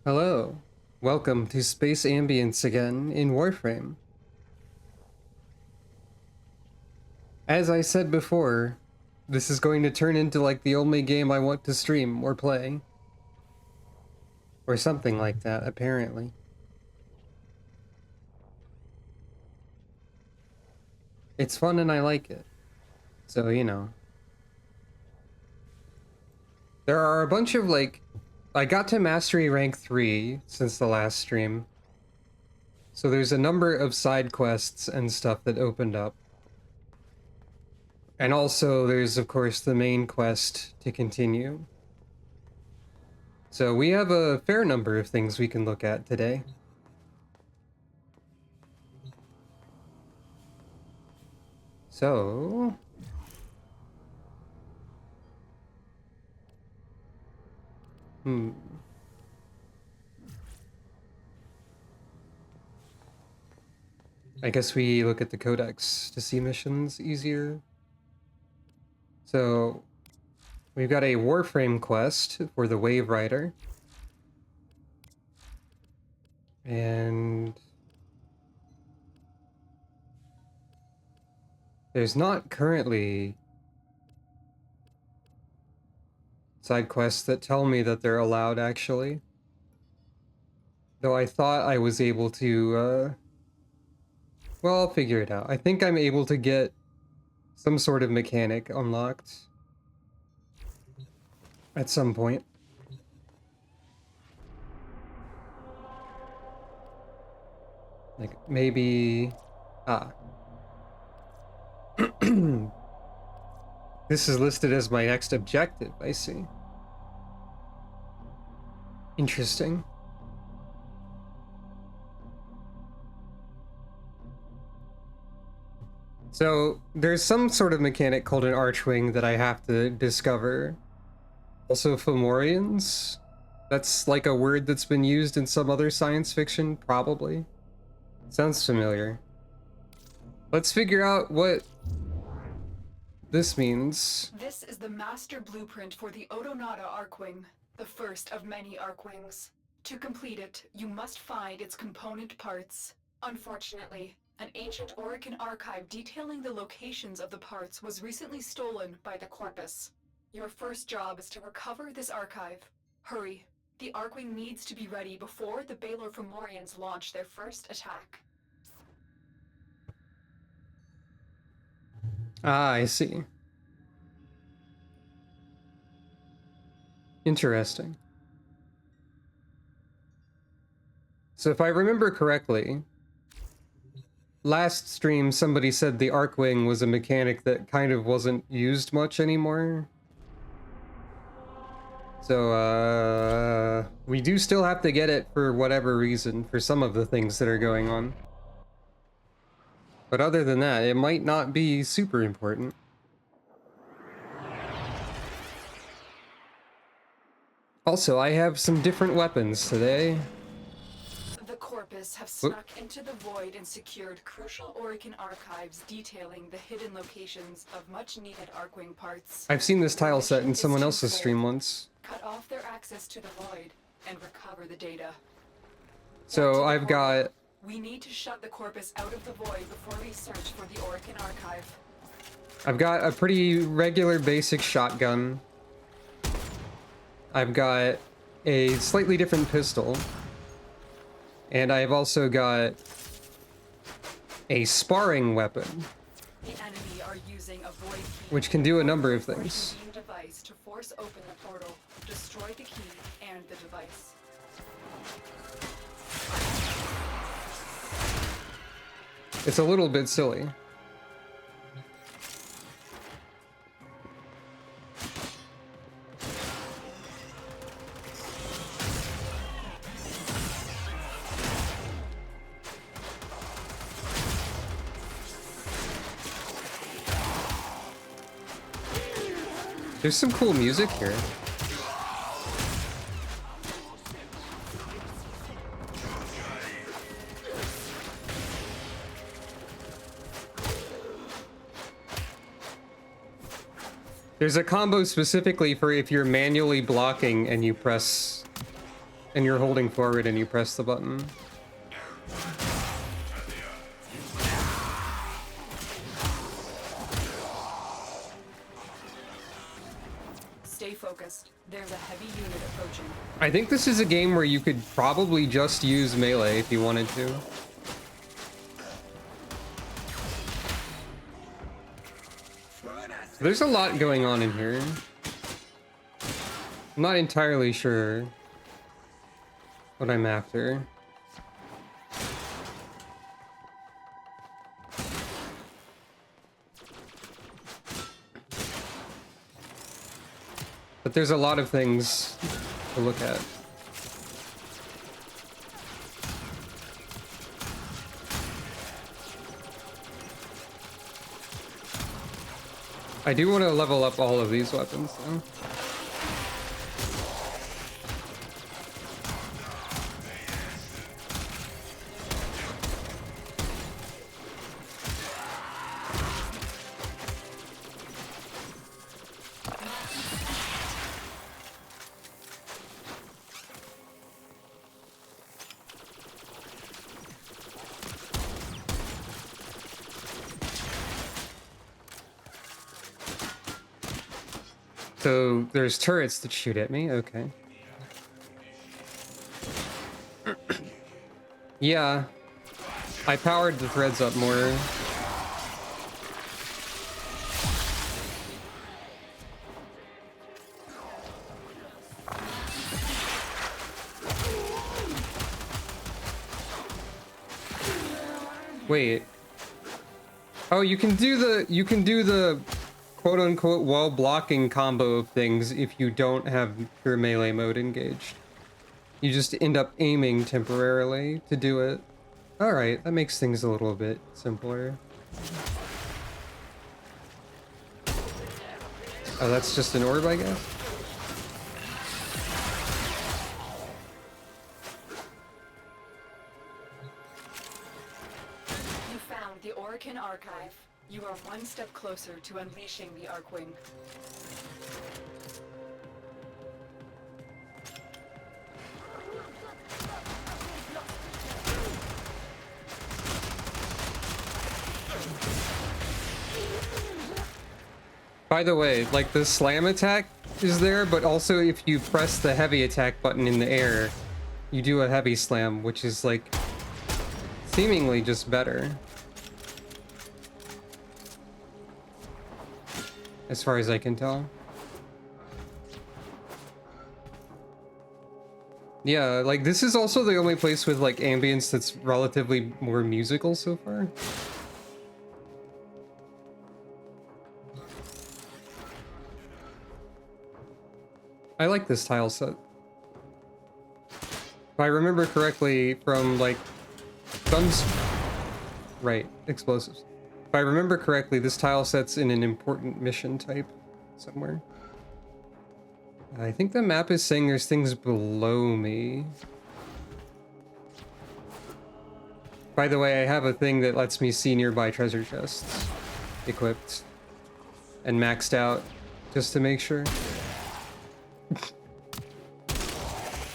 Hello, welcome to Space Ambience again in Warframe. As I said before, this is going to turn into like the only game I want to stream or play. Or something like that, apparently. It's fun and I like it. So, you know. There are a bunch of I got to Mastery Rank 3 since the last stream. So there's a number of side quests and stuff that opened up. And also there's of course the main quest to continue. So we have a fair number of things we can look at today. So... I guess we look at the codex to see missions easier. So, we've got a Warframe quest for the Wave Rider. And... there's not currently side quests that tell me that they're allowed, actually. Though I thought I was able to, well, I'll figure it out. I think I'm able to get some sort of mechanic unlocked at some point. Like, maybe... This is listed as my next objective, I see. Interesting. So, there's some sort of mechanic called an Archwing that I have to discover. Also, Fomorians? That's like a word that's been used in some other science fiction, probably. Sounds familiar. Let's figure out what this means. This is the master blueprint for the Odonata Archwing, the first of many Archwings. To complete it, you must find its component parts. Unfortunately, an ancient Orican archive detailing the locations of the parts was recently stolen by the Corpus. Your first job is to recover this archive. Hurry. The Archwing needs to be ready before the Baylor Fomorians launch their first attack. Ah, I see. Interesting. So if I remember correctly, last stream somebody said the Archwing was a mechanic that kind of wasn't used much anymore. So, we do still have to get it for whatever reason, for some of the things that are going on. But other than that, it might not be super important. Also, I have some different weapons today. The Corpus have snuck into the Void and secured crucial Orican archives detailing the hidden locations of much-needed Archwing parts. I've seen this tile set in someone else's stream once. Cut off their access to the Void and recover the data. So I've got... We need to shut the Corpus out of the Void before we search for the Orican archive. I've got a pretty regular basic shotgun. I've got a slightly different pistol. And I've also got a sparring weapon. The enemy are using a Void key, which can do a number of things. Device to force open the portal, destroy the key and the device. It's a little bit silly. There's some cool music here. There's a combo specifically for if you're manually blocking and you press And you're holding forward and you press the button. Stay focused. There's a heavy unit approaching. I think this is a game where you could probably just use melee if you wanted to. There's a lot going on in here. I'm not entirely sure what I'm after. But there's a lot of things to look at. I do want to level up all of these weapons, though. So there's turrets that shoot at me, okay. Yeah, I powered the threads up more. Wait. Oh, you can do the quote-unquote wall blocking combo of things if you don't have pure melee mode engaged. You just end up aiming temporarily to do it. Alright, that makes things a little bit simpler. Oh, that's just an orb, I guess? You found the Orokin Archive. You are one step closer to unleashing the Arkwing. By the way, like the slam attack is there, but also if you press the heavy attack button in the air, you do a heavy slam, which is like seemingly just better. As far as I can tell. Yeah, like this is also the only place with like ambience that's relatively more musical so far. I like this tile set. If I remember correctly from like guns, right, explosives. If I remember correctly, this tile set's in an important mission type somewhere. I think the map is saying there's things below me. By the way, I have a thing that lets me see nearby treasure chests equipped and maxed out just to make sure.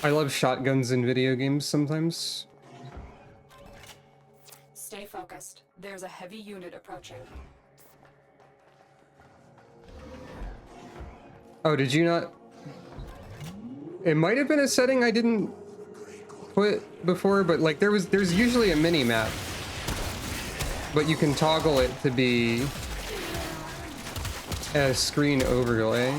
I love shotguns in video games sometimes. Stay focused. There's a heavy unit approaching. Oh, did you not? It might have been a setting I didn't put before, but like there's usually a mini map, but you can toggle it to be a screen overlay.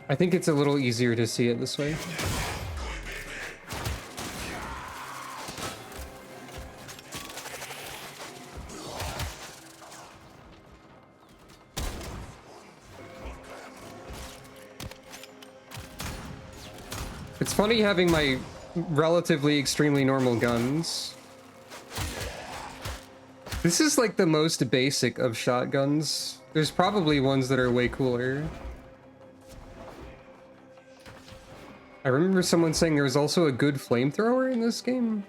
I think it's a little easier to see it this way. It's funny having my relatively extremely normal guns. This is like the most basic of shotguns. There's probably ones that are way cooler. I remember someone saying there was also a good flamethrower in this game.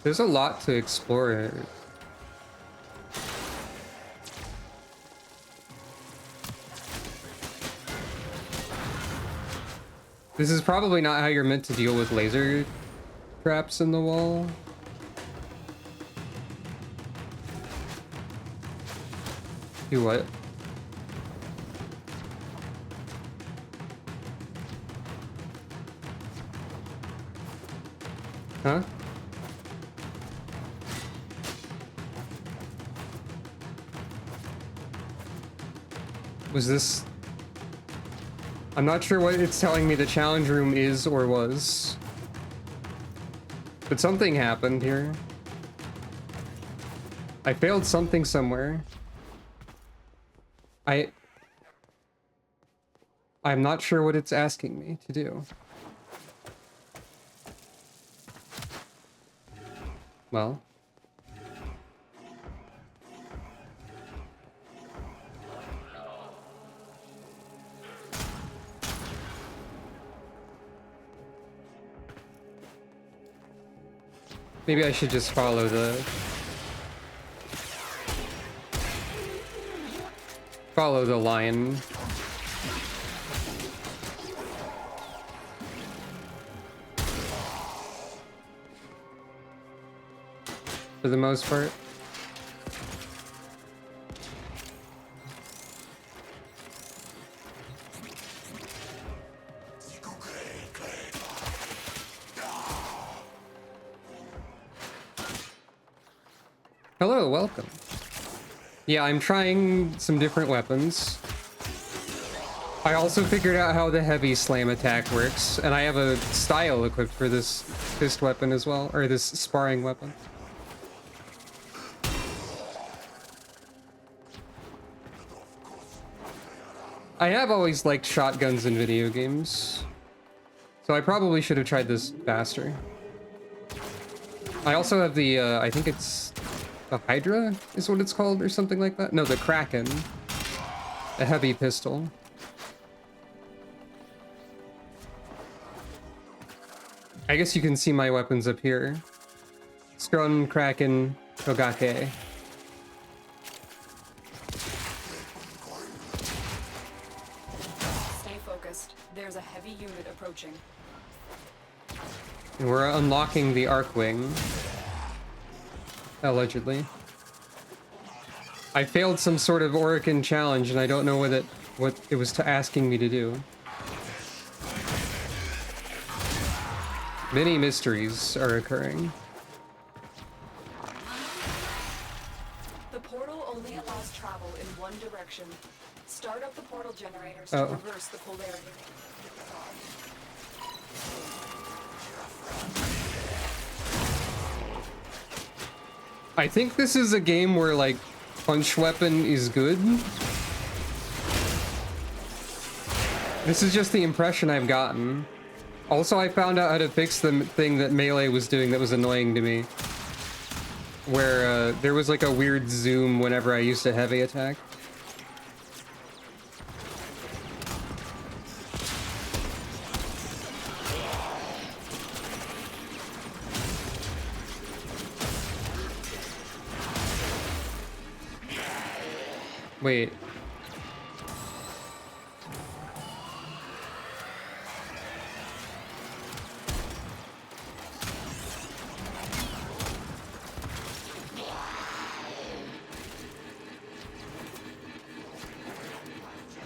There's a lot to explore. This is probably not how you're meant to deal with laser traps in the wall. Do what? Huh? Was this... I'm not sure what it's telling me the challenge room is or was. But something happened here. I failed something somewhere. I'm not sure what it's asking me to do. Well. Maybe I should just follow the line. For the most part. Hello, welcome. Yeah, I'm trying some different weapons. I also figured out how the heavy slam attack works, and I have a style equipped for this fist weapon as well, or this sparring weapon. I have always liked shotguns in video games, so I probably should have tried this faster. I also have the, I think it's the Hydra is what it's called, or something like that. No, the Kraken. A heavy pistol. I guess you can see my weapons up here. Stun, Kraken, Togake. Stay focused. There's a heavy unit approaching. And we're unlocking the Arcwing. Allegedly. I failed some sort of Orokin challenge, and I don't know what it was asking me to do. Many mysteries are occurring. The portal only allows travel in one direction. Start up the portal generators to reverse the polarity. I think this is a game where, like, punch weapon is good. This is just the impression I've gotten. Also, I found out how to fix the thing that Melee was doing that was annoying to me. Where, there was, like, a weird zoom whenever I used a heavy attack. Wait.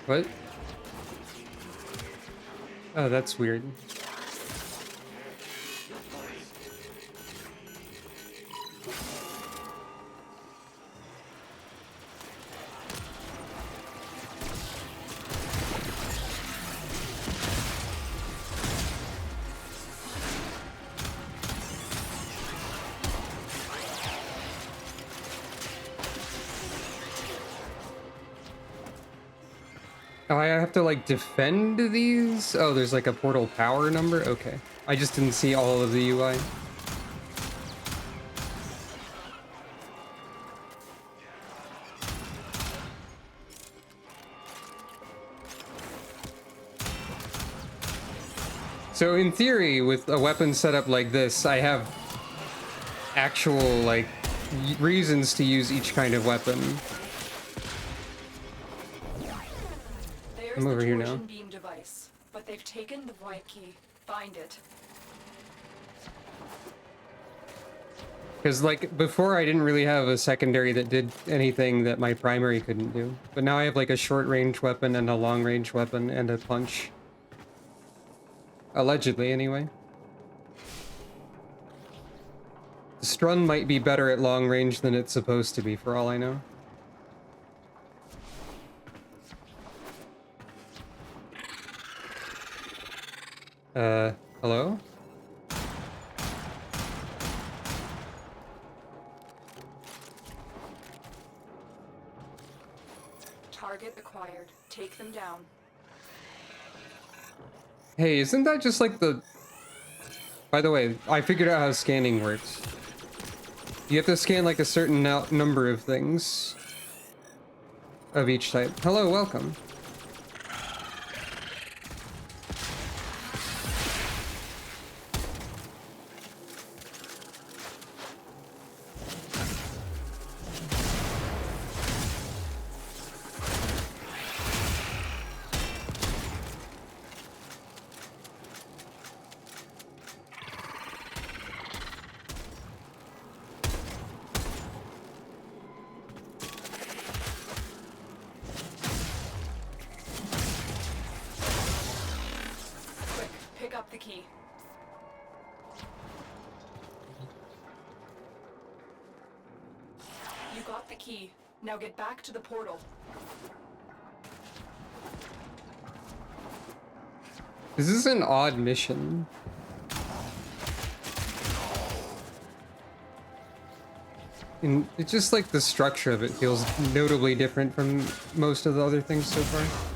What? Oh, that's weird. Oh, I have to, like, defend these? Oh, there's, like, a portal power number? Okay. I just didn't see all of the UI. So, in theory, with a weapon set up like this, I have actual, like, reasons to use each kind of weapon. There's I'm over the here now. torsion beam device, but they've taken the void key. Find it. Because, like, before I didn't really have a secondary that did anything that my primary couldn't do. But now I have, like, a short-range weapon and a long-range weapon and a punch. Allegedly, anyway. The Strun might be better at long range than it's supposed to be, for all I know. Hello? Target acquired. Take them down. Hey, isn't that just like the... By the way, I figured out how scanning works. You have to scan like a certain number of things of each type. Hello, welcome. Pick up the key. You got the key. Now get back to the portal. This is an odd mission. And it's just like the structure of it feels notably different from most of the other things so far.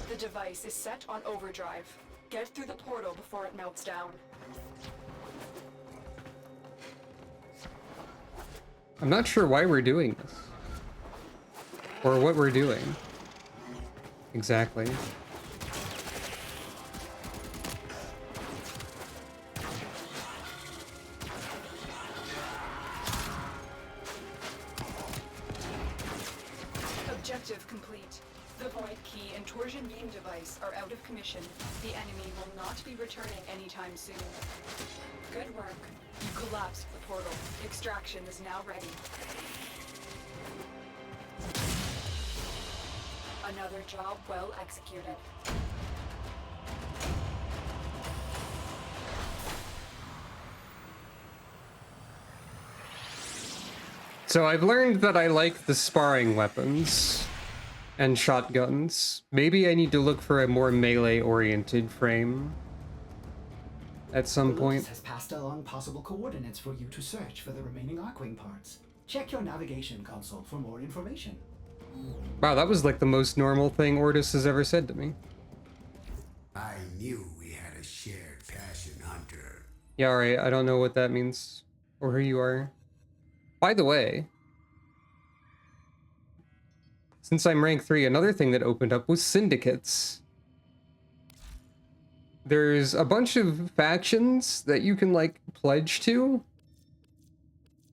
The device is set on overdrive. Get through the portal before it melts down. I'm not sure why we're doing this. Or what we're doing. Exactly. Objective complete. The void key and torsion beam device are out of commission. The enemy will not be returning anytime soon. Good work. You collapsed the portal. Extraction is now ready. Another job well executed. So I've learned that I like the sparring weapons and shotguns. Maybe I need to look for a more melee-oriented frame at some point. Has passed along possible coordinates for you to search for the remaining Arcwing parts. Check your navigation console for more information. Wow, that was like the most normal thing Ordis has ever said to me. I knew we had a shared passion, Hunter. Yeah, alright, I don't know what that means or who you are. By the way, since I'm rank 3, another thing that opened up was syndicates. There's a bunch of factions that you can, like, pledge to.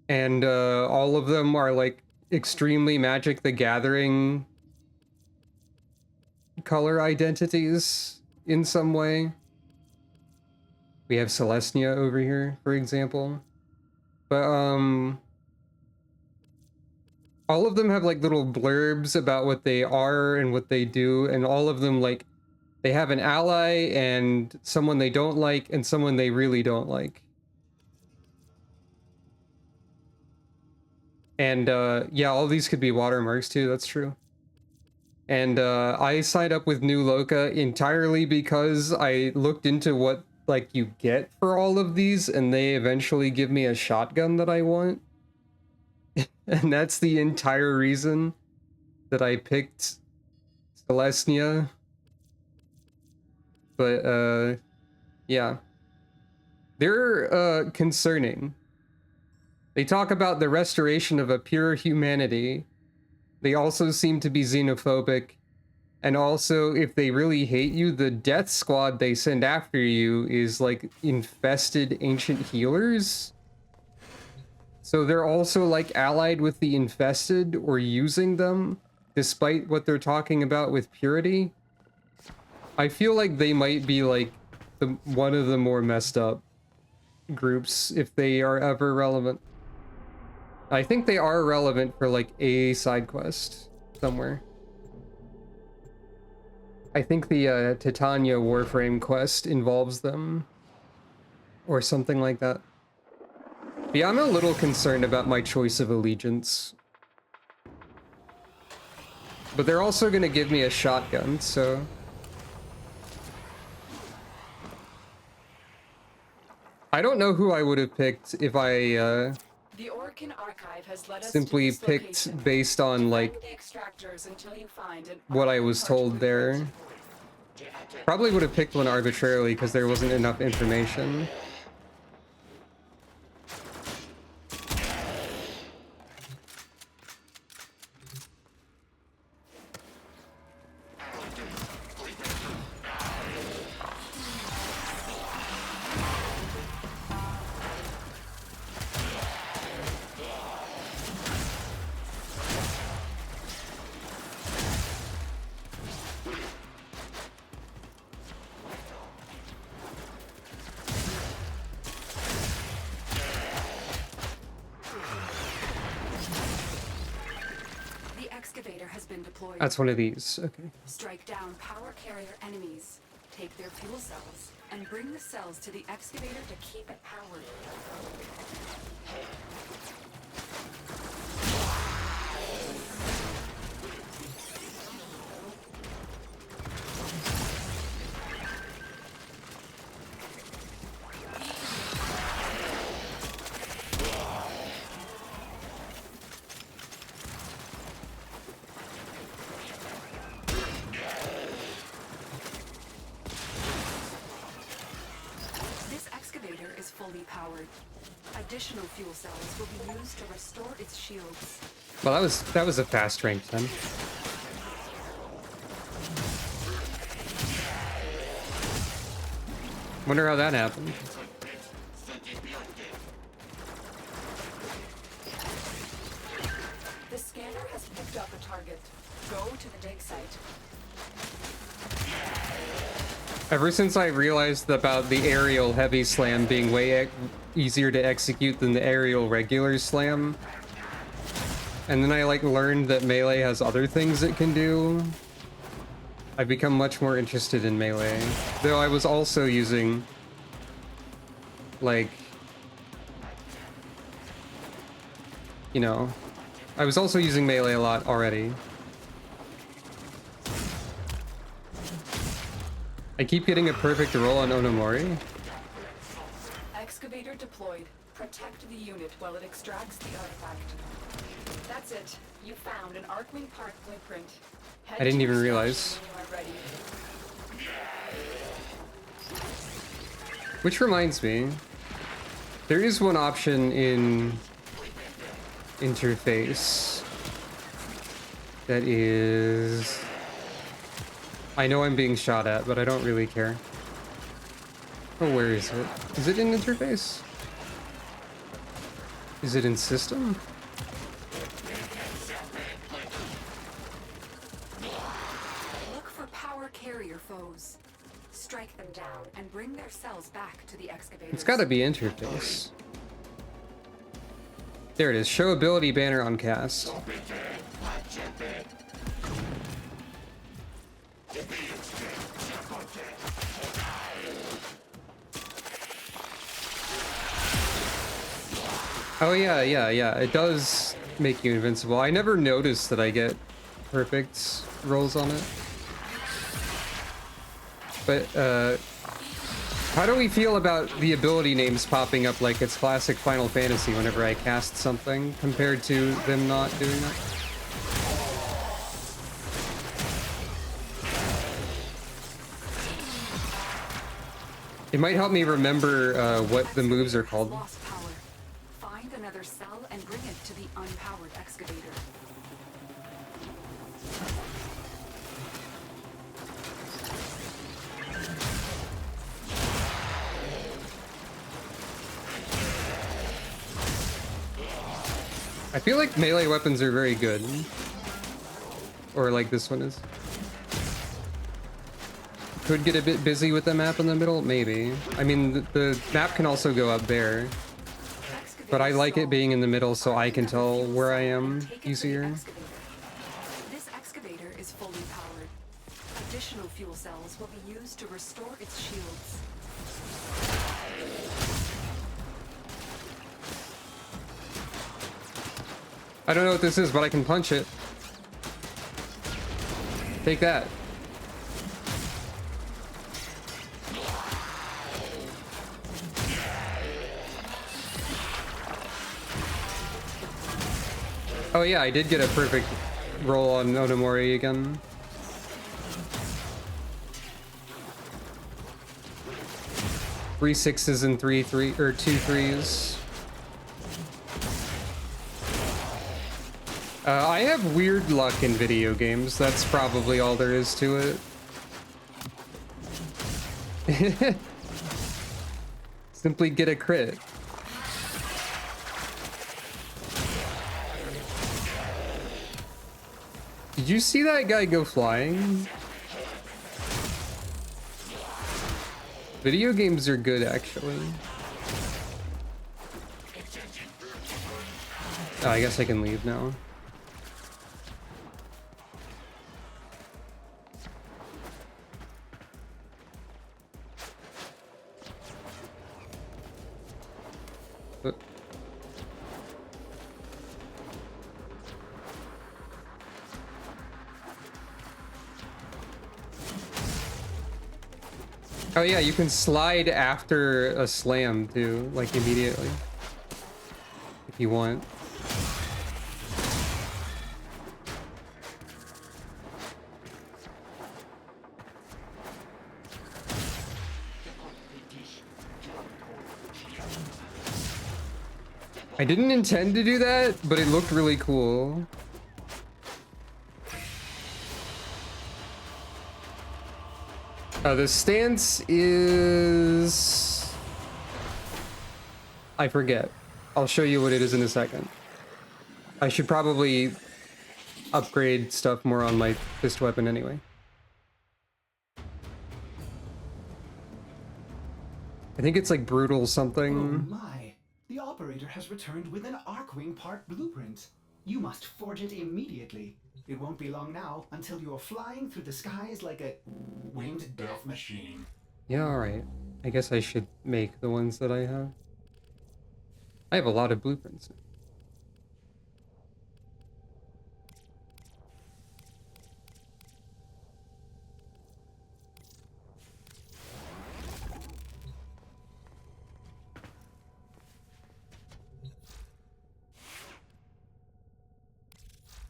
And all of them are, like, extremely Magic the Gathering color identities in some way. We have Celestia over here, for example. But, all of them have, like, little blurbs about what they are and what they do, and all of them, like, they have an ally and someone they don't like and someone they really don't like. And, yeah, all these could be watermarks, too, that's true. And, I signed up with New Loca entirely because I looked into what, like, you get for all of these, and they eventually give me a shotgun that I want. And that's the entire reason that I picked Celestia. But, yeah. They're, concerning. They talk about the restoration of a pure humanity. They also seem to be xenophobic. And also, if they really hate you, the death squad they send after you is, like, infested ancient healers. So they're also, like, allied with the infested or using them, despite what they're talking about with purity. I feel like they might be, like, one of the more messed up groups, if they are ever relevant. I think they are relevant for, like, a side quest somewhere. I think the Titania Warframe quest involves them. Or something like that. But yeah, I'm a little concerned about my choice of allegiance. But they're also gonna give me a shotgun, so... I don't know who I would have picked if I, The Orkin Archive has led us simply to this picked location. based on, like, Defend the extractors until you find an what I Arkin was part told blueprint. there. Probably would have picked one arbitrarily because there wasn't enough information. The excavator has been deployed. That's one of these. Okay. Strike down power carrier enemies, take their fuel cells, and bring the cells to the excavator to keep it powered. This excavator is fully powered. Additional fuel cells will be used to restore its shields. Well, that was a fast rank then. Wonder how that happened. The scanner has picked up a target. Go to the dig site. Ever since I realized about the aerial heavy slam being way easier to execute than the aerial regular slam, and then I like learned that melee has other things it can do, I've become much more interested in melee. Though I was also using, like, you know, I was also using melee a lot already. I keep getting a perfect roll on Onomori. Excavator deployed. Protect the unit while it extracts the artifact. That's it. You found an Arcwing part blueprint. Head I didn't to even your realize. station when you are ready. Which reminds me, there is one option in interface that is... I know I'm being shot at, but I don't really care. Oh, where is it? Is it in interface? Is it in system? Look for power carrier foes. Strike them down and bring their cells back to the excavator. It's gotta be interface. There it is. Show ability banner on cast. Oh yeah, it does make you invincible. I never noticed that I get perfect rolls on it. But, How do we feel about the ability names popping up like it's classic Final Fantasy whenever I cast something, compared to them not doing that? It might help me remember what the moves are called. Lost power. Find another cell and bring it to the unpowered excavator. I feel like melee weapons are very good. Or like this one is. Could get a bit busy with the map in the middle, maybe. I mean, the map can also go up there. But I like it being in the middle so I can tell where I am easier. This excavator is fully powered. Additional fuel cells will be used to restore its shields. I don't know what this is, but I can punch it. Take that. Oh yeah, I did get a perfect roll on Onomori again. Three sixes and two threes. I have weird luck in video games. That's probably all there is to it. Simply get a crit. Did you see that guy go flying? Video games are good, actually. Oh, I guess I can leave now. Oh yeah, you can slide after a slam too, like immediately. If you want. I didn't intend to do that, but it looked really cool. The stance is... I forget. I'll show you what it is in a second. I should probably upgrade stuff more on my fist weapon anyway. I think it's like brutal something. Oh my! The operator has returned with an Arcwing part blueprint. You must forge it immediately. It won't be long now until you're flying through the skies like a winged death machine. Yeah, alright. I guess I should make the ones that I have. I have a lot of blueprints.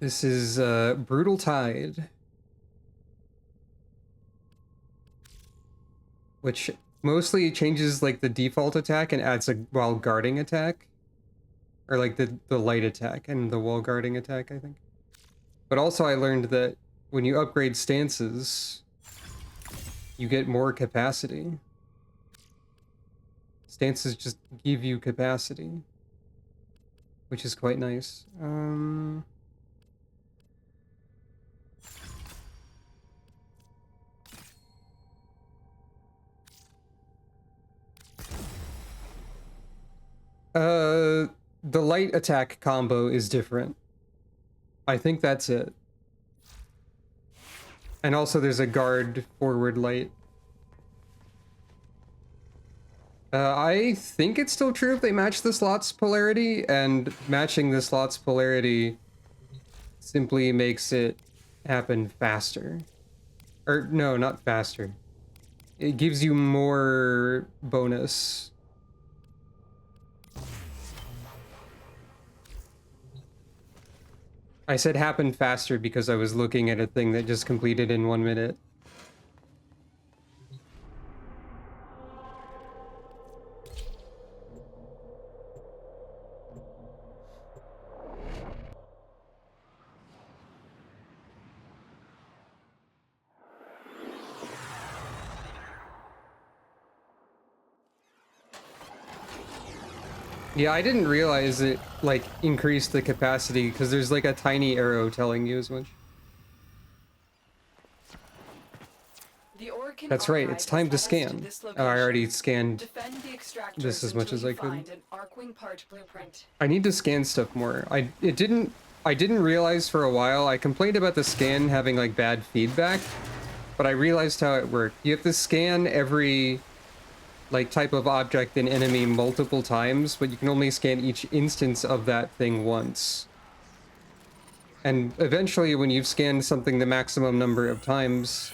This is Brutal Tide, which mostly changes like the default attack and adds a while guarding attack, or like the light attack and the wall guarding attack, I think. But also I learned that when you upgrade stances, you get more capacity. Stances just give you capacity, which is quite nice. The light attack combo is different. I think that's it. And also there's a guard forward light. I think it's still true if they match the slot's polarity, and matching the slot's polarity simply makes it happen faster. Or, no, not faster. it gives you more bonus. I said happen faster because I was looking at a thing that just completed in 1 minute. Yeah, I didn't realize it, like, increased the capacity, because there's, like, a tiny arrow telling you as much. That's right, it's time to scan. Oh, I already scanned this as much as I could. I need to scan stuff more. I didn't realize for a while. I complained about the scan having, like, bad feedback, but I realized how it worked. You have to scan every, like, type of object and enemy multiple times, but you can only scan each instance of that thing once. And eventually, when you've scanned something the maximum number of times,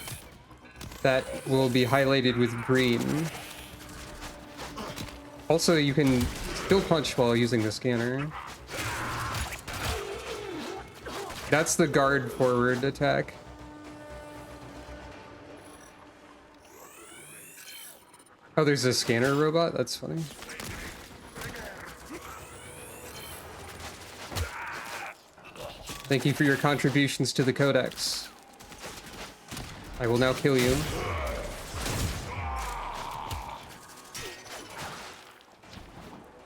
that will be highlighted with green. Also, you can still punch while using the scanner. That's the guard forward attack. Oh, there's a scanner robot? That's funny. Thank you for your contributions to the codex. I will now kill you.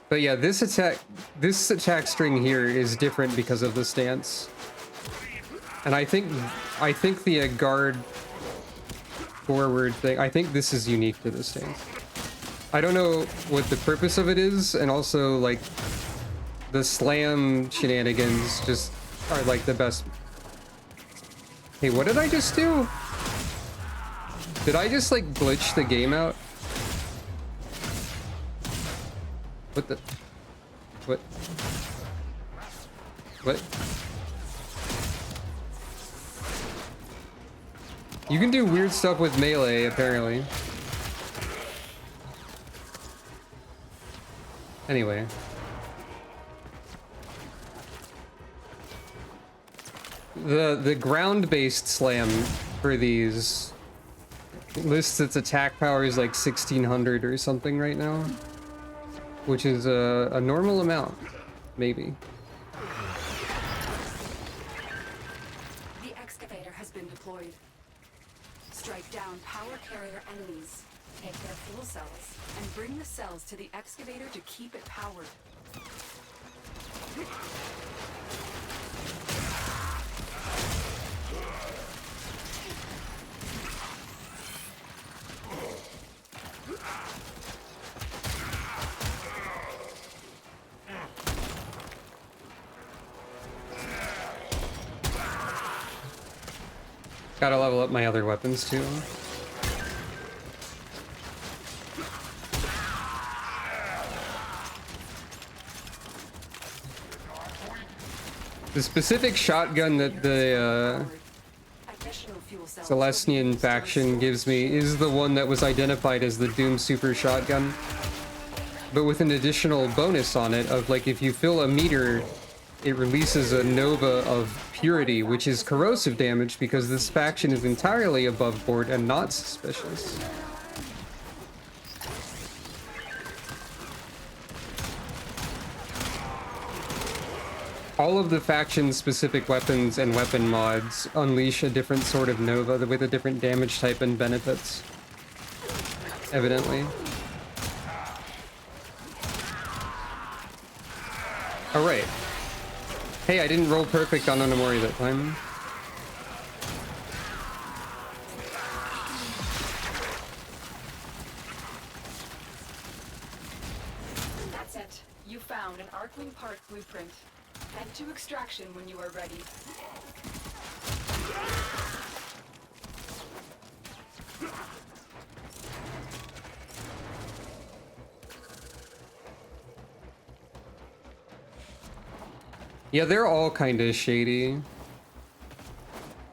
But yeah, this attack string here is different because of the stance. And I think the guard forward thing, I think this is unique to this stance. I don't know what the purpose of it is, and also, like, the slam shenanigans just are, like, the best. Hey, what did I just do? Did I just, like, glitch the game out? What the... What? What? You can do weird stuff with melee, apparently. Anyway. The ground-based slam for these lists its attack power is like 1600 or something right now, which is a normal amount, maybe. The excavator has been deployed. Strike down power carrier enemies, take their fuel cells, and bring the cells to the excavator to keep it powered. Gotta level up my other weapons too. The specific shotgun that the Celestian faction gives me is the one that was identified as the Doom Super Shotgun, but with an additional bonus on it of, like, if you fill a meter, it releases a Nova of Purity, which is corrosive damage because this faction is entirely above board and not suspicious. All of the faction-specific weapons and weapon mods unleash a different sort of Nova with a different damage type and benefits. Evidently. Oh, right. Hey, I didn't roll perfect on Onamori that time. That's it. You found an Arcwing part blueprint. Head to extraction when you are ready. Yeah, they're all kind of shady.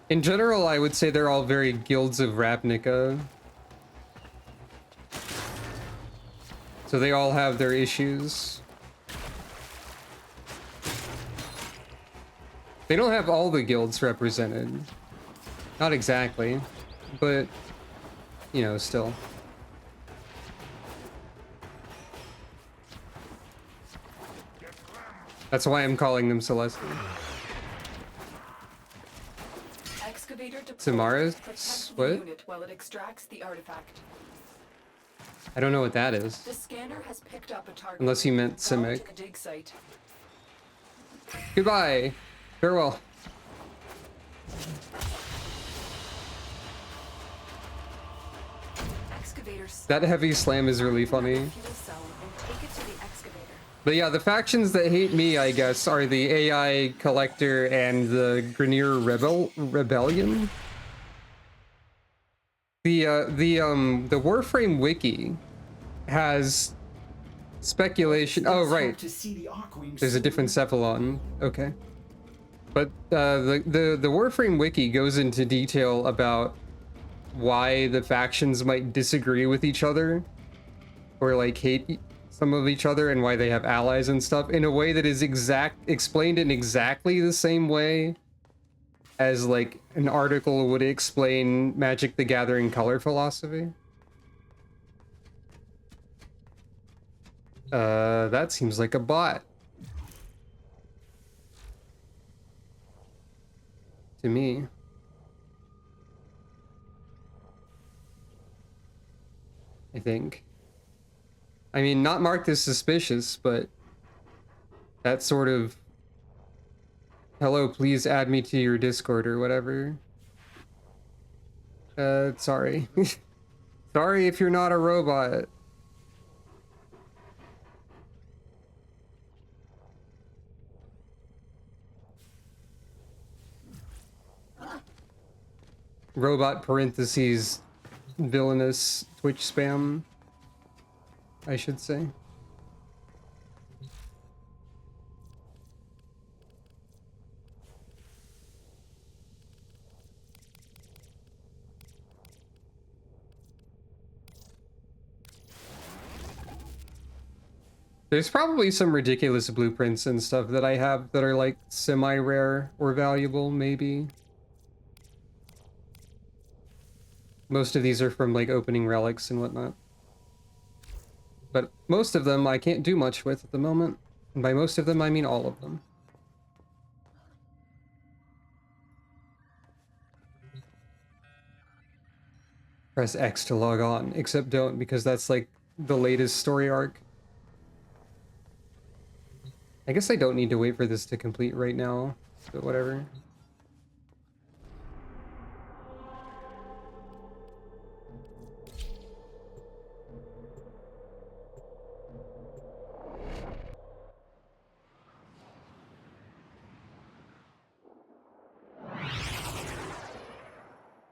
In general, I would say they're all very Guilds of Ravnica. So they all have their issues. They don't have all the guilds represented. Not exactly, but, you know, still. That's why I'm calling them Celestial. Excavator deployed. Samara's? Protect What? the unit while it extracts the artifact. I don't know what that is. The scanner has picked up a target. Unless you meant Follow Simic. to the dig site. Goodbye. Farewell. Excavator That heavy slam is really funny. fuel cell and take it to the excavator. But yeah, the factions that hate me, I guess, are the AI Collector and the Grenier Rebellion. The Warframe wiki has speculation. Oh, right. To see the Archwing There's a different Cephalon. Okay. But the Warframe wiki goes into detail about why the factions might disagree with each other or like hate some of each other and why they have allies and stuff in a way that is explained in exactly the same way as like an article would explain Magic the Gathering color philosophy. That seems like a bot to me. I think. I mean, not marked as suspicious, but that sort of, hello, please add me to your Discord or whatever. Sorry. Sorry if you're not a robot. Robot parentheses villainous Twitch spam, I should say. There's probably some ridiculous blueprints and stuff that I have that are like semi-rare or valuable, maybe. Most of these are from like opening relics and whatnot. But most of them I can't do much with at the moment. And by most of them, I mean all of them. Press X to log on, except don't, because that's like the latest story arc. I guess I don't need to wait for this to complete right now, but whatever.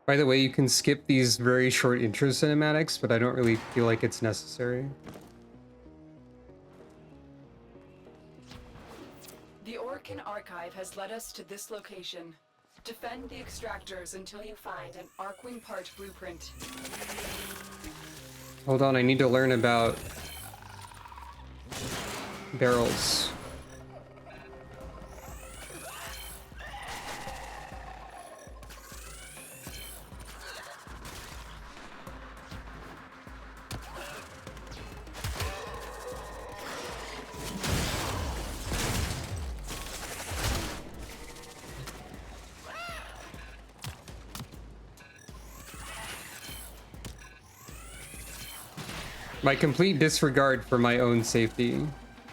By the way, you can skip these very short intro cinematics, but I don't really feel like it's necessary. The Orkin archive has led us to this location. Defend the extractors until you find an Archwing part blueprint. Hold on, I need to learn about barrels. My complete disregard for my own safety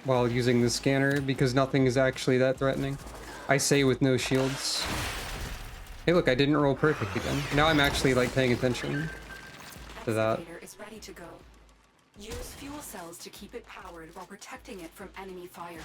while using the scanner, because nothing is actually that threatening. I say with no shields. Hey look, I didn't roll perfect again. Now I'm actually like paying attention to that. Excavator is ready to go. Use fuel cells to keep it powered while protecting it from enemy fire.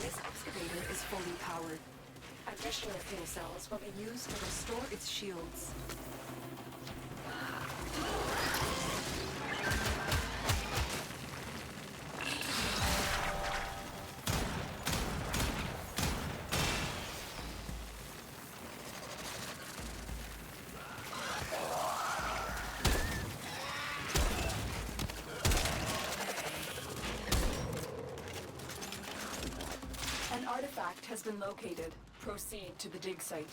This excavator is fully powered. Additional fuel cells will be used to restore its shields. An artifact has been located. Proceed to the dig site.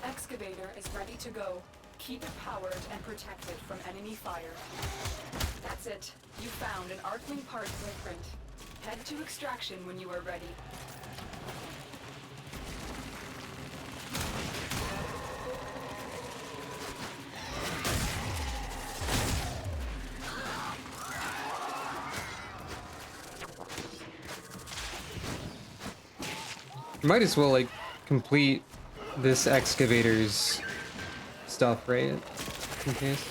Excavator is ready to go. Keep it powered and protected from enemy fire. That's it. You found an Arcwing part blueprint. Head to extraction when you are ready. Might as well, like, complete this excavator's stuff, right? In case.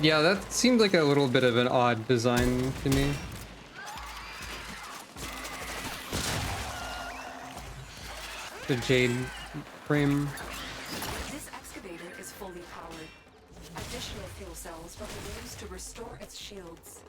Yeah, that seemed like a little bit of an odd design to me. The jade frame. This excavator is fully powered. Additional fuel cells will be used to restore its shields.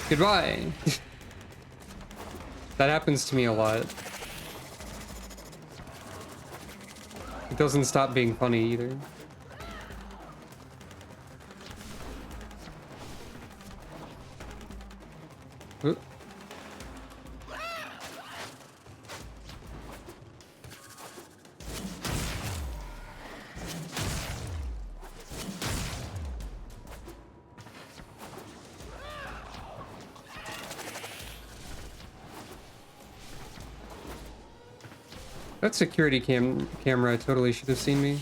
Goodbye. That happens to me a lot. It doesn't stop being funny either. Oop. That security camera totally should have seen me.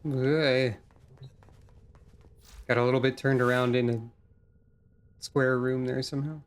Ugh. Got a little bit turned around in a square room there somehow.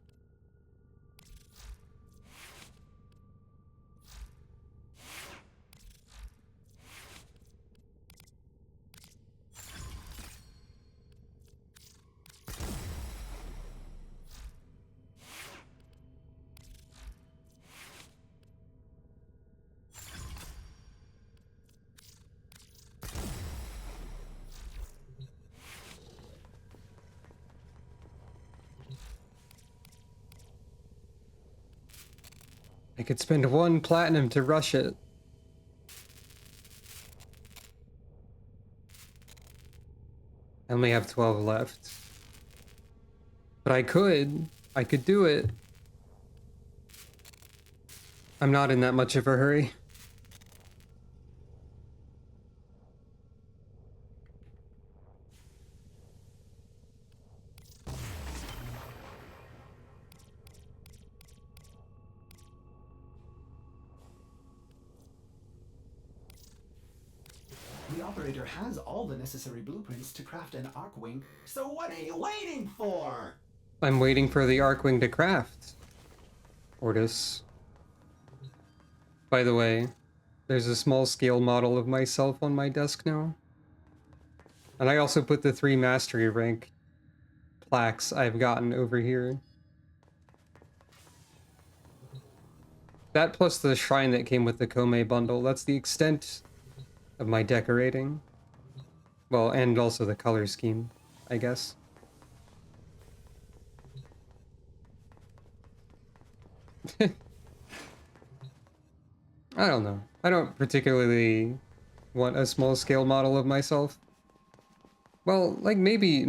I could spend 1 platinum to rush it. I only have 12 left. But I could do it. I'm not in that much of a hurry. The operator has all the necessary blueprints to craft an Arcwing, so what are you waiting for? I'm waiting for the Arcwing to craft. Ortis. By the way, there's a small scale model of myself on my desk now. And I also put the 3 mastery rank plaques I've gotten over here. That plus the shrine that came with the Kome bundle, that's the extent of my decorating. Well, and also the color scheme, I guess. I don't know. I don't particularly want a small scale model of myself. Well, like maybe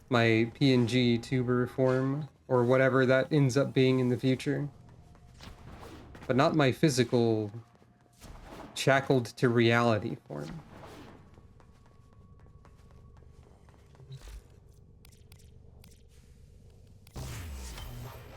my PNG tuber form or whatever that ends up being in the future. But not my physical shackled to reality form.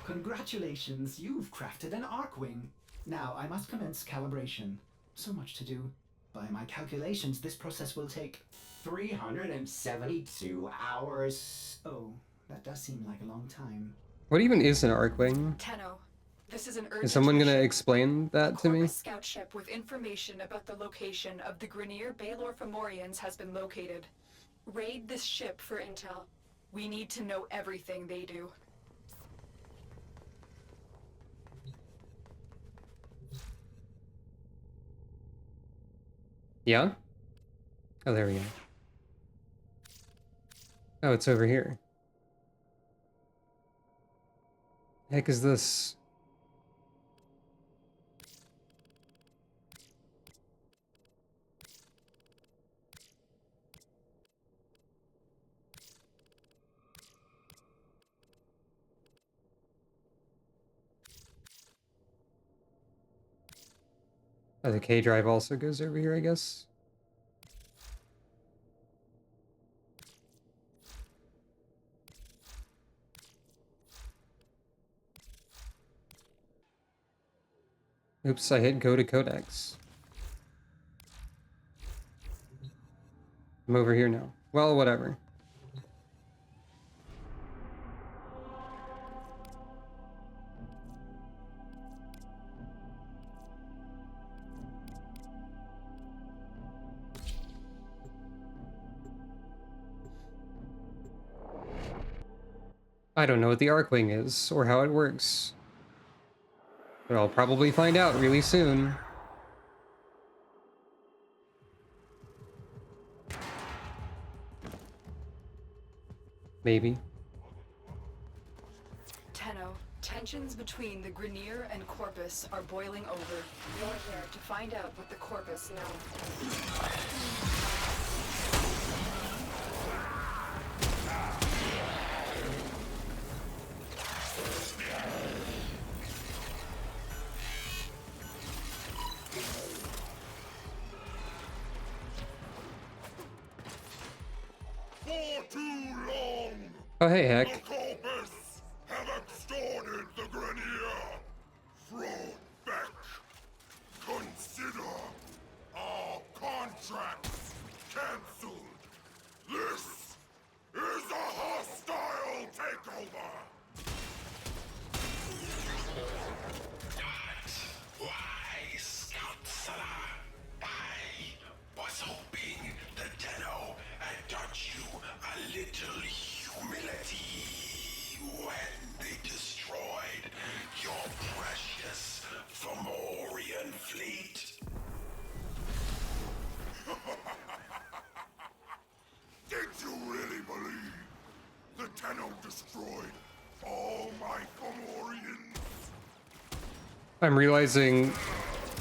Congratulations, you've crafted an Arcwing. Now I must commence calibration. So much to do. By my calculations, this process will take 372 hours. Oh, that does seem like a long time. What even is an Arcwing? Tenno, this is an urgent Is someone gonna mission. explain that to me? Corvus scout ship with information about the location of the Grineer Baelor Fomorians has been located. Raid this ship for intel. We need to know everything they do. Yeah? Oh, there we go. Oh, it's over here. Heck is this? Oh, the K drive also goes over here, I guess. Oops, I hit go to codex. I'm over here now. Well, whatever. I don't know what the Arcwing is, or how it works. But I'll probably find out really soon. Maybe. Tenno, tensions between the Grineer and Corpus are boiling over. You're here to find out what the Corpus know. For too long, Oh, hey, the Heck. Corpus have extorted the Grineer. Throwback. Consider our contracts cancelled. This is a hostile takeover. Why, Scout I was hoping the Tenno had taught you a little humility when they destroyed your precious Fomorian fleet. Did you really believe the Tenno destroyed I'm realizing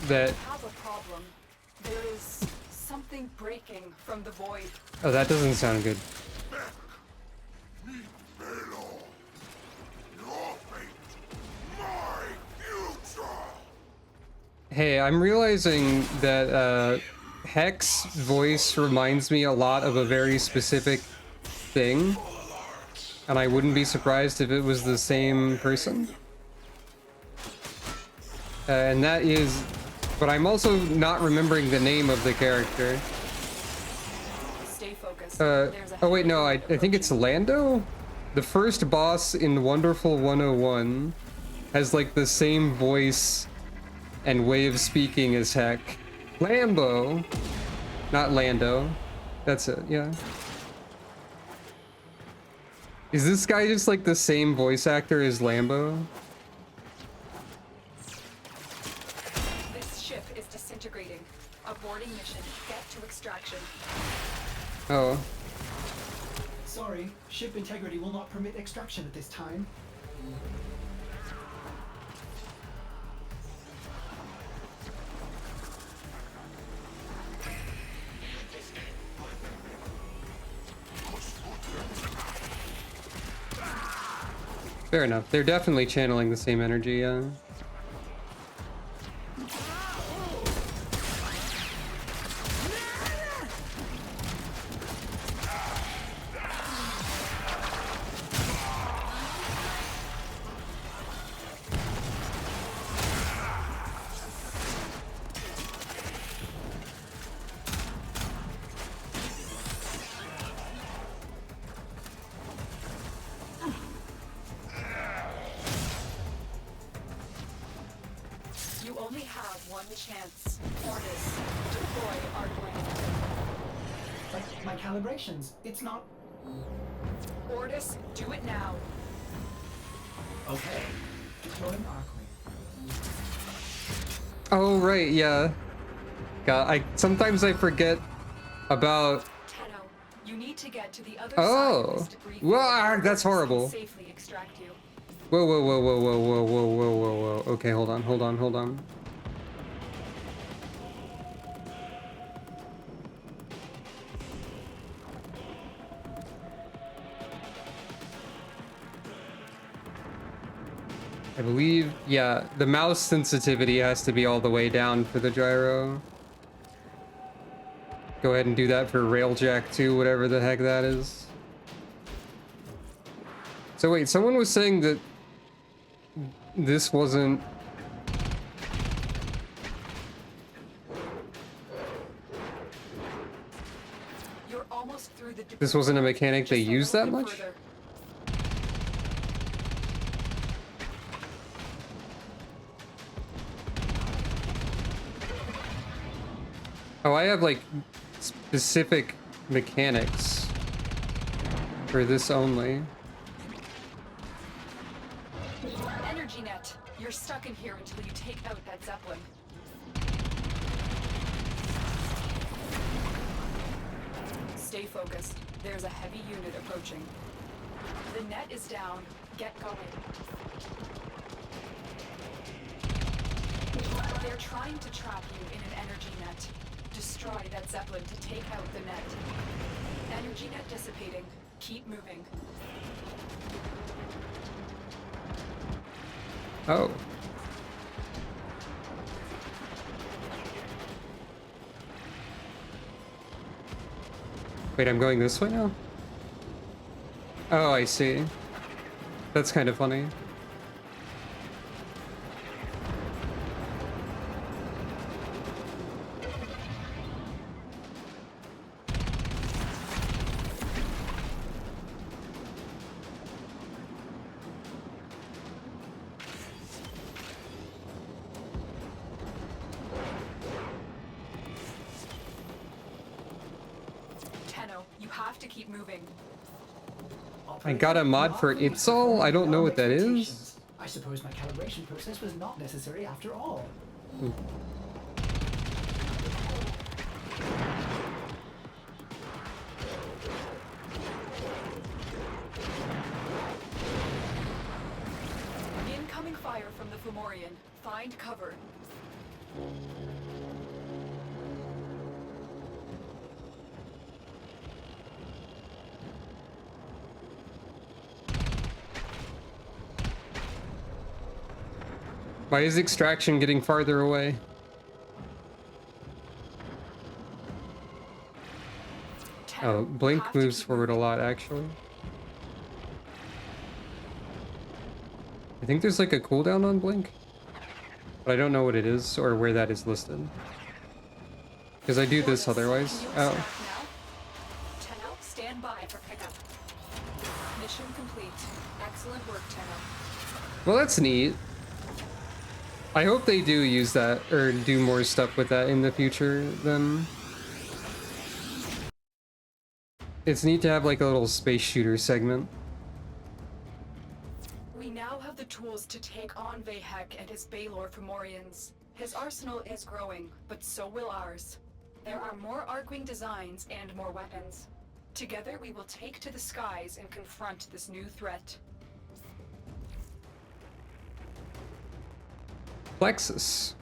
that... I have a problem. There is something breaking from the void. Oh, that doesn't sound good. Hey, I'm realizing that Hex voice reminds me a lot of a very specific thing, and I wouldn't be surprised if it was the same person. And that is... But I'm also not remembering the name of the character. Stay focused. Oh wait, no, I think it's Lando? The first boss in Wonderful 101 has like the same voice and way of speaking as heck. Lambo! Not Lando. That's it, yeah. Is this guy just like the same voice actor as Lambo? This ship is disintegrating. Aborting mission. Get to extraction. Oh. Sorry, ship integrity will not permit extraction at this time. Fair enough. They're definitely channeling the same energy, yeah. You only have one chance. Orders. Deploy Arcwing. But my calibrations, it's not... Orders, do it now. Okay. Deploying Arcwing. Oh, right, yeah. God, sometimes I forget about... Tenno, you need to get to the other Oh. side of this debris Well, field that's so we can horrible. Safely extract you. Whoa, whoa, whoa, whoa, whoa, whoa, whoa, whoa, whoa, whoa. Okay, hold on, hold on, hold on. I believe, yeah, the mouse sensitivity has to be all the way down for the gyro. Go ahead and do that for Railjack 2, whatever the heck that is. So wait, someone was saying that this wasn't... You're almost through the debris. This wasn't a mechanic they Just a used that little bit much? further. Oh, I have like specific mechanics for this only. Energy net. You're stuck in here until you take out that Zeppelin. Stay focused. There's a heavy unit approaching. The net is down. Get going. They're trying to trap you in an energy net. Destroy that Zeppelin to take out the net. Energy net dissipating. Keep moving. Oh. Wait, I'm going this way now? Oh, I see. That's kind of funny. You have to keep moving. I got a mod for Itzal? I don't know what that is. I suppose my calibration process was not necessary after all. Incoming fire from the Fomorian. Find cover. Why is extraction getting farther away? Oh, Blink moves forward a lot, actually. I think there's like a cooldown on Blink, but I don't know what it is or where that is listed. Because I do this otherwise. Oh. Tenno, stand by for pickup. Mission complete. Excellent work, Tenno. Well, that's neat. I hope they do use that or do more stuff with that in the future then. It's neat to have like a little space shooter segment. We now have the tools to take on Vahek and his Baelor Fomorians. His arsenal is growing, but so will ours. There are more Arcwing designs and more weapons. Together we will take to the skies and confront this new threat. Plexus.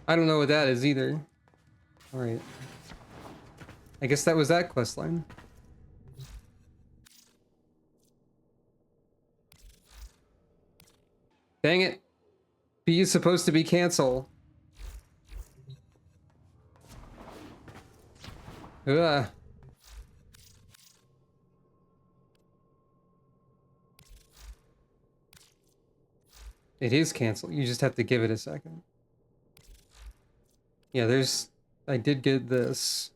I don't know what that is either. Alright. I guess that was that questline. Dang it. B is supposed to be cancel. Ugh. It is cancel. You just have to give it a second. Yeah, there's... I did get this.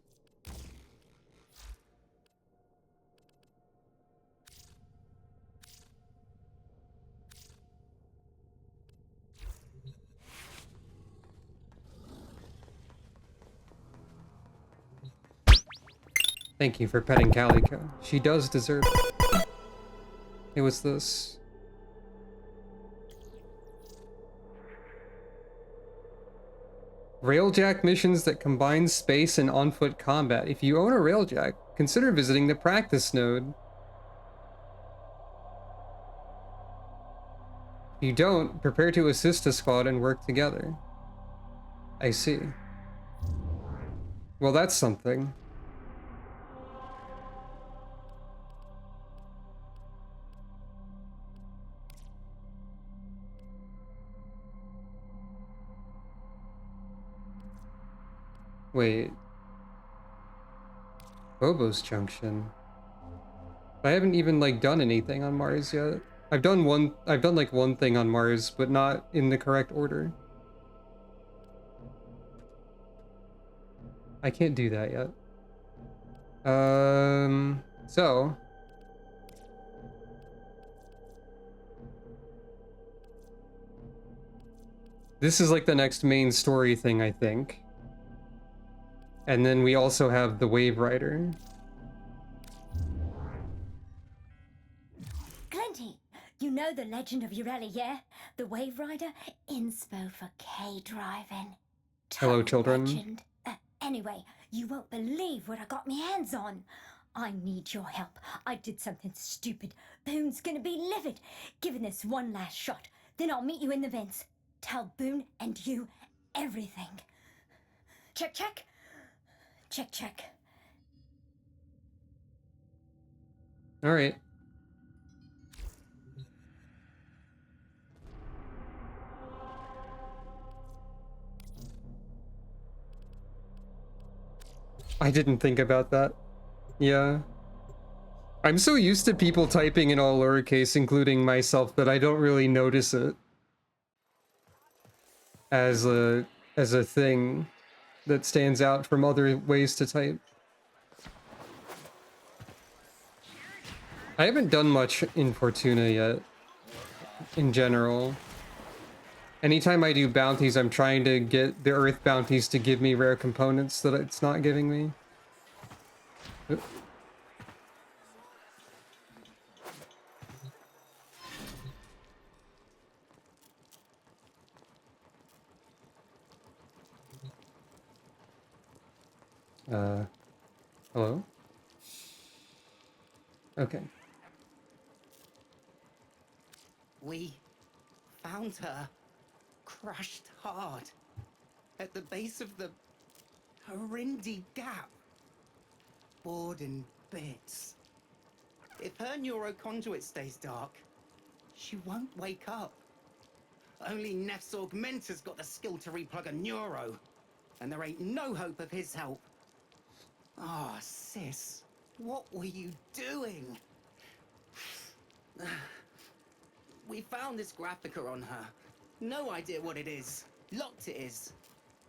Thank you for petting Calico. She does deserve it. Hey, what's this? Railjack missions that combine space and on-foot combat. If you own a Railjack, consider visiting the practice node. If you don't, prepare to assist a squad and work together. I see. Well, that's something. Wait. Phobos Junction. I haven't even like done anything on Mars yet. I've done like one thing on Mars, but not in the correct order. I can't do that yet. So this is like the next main story thing, I think. And then we also have the Wave Rider. Glenty, you know the legend of Ureli, yeah? The Wave Rider? Inspo for K-driving. Hello, children. Legend. Anyway, you won't believe what I got my hands on. I need your help. I did something stupid. Boone's gonna be livid. Giving this one last shot. Then I'll meet you in the vents. Tell Boone and you everything. Check, check. Check, check. All right. I didn't think about that. Yeah. I'm so used to people typing in all lowercase, including myself, that I don't really notice it as a thing that stands out from other ways to type. I haven't done much in Fortuna yet, in general. Anytime I do bounties, I'm trying to get the Earth bounties to give me rare components that it's not giving me. Oop. Hello? We found her crushed hard at the base of the Horindi Gap. Bored in bits. If her neuroconduit stays dark, she won't wake up. Only Nef's augmentor's got the skill to replug a neuro, and there ain't no hope of his help. Ah, oh, sis, what were you doing? We found this graphica on her. No idea what it is. Locked it is.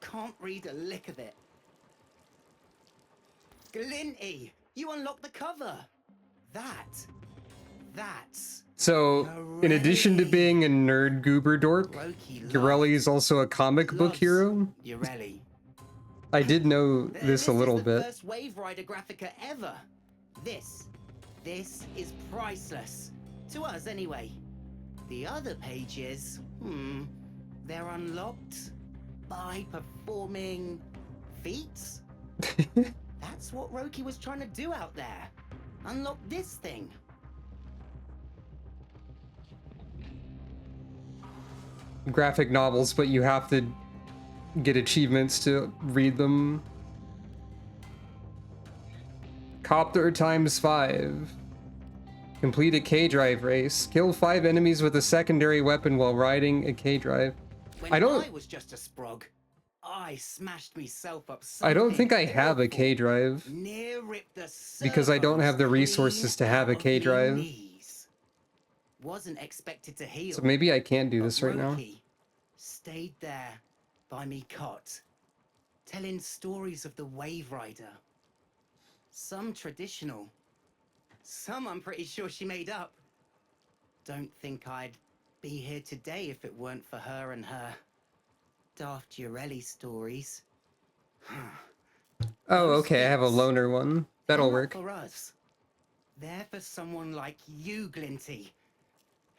Can't read a lick of it. Glinty, you unlocked the cover. That's... So, in addition to being a nerd goober dork, Urelli is also a comic book hero. Urelli. I did know this a little is the bit. First Wave Rider graphica ever. This is priceless. To us, anyway. The other pages, they're unlocked by performing feats? That's what Roki was trying to do out there. Unlock this thing. Graphic novels, but you have to get achievements to read them. Copter ×5. Complete a K-Drive race. Kill 5 enemies with a secondary weapon while riding a K-Drive. When I don't... I was just a sprog, I smashed myself up. I don't think I have a K-Drive. Because I don't have the resources to have a K-Drive. Wasn't expected to heal. So maybe I can't do this right now. Stayed there by me cot, telling stories of the Wave Rider. Some traditional, some I'm pretty sure she made up. Don't think I'd be here today if it weren't for her and her daft Urelli stories. Oh, okay, I have a loner one. That'll work. For us. There for someone like you, Glinty.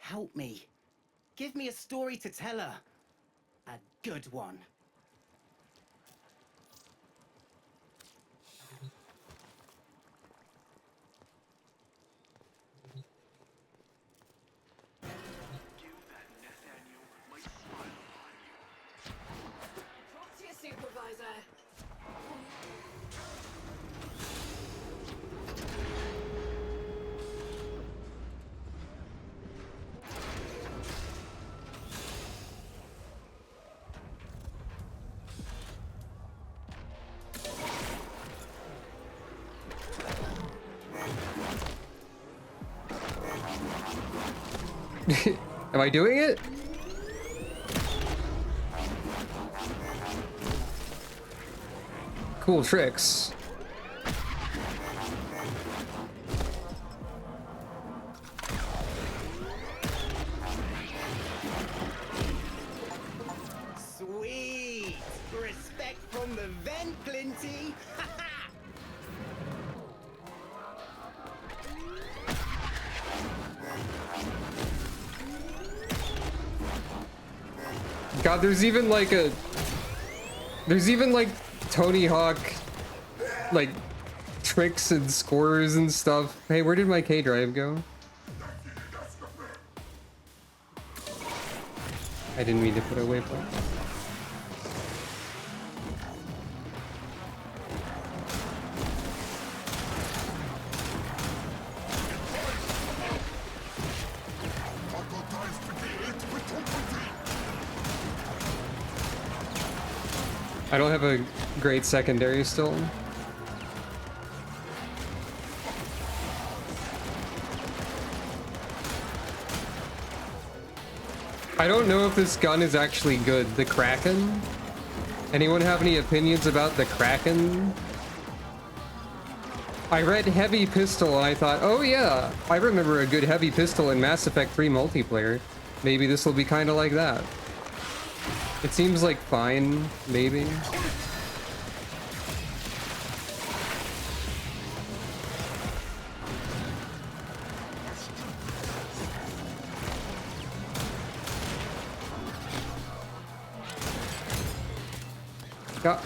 Help me. Give me a story to tell her. A good one. Talk to your supervisor. Am I doing it? Cool tricks. Sweet! Respect from the vent, Glinty! God, there's even like Tony Hawk, like, tricks and scores and stuff. Hey, where did my K-Drive go? I didn't mean to put a waypoint. I don't have a great secondary still. I don't know if this gun is actually good. The Kraken? Anyone have any opinions about the Kraken? I read Heavy Pistol and I thought, oh yeah, I remember a good Heavy Pistol in Mass Effect 3 multiplayer. Maybe this will be kind of like that. It seems like fine, maybe. Yeah.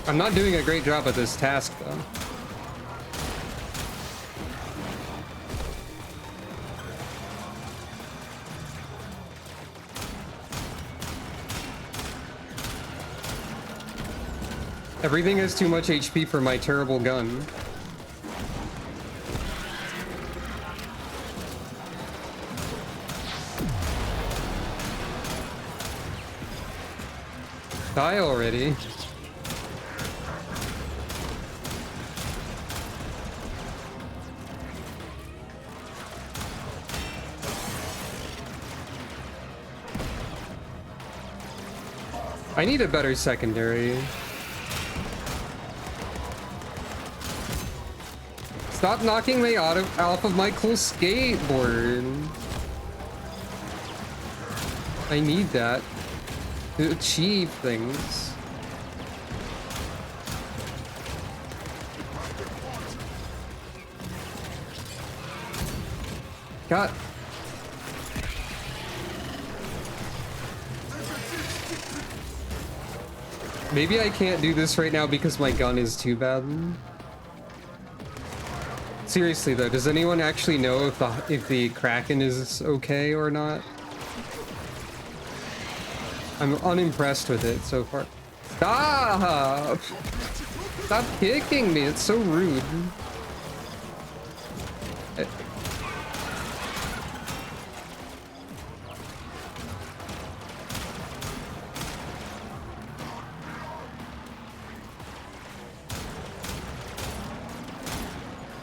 I'm not doing a great job at this task, though. Everything has too much HP for my terrible gun. Die already. I need a better secondary. Stop knocking me off of my cool skateboard. I need that to achieve things. God. Maybe I can't do this right now because my gun is too bad. Seriously though, does anyone actually know if the Kraken is okay or not? I'm unimpressed with it so far. Stop! Stop kicking me, it's so rude.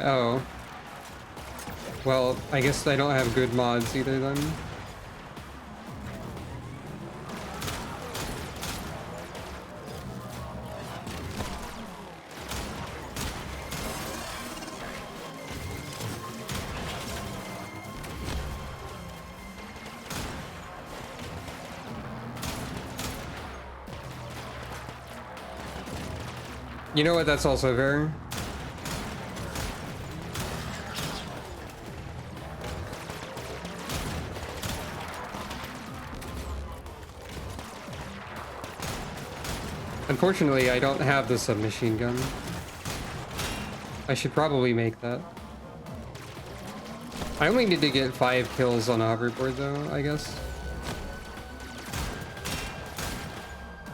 Oh. Well, I guess I don't have good mods either then. You know what, that's also fair. Unfortunately, I don't have the submachine gun. I should probably make that. I only need to get 5 kills on a hoverboard though, I guess.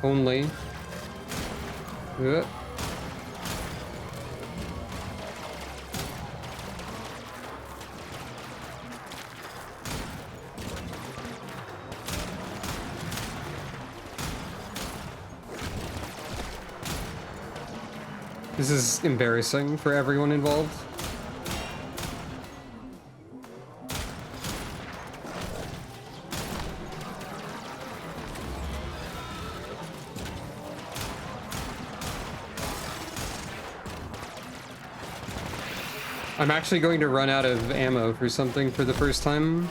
Only. Ugh. This is embarrassing for everyone involved. I'm actually going to run out of ammo for something for the first time.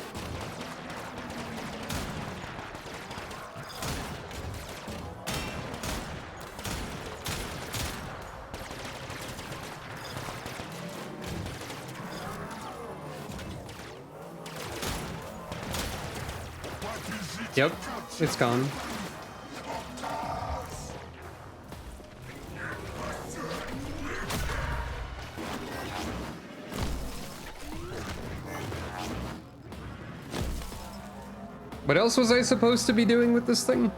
Yep, it's gone. What else was I supposed to be doing with this thing?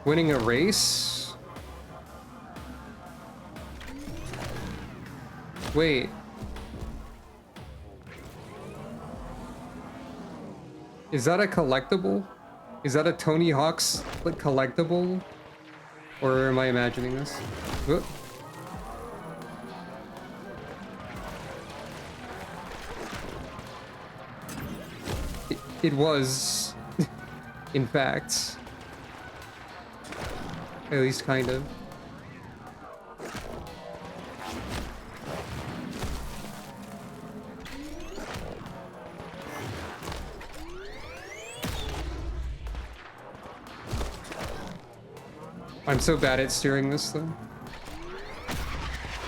Winning a race? Wait. Is that a collectible? Is that a Tony Hawk's like collectible? Or am I imagining this? Whoop. It was, in fact. At least kind of. I'm so bad at steering this though.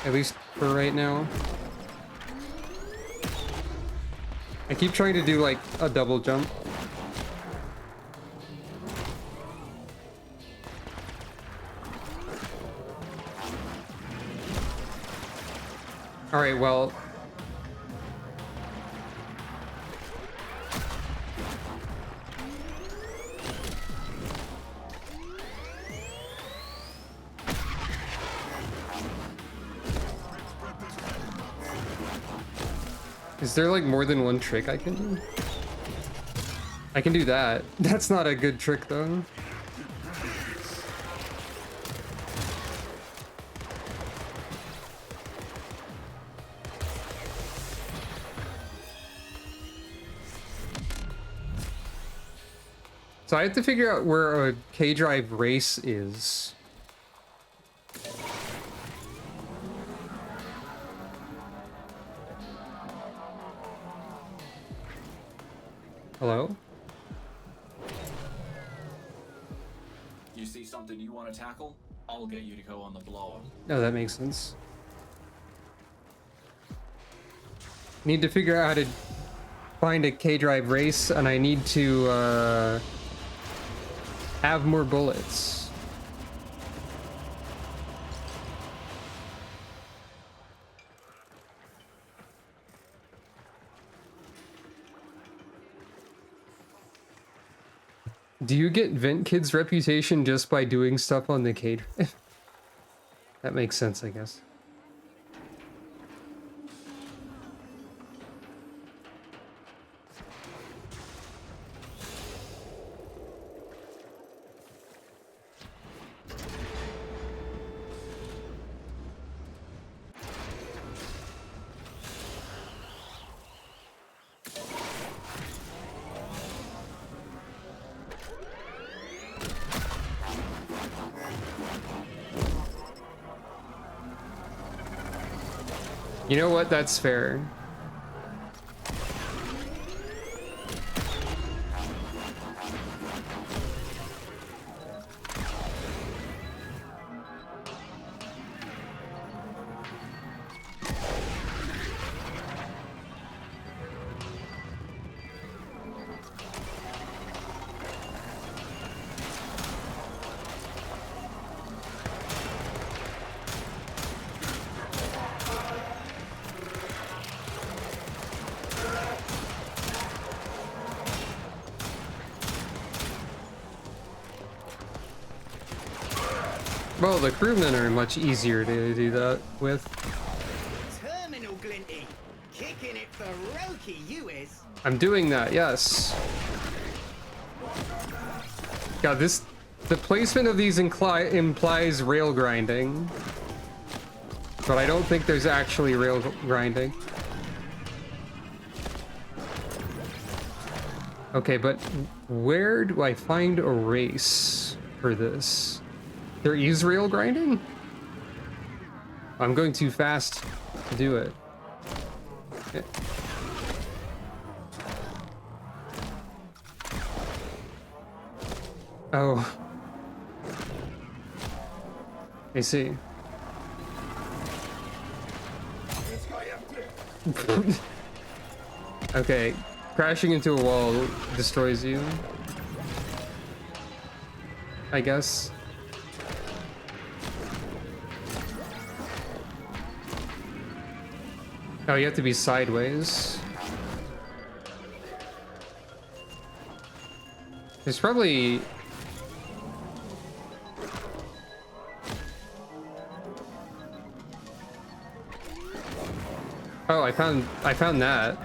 At least for right now. I keep trying to do like a double jump. All right, well. Is there like more than one trick I can do? I can do that. That's not a good trick though. So I have to figure out where a K-drive race is. Hello? You see something you want to tackle? I'll get you to go on the blower. No, that makes sense. Need to figure out how to find a K-drive race, and I need to have more bullets. Do you get Vent Kid's reputation just by doing stuff on the K-drive? That makes sense, I guess. You know what? That's fair. Well, the crewmen are much easier to do that with. Terminal Glinty. Kicking it for Roki, you is. I'm doing that, yes. God, the placement of these implies rail grinding. But I don't think there's actually rail grinding. Okay, but where do I find a race for this? There is rail grinding? I'm going too fast to do it. Okay. Oh. I see. Okay, crashing into a wall destroys you, I guess. Oh, you have to be sideways. There's probably... Oh, I found that.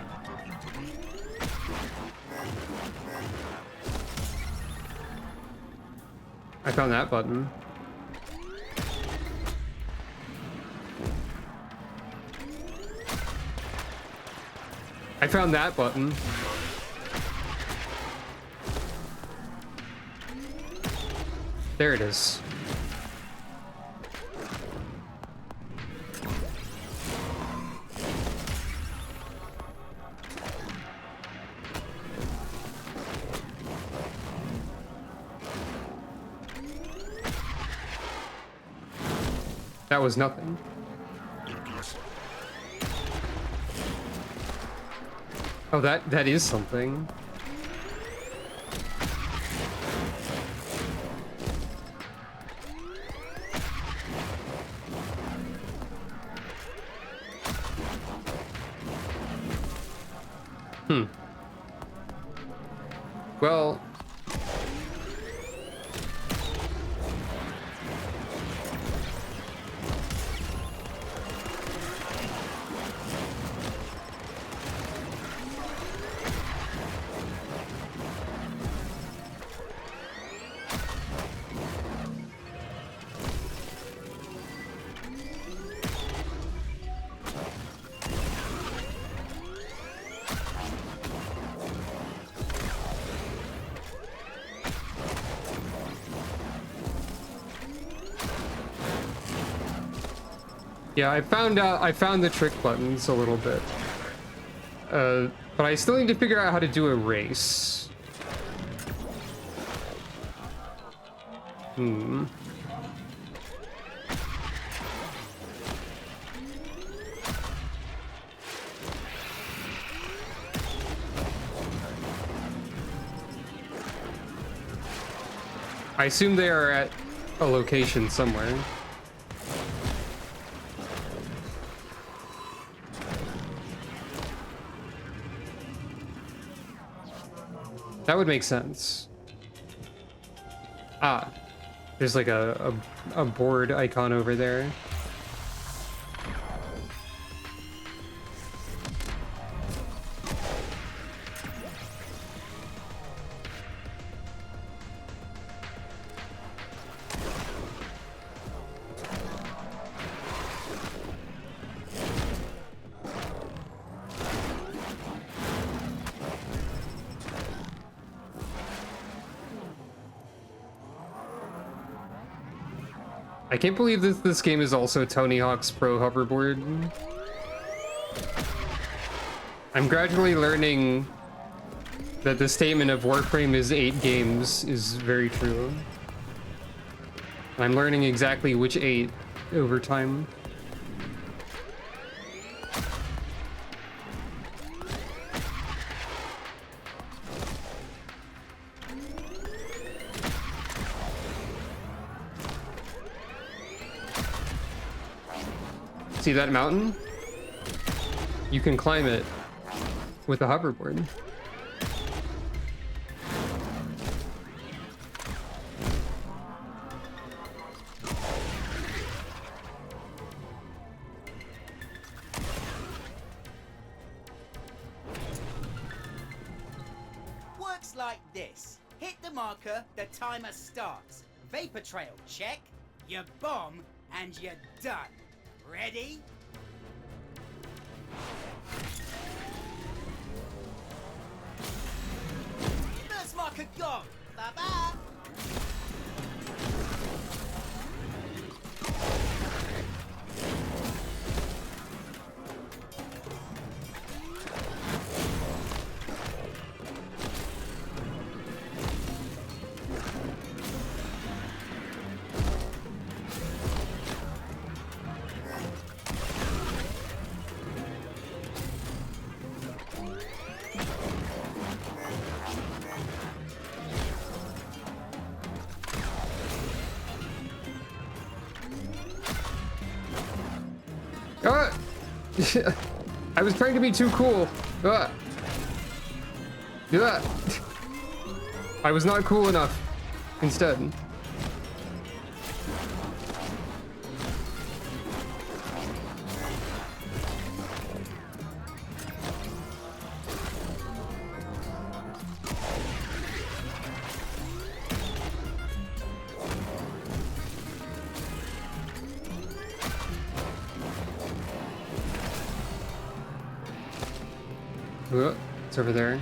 I found that button. I found that button. There it is. That was nothing. Oh, that is something. Well... Yeah, I found the trick buttons a little bit. But I still need to figure out how to do a race. I assume they are at a location somewhere. That would make sense. Ah, there's like a board icon over there. I can't believe this game is also Tony Hawk's Pro Hoverboard. I'm gradually learning that the statement of Warframe is 8 games is very true. I'm learning exactly which 8 over time. See that mountain? You can climb it with a hoverboard. Works like this. Hit the marker, the timer starts. Vapor trail, check. You bomb, and you're done. Ready? First marker gone. Bye-bye. I was trying to be too cool. I was not cool enough. Instead. It's over there.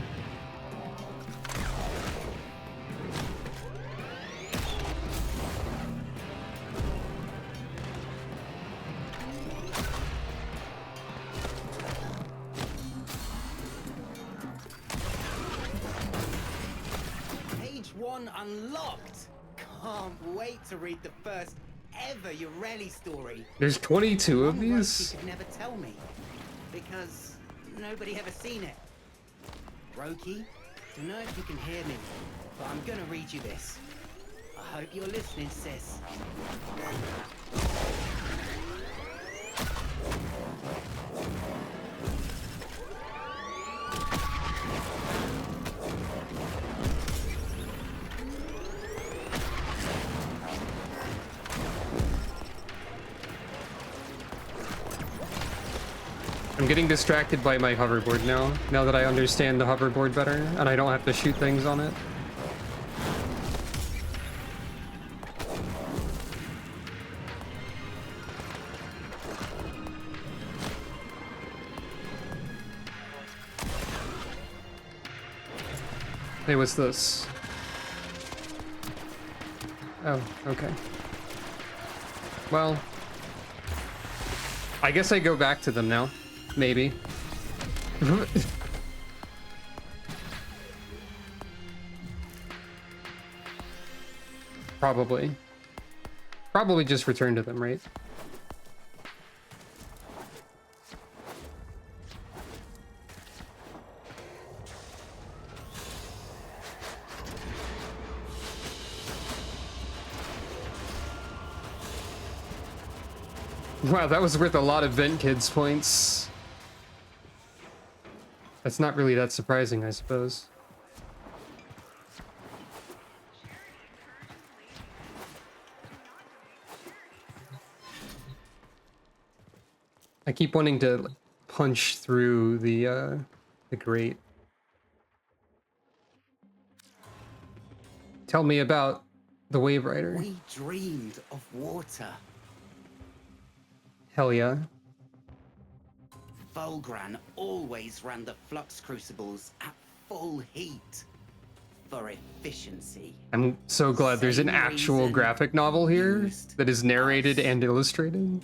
Page 1 unlocked. Can't wait to read the first ever Ureli story. There's 22 of One wrote these? You could never tell me because nobody ever seen it. Roki, don't know if you can hear me, but I'm gonna read you this. I hope you're listening, sis. I'm getting distracted by my hoverboard now that I understand the hoverboard better, and I don't have to shoot things on it. Hey, what's this? Oh, okay. Well, I guess I go back to them now. Maybe. Probably. Probably just return to them, right? Wow, that was worth a lot of Vent Kids points. That's not really that surprising, I suppose. I keep wanting to punch through the grate. Tell me about the Wave Rider. We dreamed of water. Hell yeah. Volgran always ran the flux crucibles at full heat for efficiency. I'm so glad there's an Same actual reason graphic novel here used that is narrated us. and illustrated.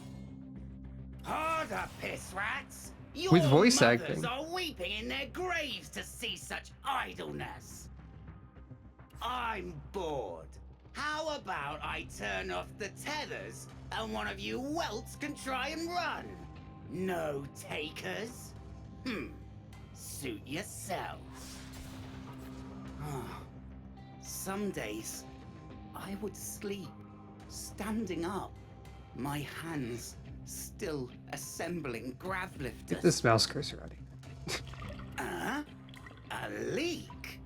Harder, piss rats! With Your voice mothers acting. are weeping in their graves to see such idleness. I'm bored. How about I turn off the tethers and one of you welts can try and run? No takers? Suit yourself. Some days, I would sleep, standing up, my hands still assembling grav lifters. Get this mouse cursor out of here. A leak.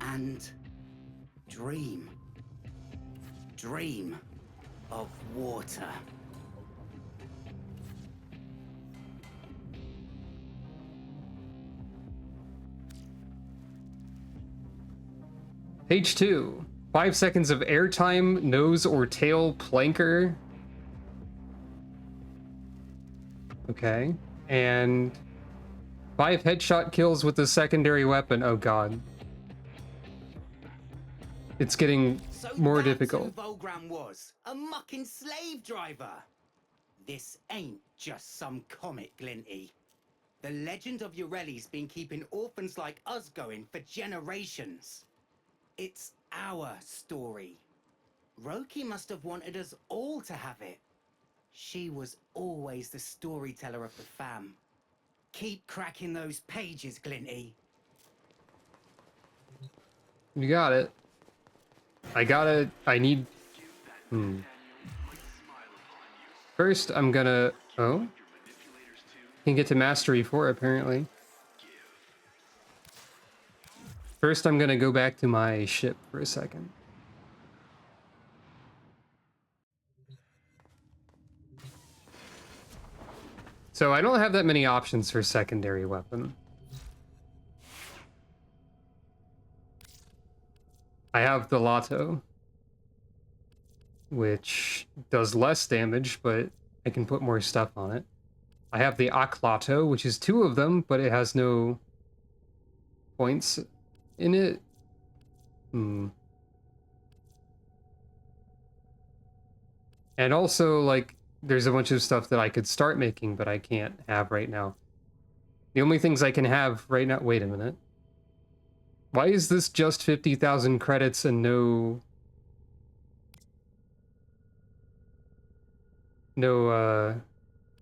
And dream. Dream of water. Page 2. 5 seconds of airtime, nose or tail planker. Okay. And 5 headshot kills with the secondary weapon. Oh god. It's getting So more that's difficult. who Volgran was, a mucking slave driver. This ain't just some comic, Glinty. The legend of Ureli's been keeping orphans like us going for generations. It's our story. Roki must have wanted us all to have it. She was always the storyteller of the fam. Keep cracking those pages, Glinty. You got it. I need... First, I'm gonna... Oh? Can get to Mastery 4, apparently. First, I'm gonna go back to my ship for a second. So I don't have that many options for secondary weapon. I have the Lotto, which does less damage, but I can put more stuff on it. I have the Aklato, which is 2 of them, but it has no points in it. And also, like, there's a bunch of stuff that I could start making, but I can't have right now. The only things I can have right now... Wait a minute. Why is this just 50,000 credits and no...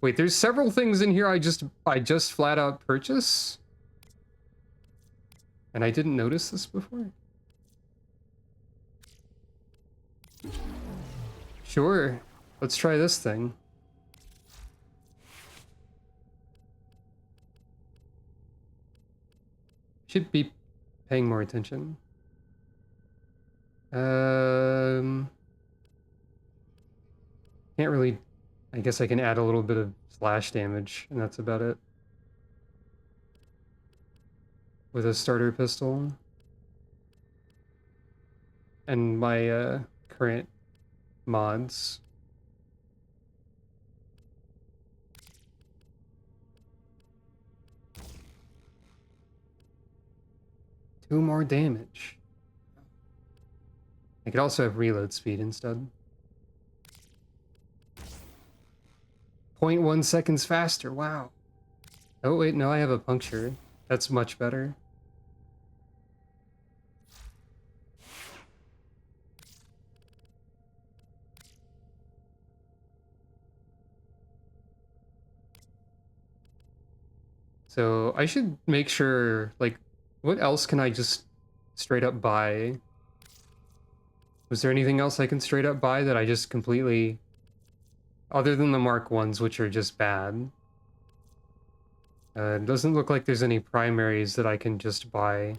Wait, there's several things in here I just flat out purchase? And I didn't notice this before? Sure. Let's try this thing. Should be paying more attention. Can't really... I guess I can add a little bit of slash damage, and that's about it. With a starter pistol. And my current mods. Two more damage. I could also have reload speed instead. 0.1 seconds faster, wow. Oh wait, no, I have a puncture. That's much better. So I should make sure, like, what else can I just straight up buy? Was there anything else I can straight up buy that I just completely... Other than the Mark 1s, which are just bad. It doesn't look like there's any primaries that I can just buy.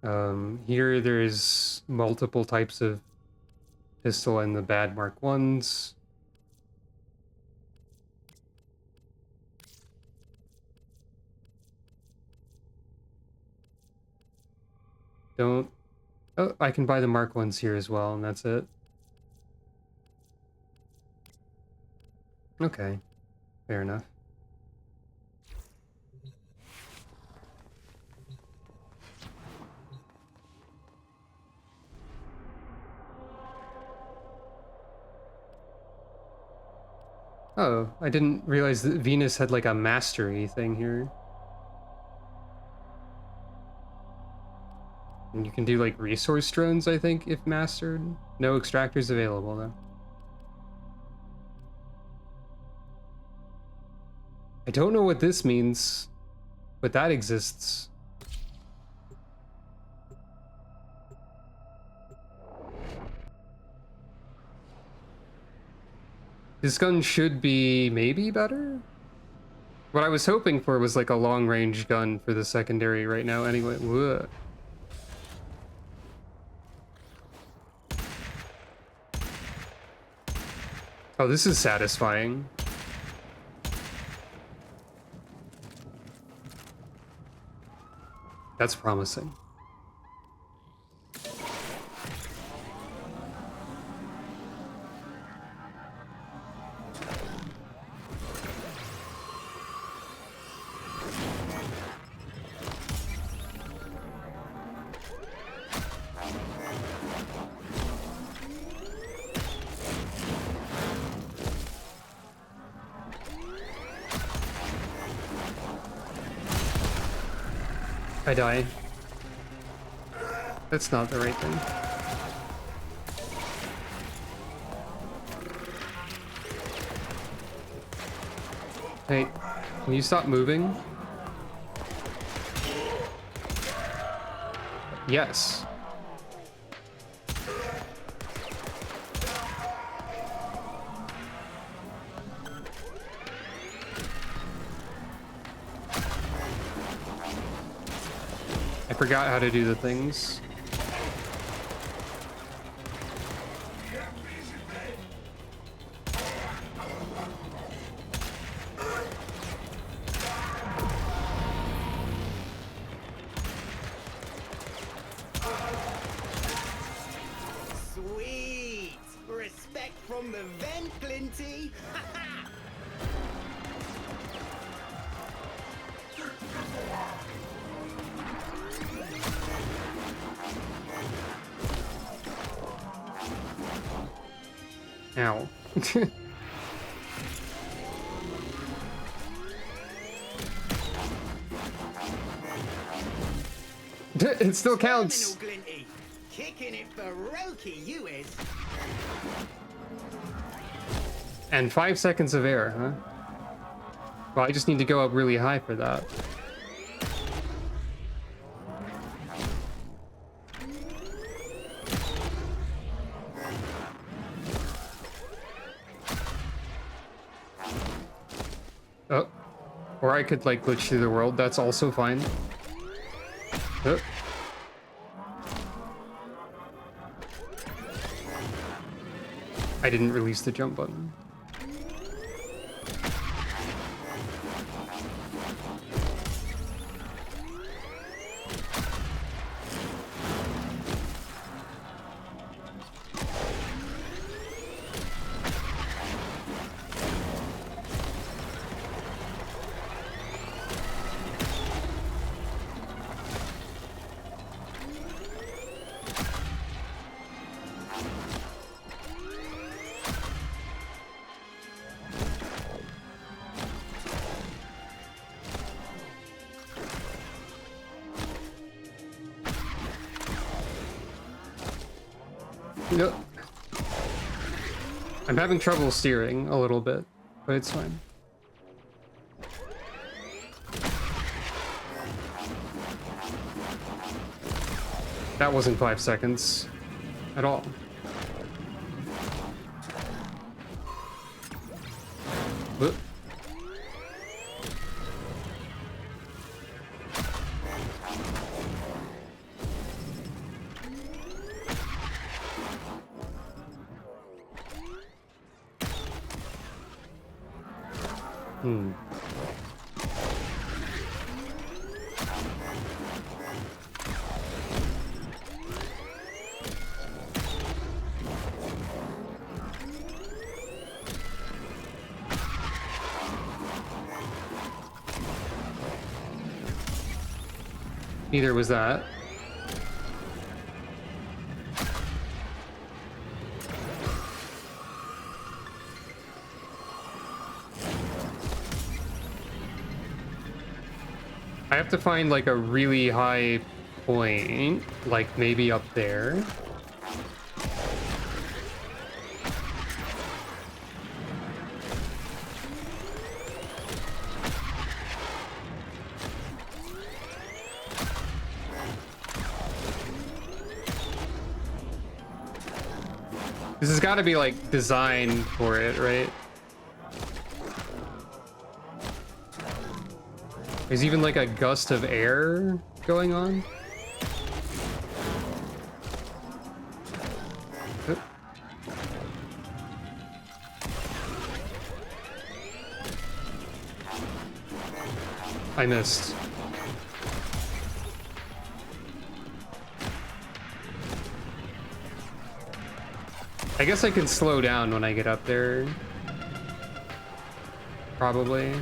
Here there's multiple types of pistol and the bad Mark 1s. Don't... Oh, I can buy the Mark 1s here as well, and that's it. Okay, fair enough. Oh, I didn't realize that Venus had like a mastery thing here. And you can do like resource drones, I think, if mastered. No extractors available though. I don't know what this means, but that exists. This gun should be maybe better? What I was hoping for was like a long-range gun for the secondary right now anyway. Whoa. Oh, this is satisfying. That's promising. I die. That's not the right thing. Hey, can you stop moving? Yes. I forgot how to do the things. Sweet! Respect from the vent, Clinty! Ow. It still counts. Terminal, Glinty. Kicking it for Roki, you is. And 5 seconds of air, huh? Well, I just need to go up really high for that. Oh. Or I could, like, glitch through the world. That's also fine. Oh. I didn't release the jump button. Yep. I'm having trouble steering a little bit, but it's fine. That wasn't 5 seconds at all. Whoop. Neither was that. I have to find like a really high point, like maybe up there. This has got to be like designed for it, right? There's even like a gust of air going on. Oop. I missed. I guess I can slow down when I get up there. Probably.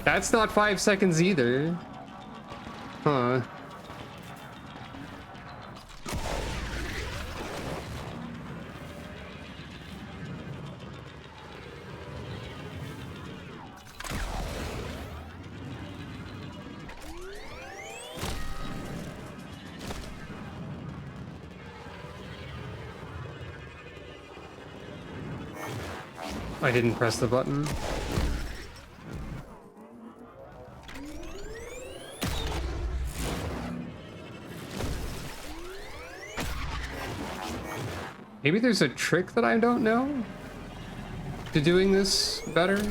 That's not 5 seconds either. Huh. I didn't press the button. Maybe there's a trick that I don't know to doing this better.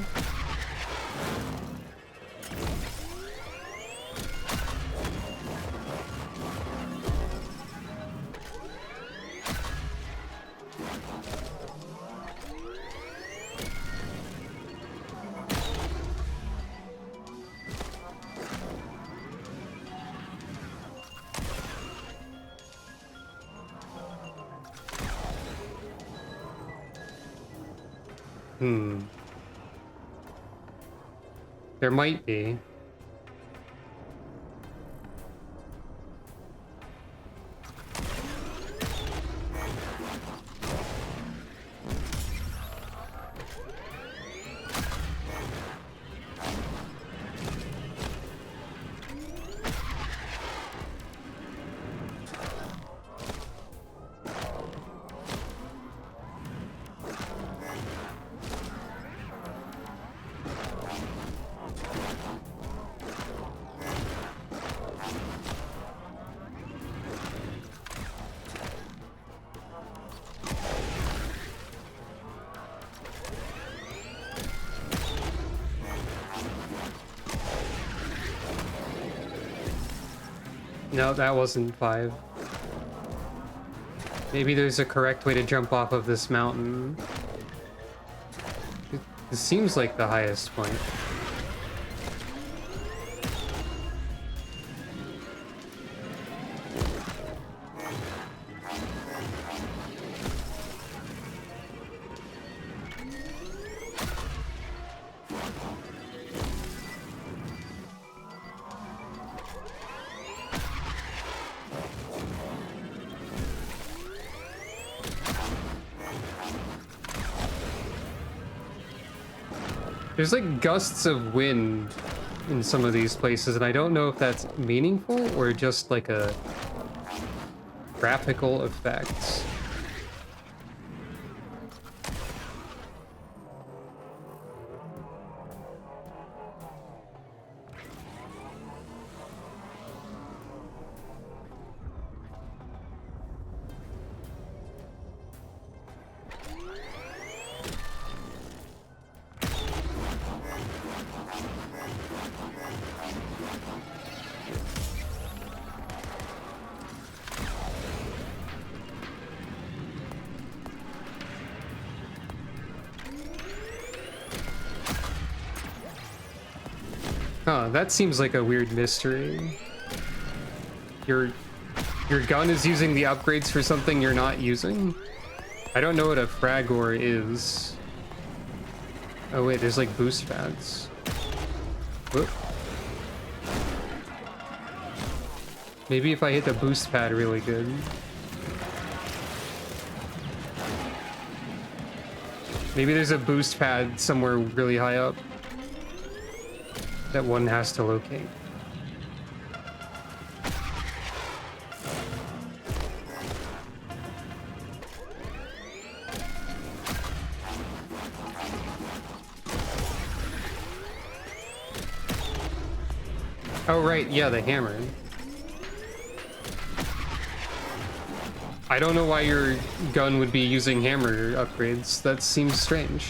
There might be. No, that wasn't 5. Maybe there's a correct way to jump off of this mountain. It seems like the highest point. There's like gusts of wind in some of these places, and I don't know if that's meaningful or just like a graphical effect. Huh, that seems like a weird mystery. Your gun is using the upgrades for something you're not using? I don't know what a fragor is. Oh wait, there's like boost pads. Whoop. Maybe if I hit the boost pad really good. Maybe there's a boost pad somewhere really high up that one has to locate. Oh right, yeah, the hammer. I don't know why your gun would be using hammer upgrades. That seems strange.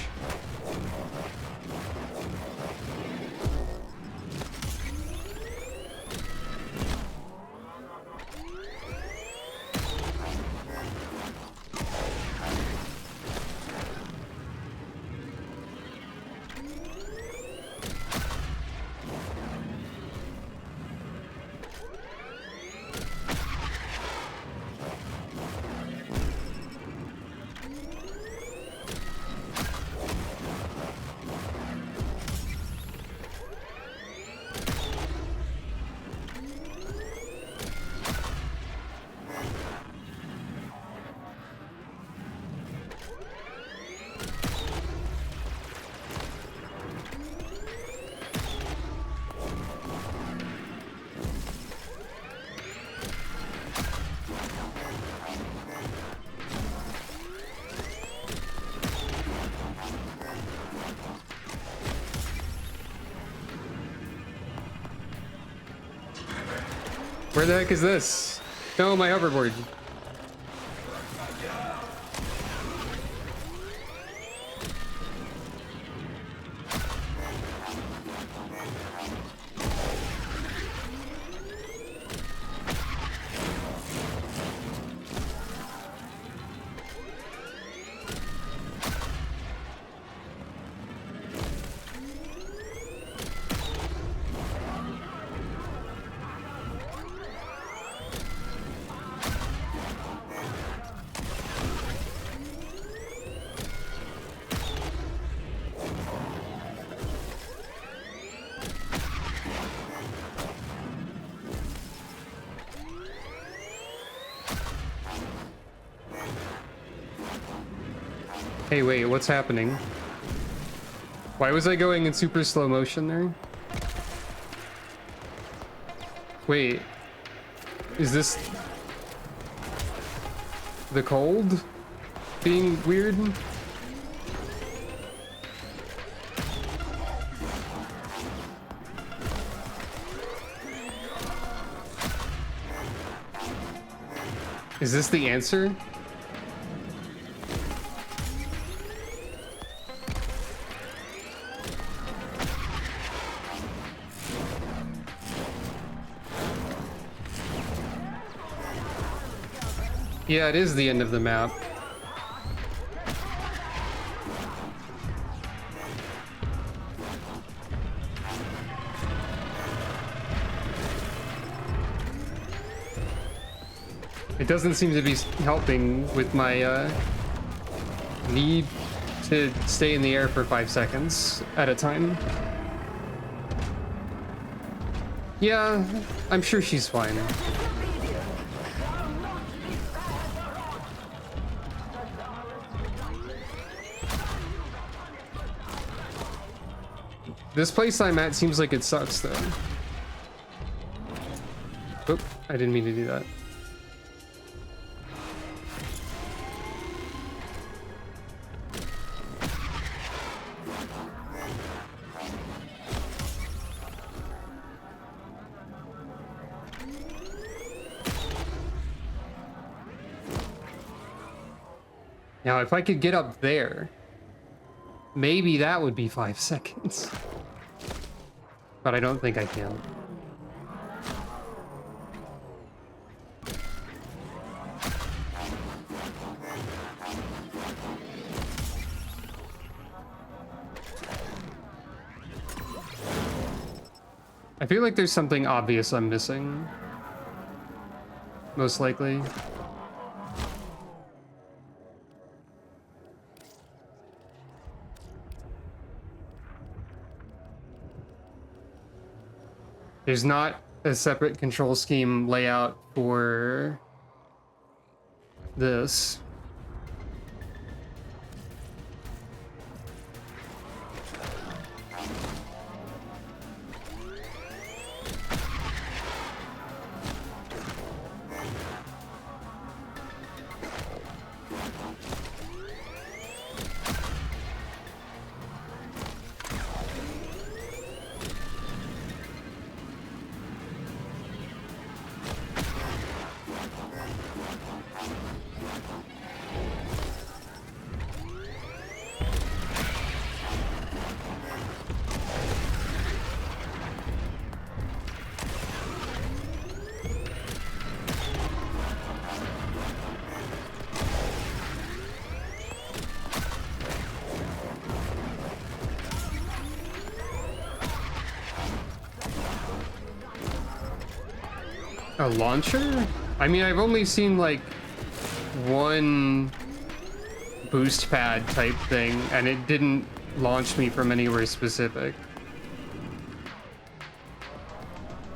Where the heck is this? No, my hoverboard. Hey, wait, what's happening? Why was I going in super slow motion there? Wait, is this the cold being weird? Is this the answer? Yeah, it is the end of the map. It doesn't seem to be helping with my need to stay in the air for 5 seconds at a time. Yeah, I'm sure she's fine. This place I'm at seems like it sucks, though. Oop, I didn't mean to do that. Now, if I could get up there, maybe that would be 5 seconds. But I don't think I can. I feel like there's something obvious I'm missing. Most likely. There's not a separate control scheme layout for this. A launcher? I mean, I've only seen like one boost pad type thing, and it didn't launch me from anywhere specific.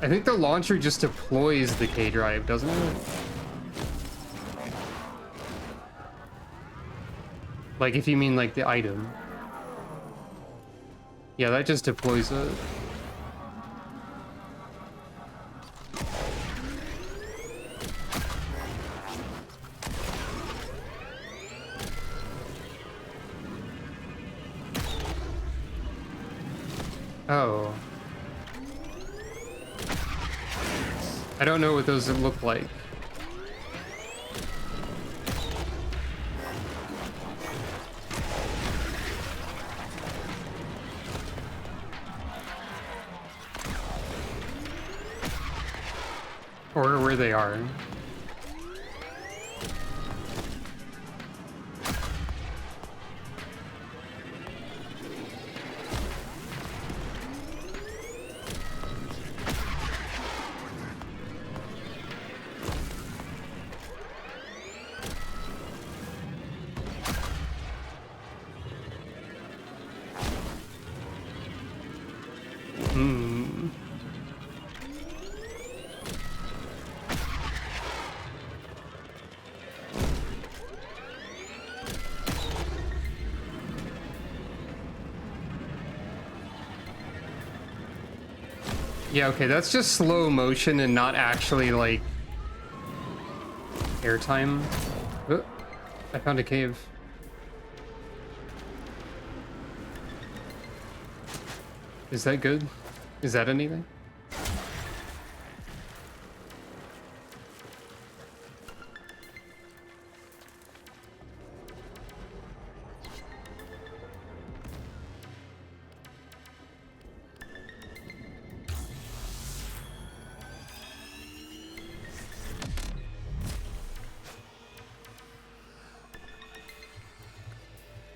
I think the launcher just deploys the K drive, doesn't it? Like, if you mean like the item. Yeah, that just deploys it. Oh. I don't know what those look like. Or where they are. Yeah, okay, that's just slow motion and not actually, like, airtime. Oh, I found a cave. Is that good? Is that anything?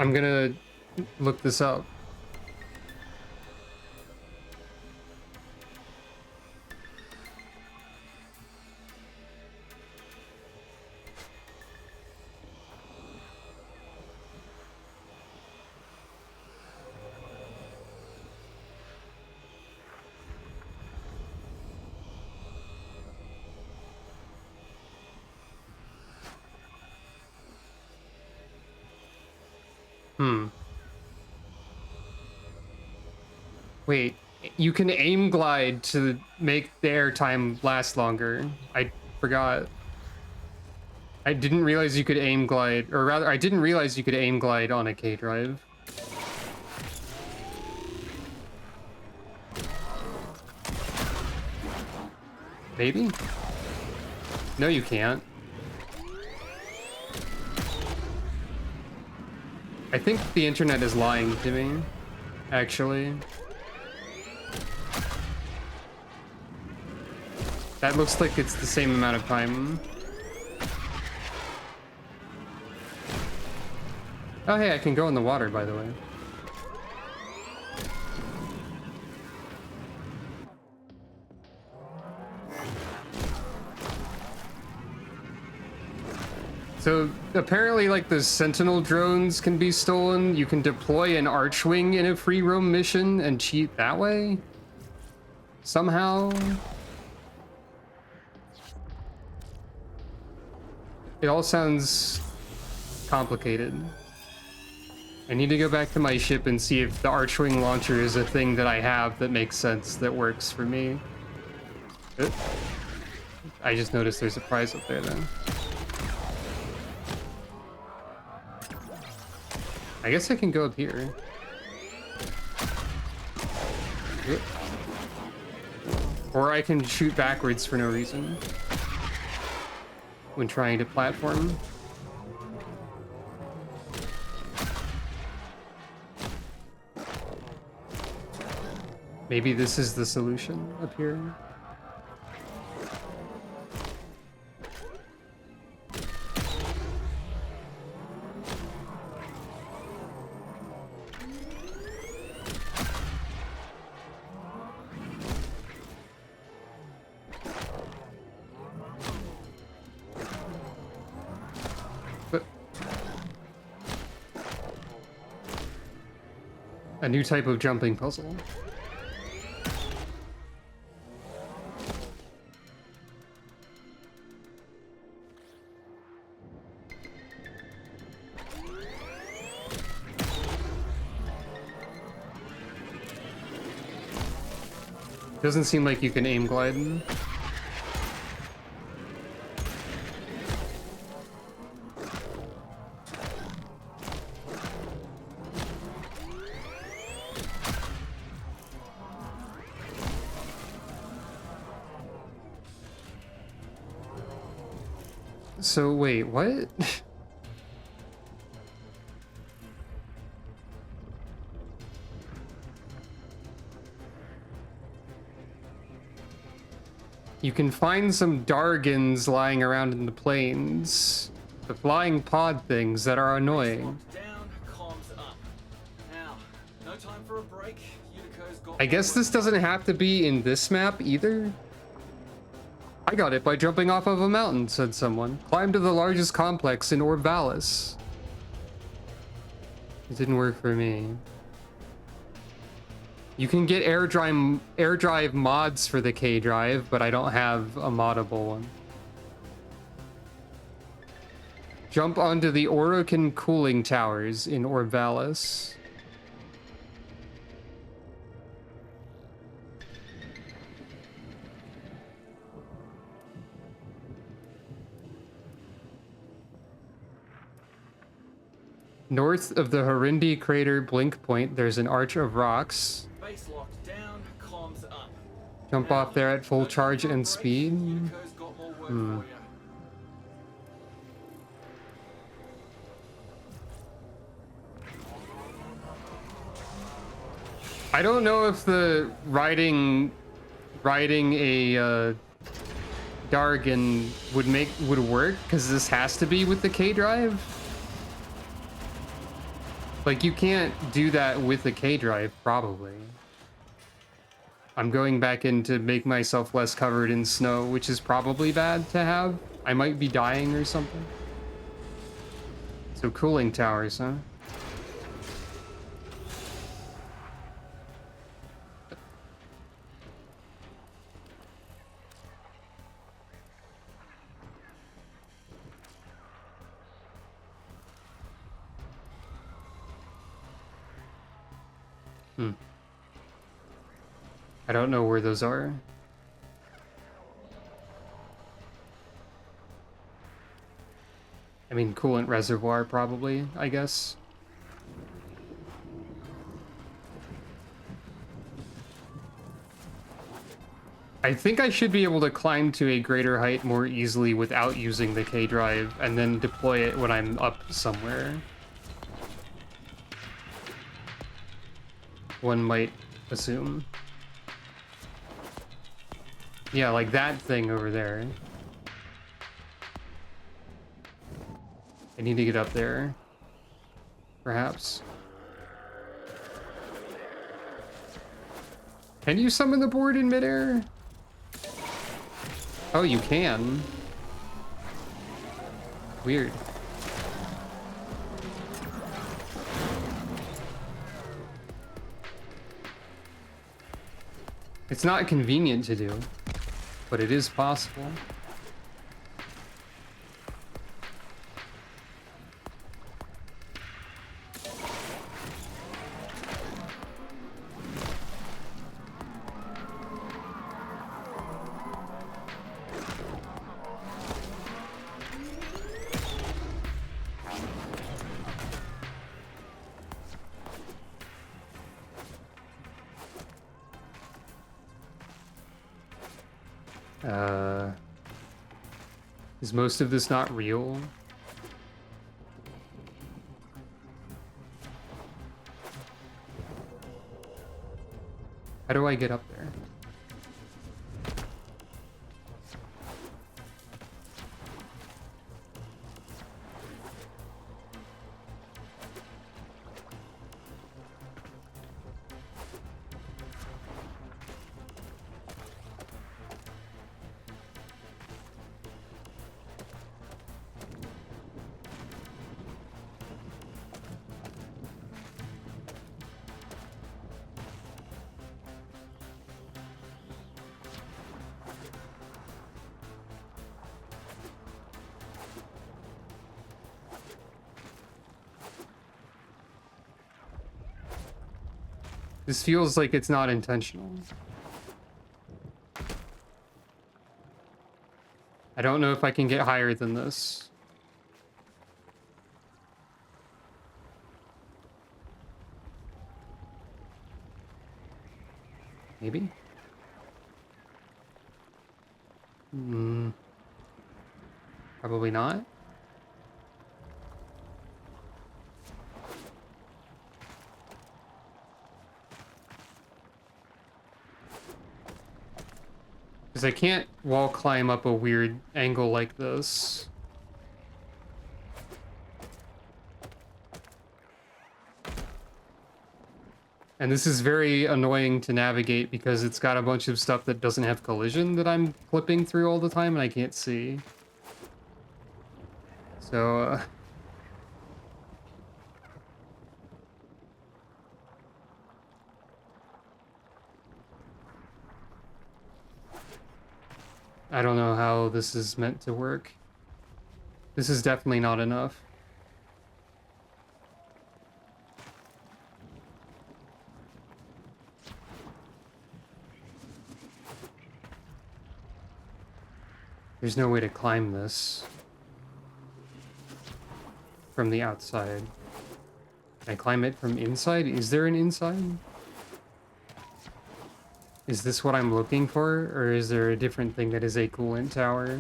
I'm gonna look this up. Wait, you can aim glide to make the air time last longer. I forgot. I didn't realize you could aim glide, or rather, I didn't realize you could aim glide on a K drive. Maybe? No, you can't. I think the internet is lying to me, actually. That looks like it's the same amount of time. Oh, hey, I can go in the water, by the way. So apparently, like, the Sentinel drones can be stolen. You can deploy an Archwing in a free roam mission and cheat that way? Somehow? It all sounds complicated. I need to go back to my ship and see if the Archwing launcher is a thing that I have that makes sense, that works for me. I just noticed there's a prize up there, though. I guess I can go up here. Or I can shoot backwards for no reason when trying to platform. Maybe this is the solution up here. A new type of jumping puzzle. Doesn't seem like you can aim glide. So wait, what? You can find some Dargans lying around in the plains. The flying pod things that are annoying. Down, comms up. Now, no time for a break. Utico's got I guess this doesn't have to be in this map either. I got it by jumping off of a mountain, said someone. Climb to the largest complex in Orvalis. It didn't work for me. You can get air drive mods for the K drive, but I don't have a moddable one. Jump onto the Orokin cooling towers in Orvalis. North of the Horindi crater blink point, there's an arch of rocks. Base locked down, comms up. Jump off there at full charge and speed. Utico's got more work for you. I don't know if the riding a Dargan would work, because this has to be with the K drive. Like, you can't do that with the K drive, probably. I'm going back in to make myself less covered in snow, which is probably bad to have. I might be dying or something. So cooling towers, huh? I don't know where those are. I mean, coolant reservoir, probably, I guess. I think I should be able to climb to a greater height more easily without using the K drive, and then deploy it when I'm up somewhere. One might assume. Yeah, like that thing over there. I need to get up there. Perhaps. Can you summon the board in midair? Oh, you can. Weird. It's not convenient to do, but it is possible. Is most of this not real? How do I get up there? This feels like it's not intentional. I don't know if I can get higher than this. Maybe? Probably not. Because I can't wall climb up a weird angle like this. And this is very annoying to navigate because it's got a bunch of stuff that doesn't have collision that I'm clipping through all the time and I can't see. So, I don't know how this is meant to work. This is definitely not enough. There's no way to climb this from the outside. Can I climb it from inside? Is there an inside? Is this what I'm looking for? Or is there a different thing that is a coolant tower?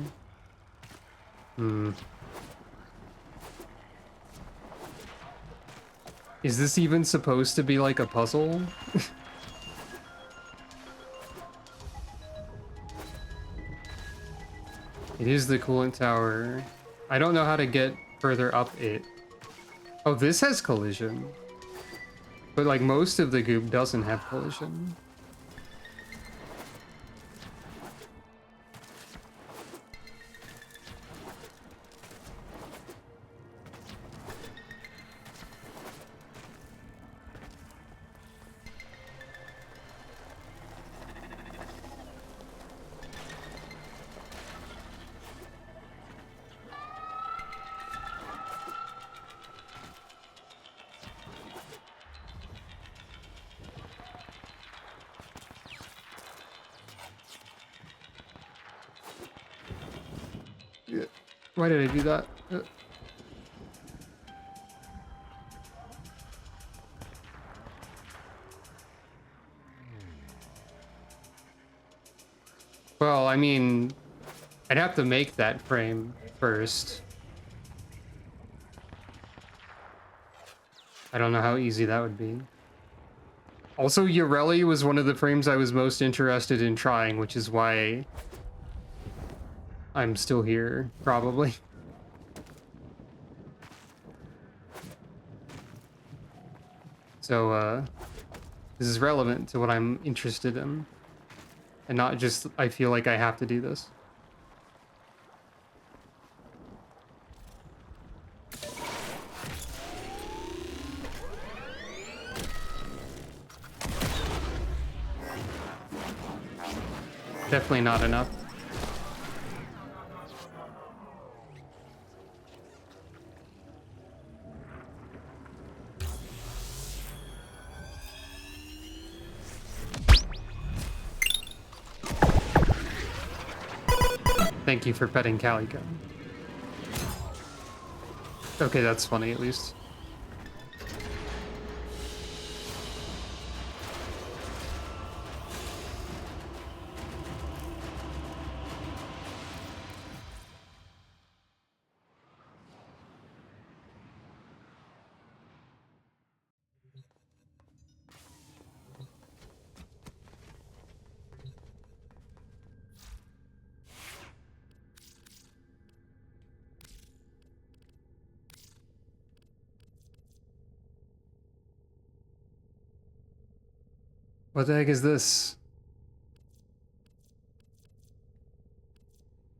Is this even supposed to be like a puzzle? It is the coolant tower. I don't know how to get further up it. Oh, this has collision. But like most of the goop doesn't have collision. Why did I do that? Well, I mean, I'd have to make that frame first. I don't know how easy that would be. Also, Ureli was one of the frames I was most interested in trying, which is why I'm still here, probably. So, this is relevant to what I'm interested in. And not just, I feel like I have to do this. Definitely not enough. Thank you for petting Calico. Okay, that's funny at least. What the heck is this?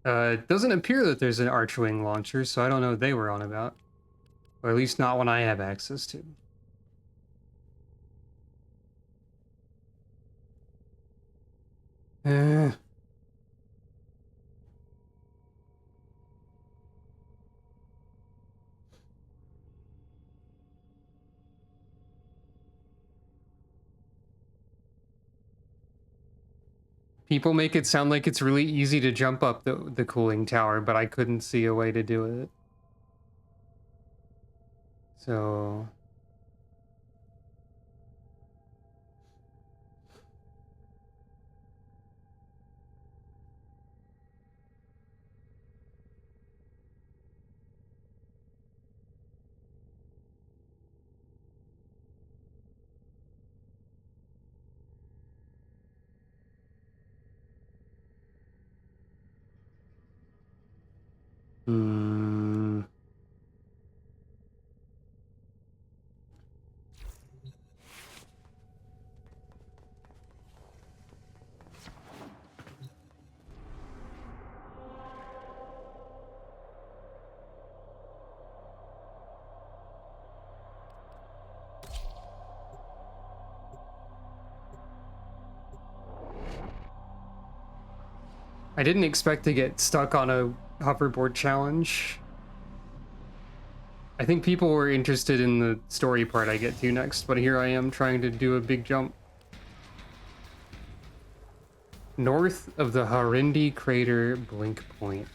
It doesn't appear that there's an Archwing launcher, so I don't know what they were on about. Or at least not one I have access to. People make it sound like it's really easy to jump up the cooling tower, but I couldn't see a way to do it. So... Hmm... I didn't expect to get stuck on a hoverboard challenge. I think people were interested in the story part I get to next, but here I am trying to do a big jump. North of the Harindi crater blink point.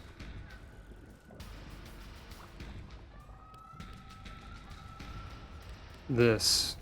This.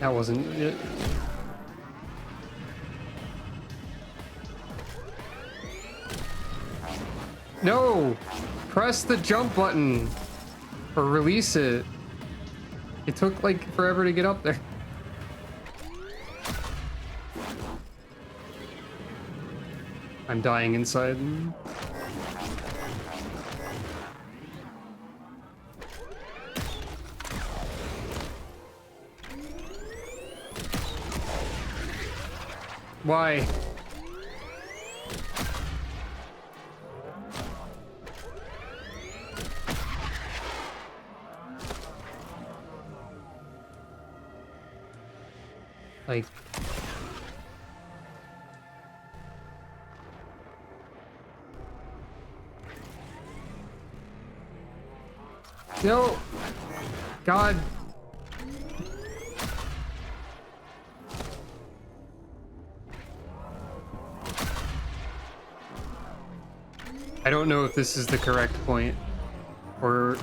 That wasn't it. No! Press the jump button! Or release it. It took like forever to get up there. I'm dying inside. Why? Like... No! God! I don't know if this is the correct point, or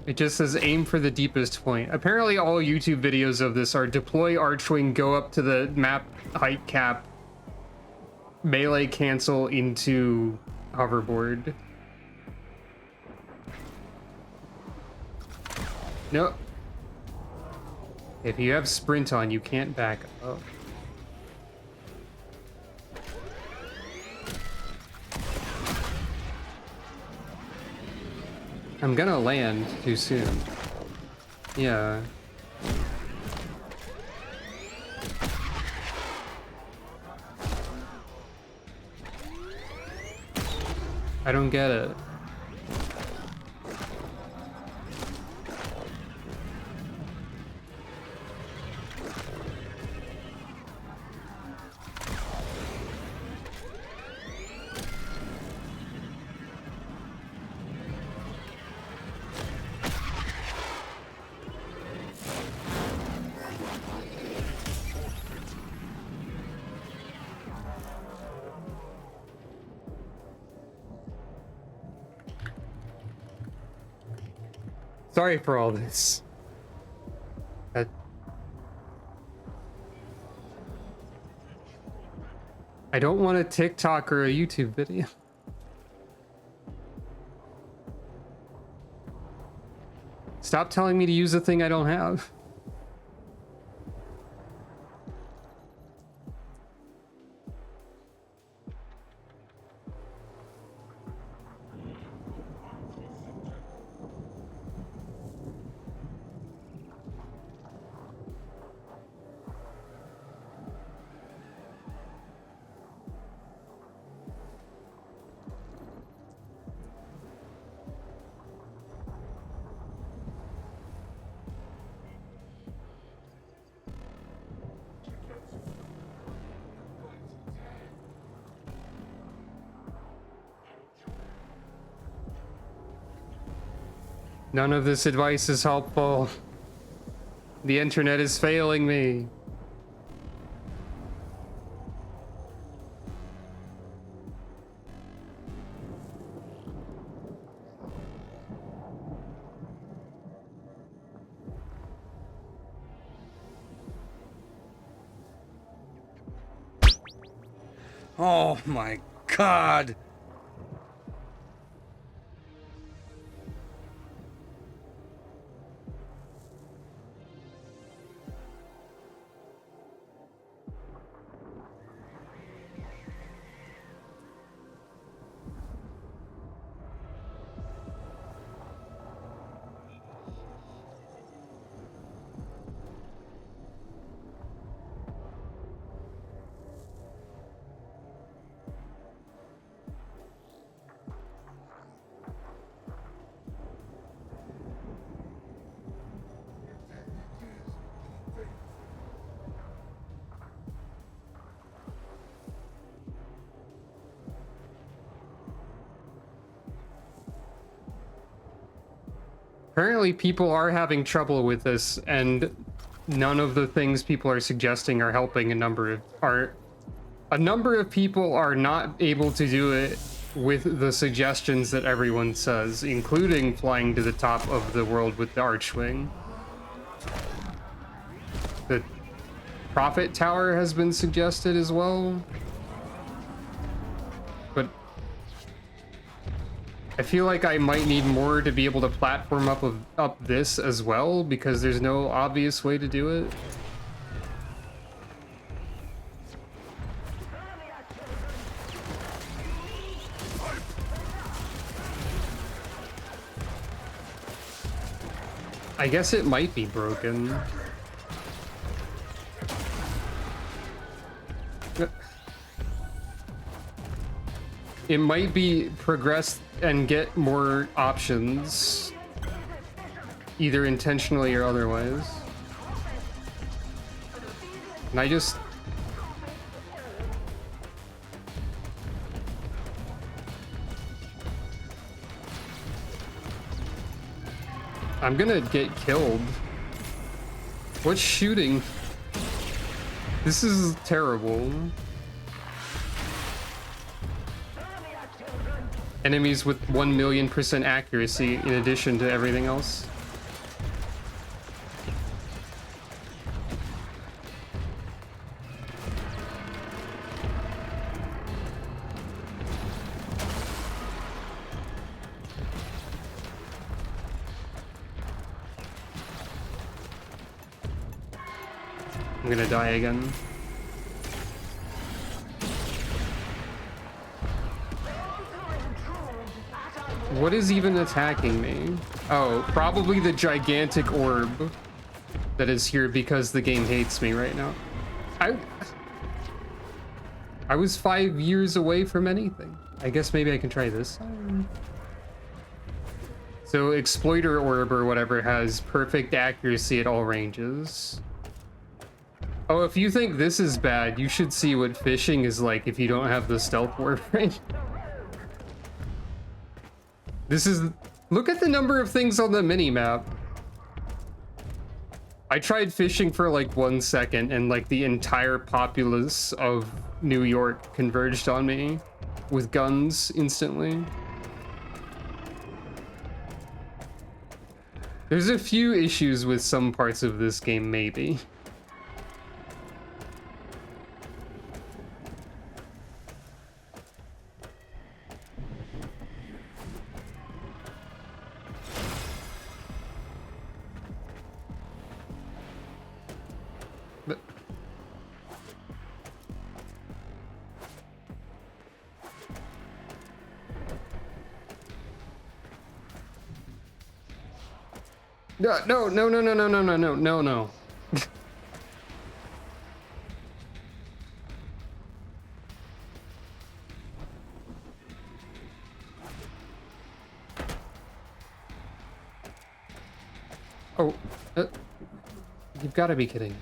it just says aim for the deepest point. Apparently all YouTube videos of this are deploy Archwing, go up to the map height cap, melee cancel into hoverboard. No. If you have sprint on, you can't back up. I'm gonna land too soon. Yeah. I don't get it. Sorry for all this. I don't want a TikTok or a YouTube video. Stop telling me to use a thing I don't have. None of this advice is helpful. The internet is failing me. Oh my God! Apparently people are having trouble with this, and none of the things people are suggesting are helping. A number of people are not able to do it with the suggestions that everyone says, including flying to the top of the world with the Archwing. Prophet Tower has been suggested as well. But I feel like I might need more to be able to platform up this as well, because there's no obvious way to do it. I guess it might be broken. It might be progressed and get more options, either intentionally or otherwise. And I just... I'm gonna get killed. What's shooting? This is terrible. Enemies with 1,000,000% accuracy in addition to everything else. I'm gonna die again. What is even attacking me? Oh, probably the gigantic orb that is here because the game hates me right now. I was 5 years away from anything. I guess maybe I can try this. So Exploiter Orb or whatever has perfect accuracy at all ranges. Oh, if you think this is bad, you should see what fishing is like if you don't have the stealth Warframe. This is... Look at the number of things on the mini-map. I tried fishing for like 1 second and like the entire populace of New York converged on me with guns instantly. There's a few issues with some parts of this game, maybe. No. Oh, you've got to be kidding.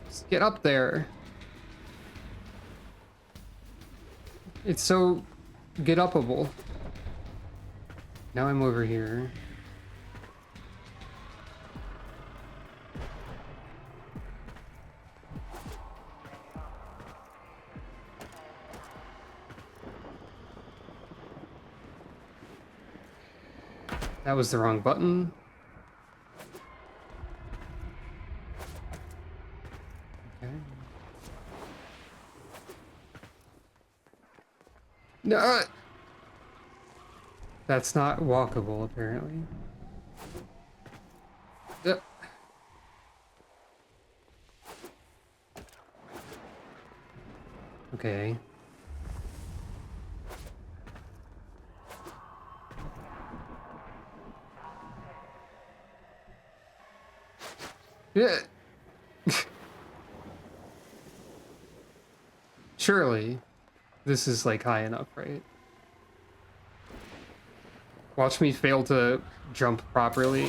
Just get up there. It's so get-upable. Now I'm over here. That was the wrong button. Okay. No. That's not walkable, apparently. Okay. Yeah. Surely, this is like high enough, right? Watch me fail to jump properly.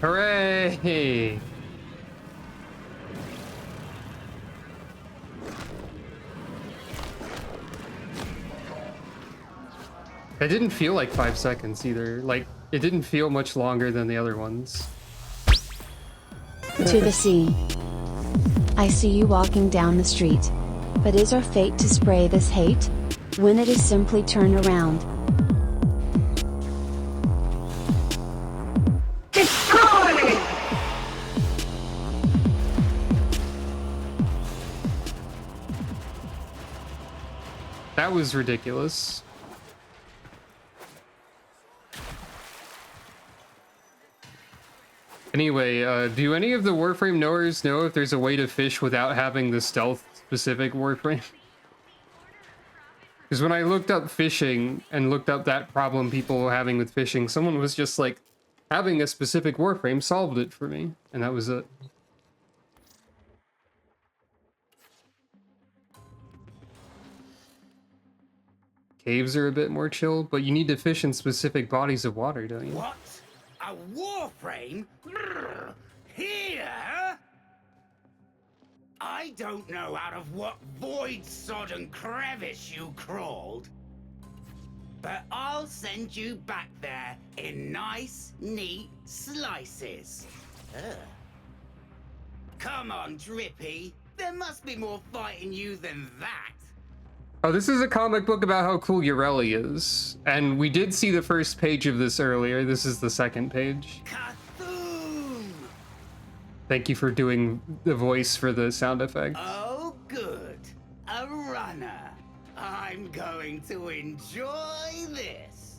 Hooray! It didn't feel like 5 seconds either. Like, it didn't feel much longer than the other ones. To the sea. I see you walking down the street. But is our fate to spray this hate? When it is simply turn around. Destroy! That was ridiculous. Anyway, do any of the Warframe knowers know if there's a way to fish without having the stealth-specific Warframe? Because when I looked up fishing and looked up that problem people were having with fishing, someone was just like, having a specific Warframe solved it for me, and that was it. Caves are a bit more chill, but you need to fish in specific bodies of water, don't you? What? A Warframe? Brrr. Here? I don't know out of what void-sodden crevice you crawled, but I'll send you back there in nice, neat slices. Ugh. Come on, Drippy. There must be more fight in you than that. Oh, this is a comic book about how cool Ureli is. And we did see the first page of this earlier. This is the second page. Kathoom! Thank you for doing the voice for the sound effect. Oh, good. A runner. I'm going to enjoy this.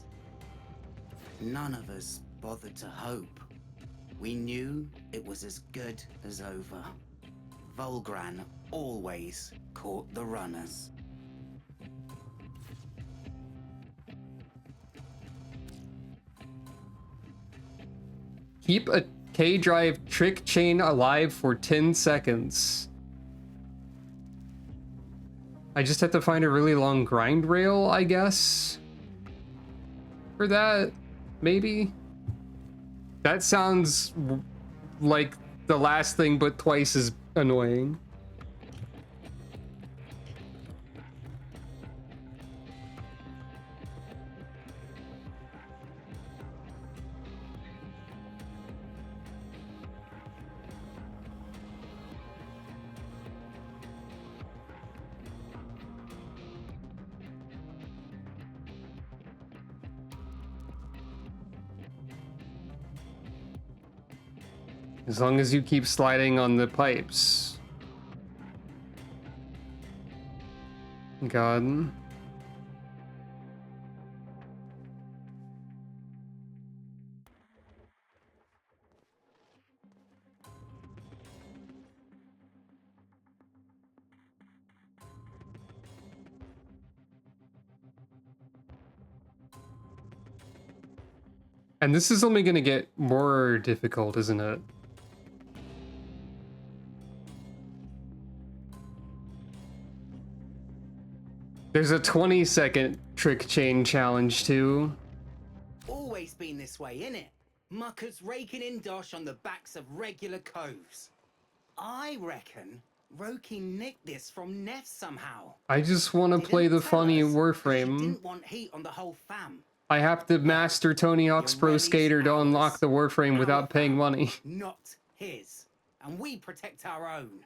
None of us bothered to hope. We knew it was as good as over. Volgran always caught the runners. Keep a K-drive trick chain alive for 10 seconds. I just have to find a really long grind rail, I guess. For that, maybe? That sounds like the last thing, but twice as annoying. As long as you keep sliding on the pipes. God. And this is only gonna get more difficult, isn't it? There's a 20-second trick chain challenge too. Always been this way, innit? Muckers raking in dosh on the backs of regular coves. I reckon Roki nicked this from Neff somehow. I just want to play the funny Warframe. Didn't want heat on the whole fam. I have to master Tony Hawk's Pro Skater to unlock the Warframe without paying money. Not his. And we protect our own.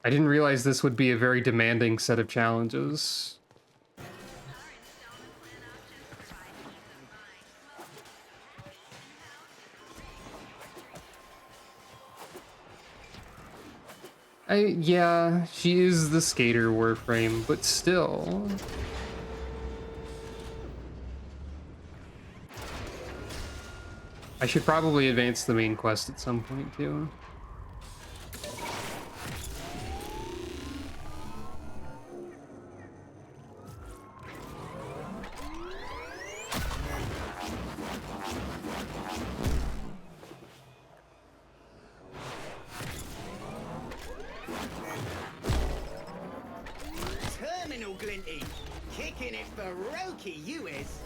I didn't realize this would be a very demanding set of challenges. Yeah, she is the skater Warframe, but still. I should probably advance the main quest at some point too. Terminal Glinty, kicking it for Roki, you is.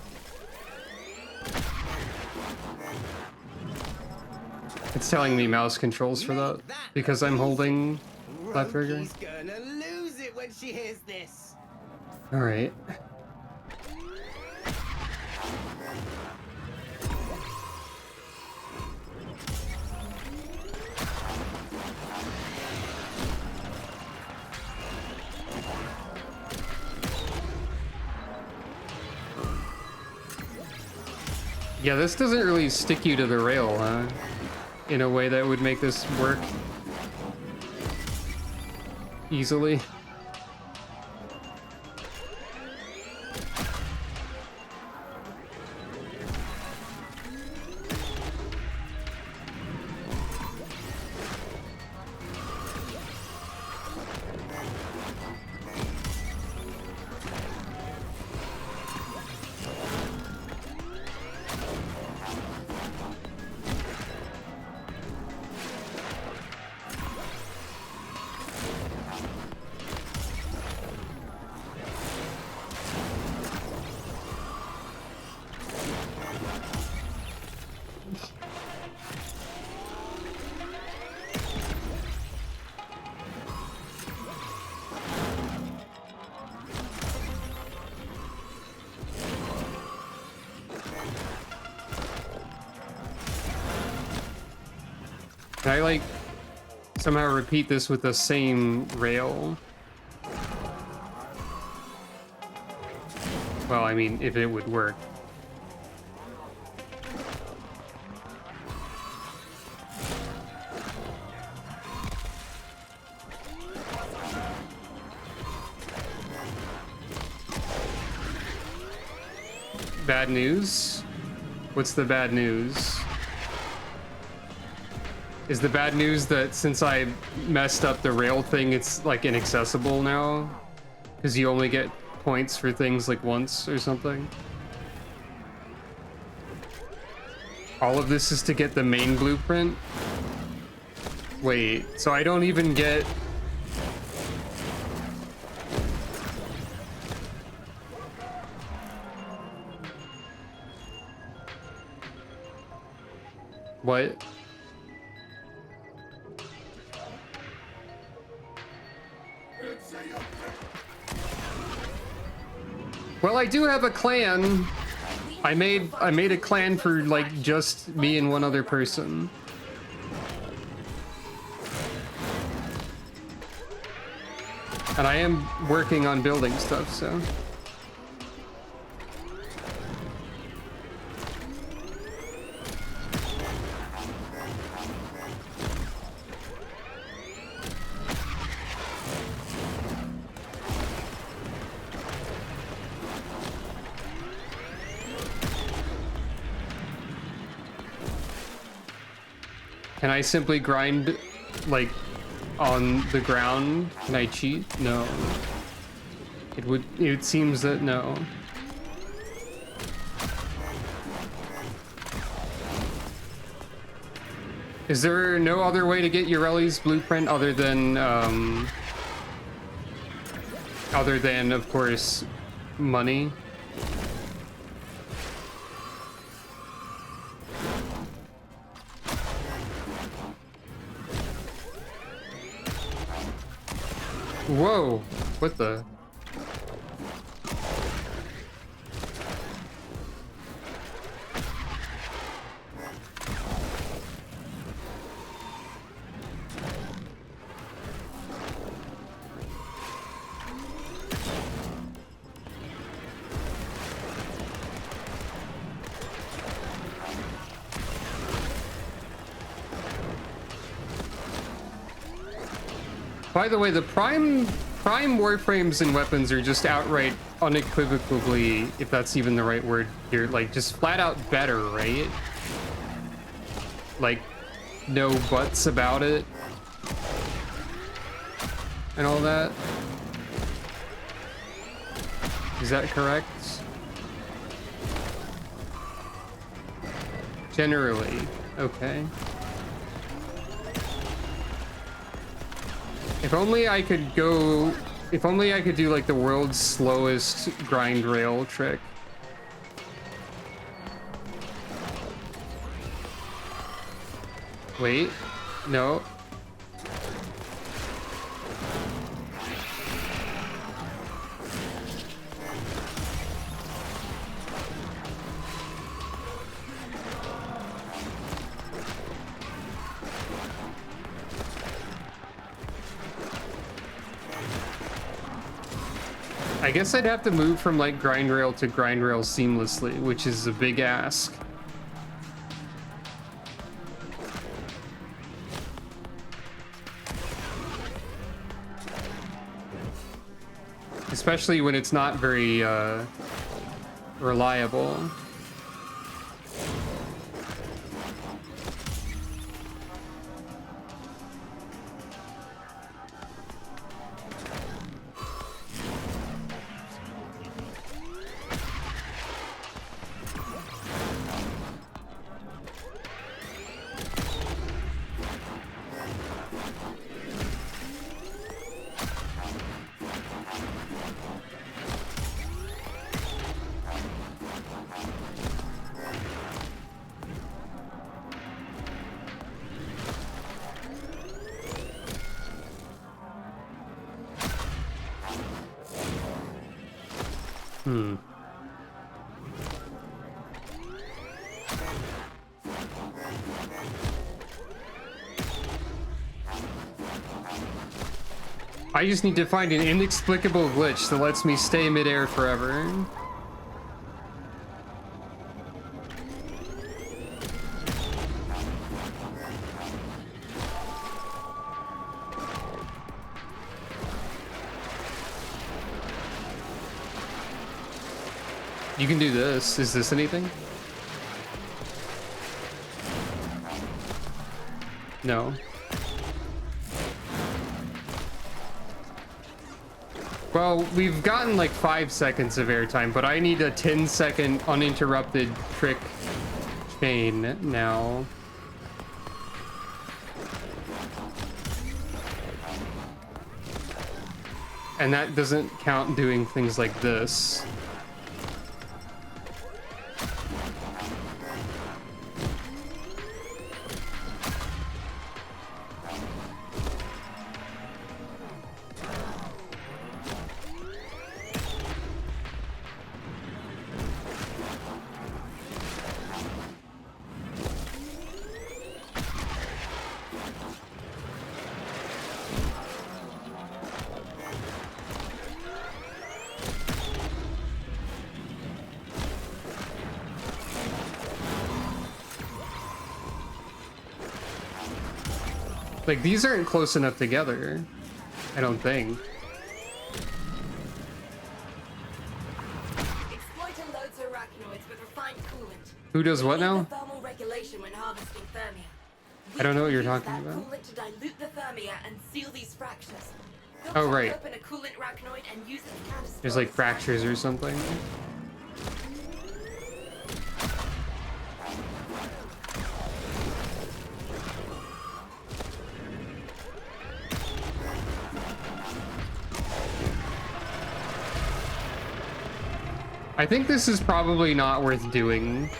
It's telling me mouse controls for that because I'm holding that trigger. Roki's gonna when she hears this. All right. Yeah, this doesn't really stick you to the rail, huh? In a way that would make this work easily. Can I, like, somehow repeat this with the same rail? Well, I mean, if it would work. Bad news? What's the bad news? Is the bad news that since I messed up the rail thing, it's like inaccessible now? Because you only get points for things like once or something? All of this is to get the main blueprint? Wait, so I don't even get... What? Well, I do have a clan. I made a clan for like just me and one other person. And I am working on building stuff, so. Can I simply grind, like, on the ground? Can I cheat? No. It seems that no. Is there no other way to get Ureli's blueprint other than, of course, money? Whoa, what the? By the way, the prime warframes and weapons are just outright, unequivocally, if that's even the right word here, like just flat out better, right? Like, no buts about it. And all that. Is that correct? Generally, okay. If only I could go... If only I could do, like, the world's slowest grind rail trick. Wait. No. I guess I'd have to move from like grind rail to grind rail seamlessly, which is a big ask. Especially when it's not very reliable. I just need to find an inexplicable glitch that lets me stay midair forever. You can do this. Is this anything? No. Well, we've gotten like 5 seconds of airtime, but I need a 10-second uninterrupted trick chain now. And that doesn't count doing things like this. Like, these aren't close enough together, I don't think. Exploiter loads arachnoids with refined coolant. Who does what now? Thermal regulation when harvesting thermia. I don't know what you're Use talking that about. coolant to dilute the thermia and seal these fractures. Oh, right. Open a coolant arachnoid and use its canister. There's like fractures or something. I think this is probably not worth doing.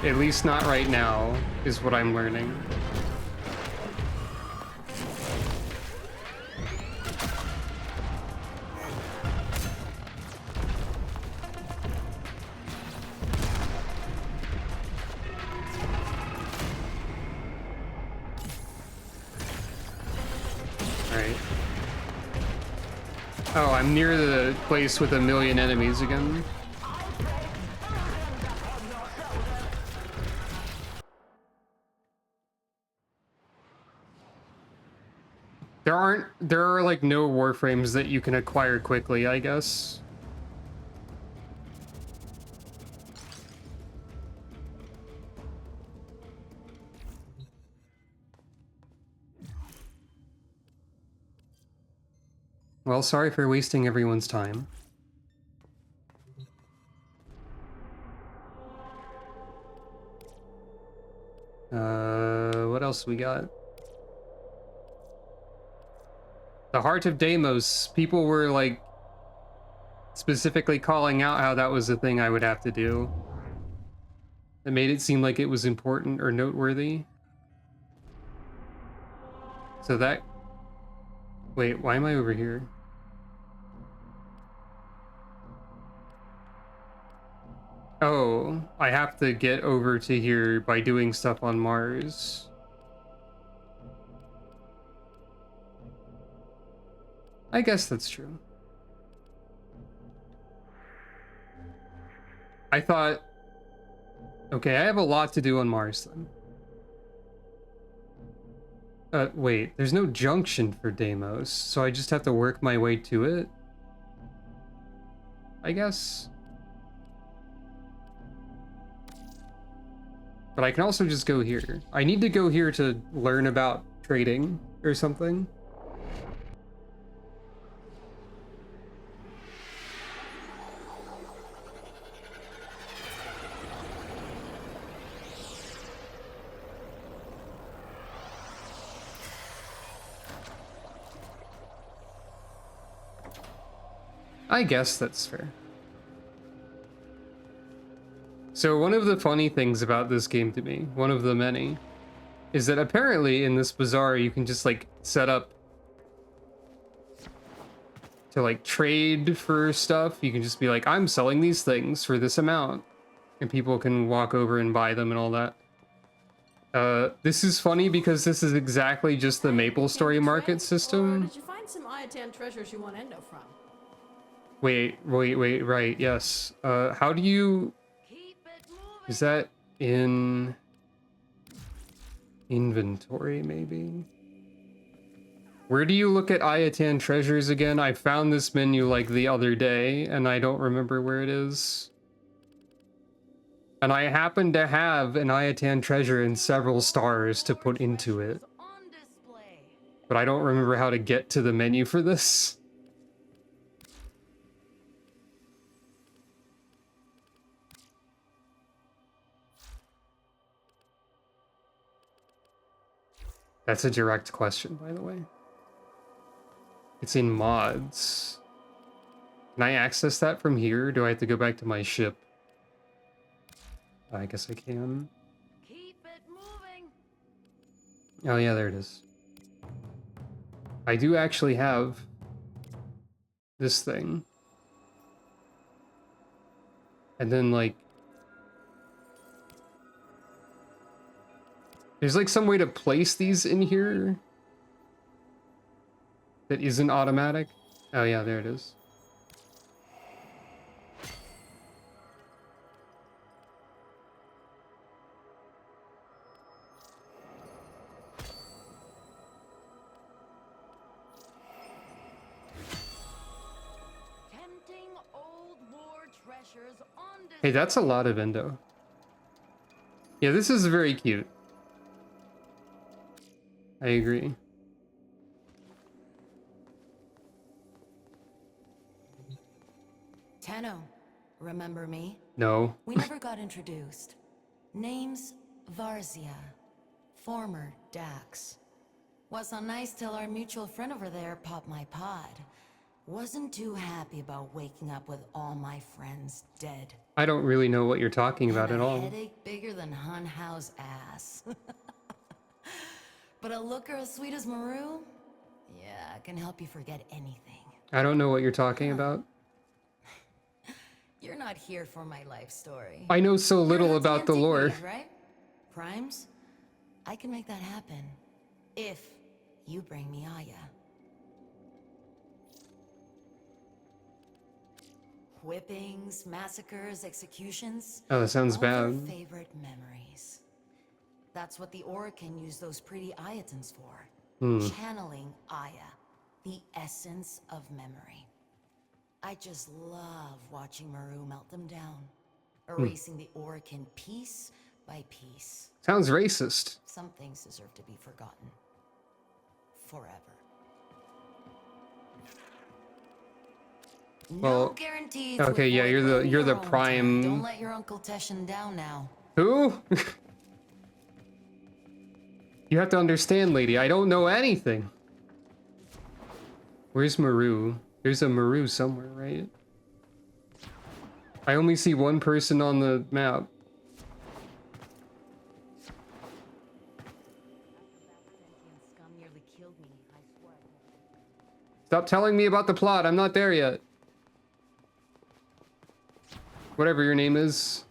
At least not right now, is what I'm learning. Alright. Oh, I'm near the place with a million enemies again. There are like no Warframes that you can acquire quickly, I guess. Well, sorry for wasting everyone's time. What else we got? The Heart of Deimos. People were like specifically calling out how that was the thing I would have to do. It made it seem like it was important or noteworthy. So that... Wait, why am I over here? Oh, I have to get over to here by doing stuff on Mars. I guess that's true. I thought... Okay, I have a lot to do on Mars then. Wait, there's no junction for Deimos, so I just have to work my way to it? I guess. But I can also just go here. I need to go here to learn about trading or something. I guess that's fair. So one of the funny things about this game to me, one of the many, is that apparently in this bazaar you can just like set up to like trade for stuff. You can just be like, I'm selling these things for this amount, and people can walk over and buy them and all that. This is funny because this is exactly just the Maple Story market system. Did you find some Iatan treasures you want endo from? Wait, right, yes. How do you... Is that in... inventory, maybe? Where do you look at Iatan treasures again? I found this menu like the other day, and I don't remember where it is. And I happen to have an Iatan treasure and several stars to put into it. But I don't remember how to get to the menu for this. That's a direct question, by the way. It's in mods. Can I access that from here? Or do I have to go back to my ship? I guess I can. Keep it moving. Oh yeah, there it is. I do actually have this thing. And then like... There's like some way to place these in here that isn't automatic. Oh yeah, there it is. Tempting old war treasures on display. Hey, that's a lot of endo. Yeah, this is very cute. I agree. Tenno, remember me? No. We never got introduced. Name's Varzia, former Dax. Was on nice till our mutual friend over there popped my pod. Wasn't too happy about waking up with all my friends dead. I don't really know what you're talking about And at a all. headache bigger than Hun Hao's ass. But a looker as sweet as Maru? Yeah, I can help you forget anything. I don't know what you're talking about. You're not here for my life story. I know so little You're about the lore. antiquities, right? Primes? I can make that happen. If you bring me Aya. Whippings, massacres, executions. Oh, that sounds all your bad. favorite memories. That's what the Orokin use those pretty Ayatans for. Hmm. Channeling Aya, the essence of memory. I just love watching Maru melt them down, erasing the Orokin piece by piece. Sounds racist. Some things deserve to be forgotten. Forever. Well, No guarantees. okay, yeah, you're the Don't prime. let your Uncle Teshin down now. Who? You have to understand, lady, I don't know anything. Where's Maru? There's a Maru somewhere, right? I only see one person on the map. Stop telling me about the plot. I'm not there yet. Whatever your name is.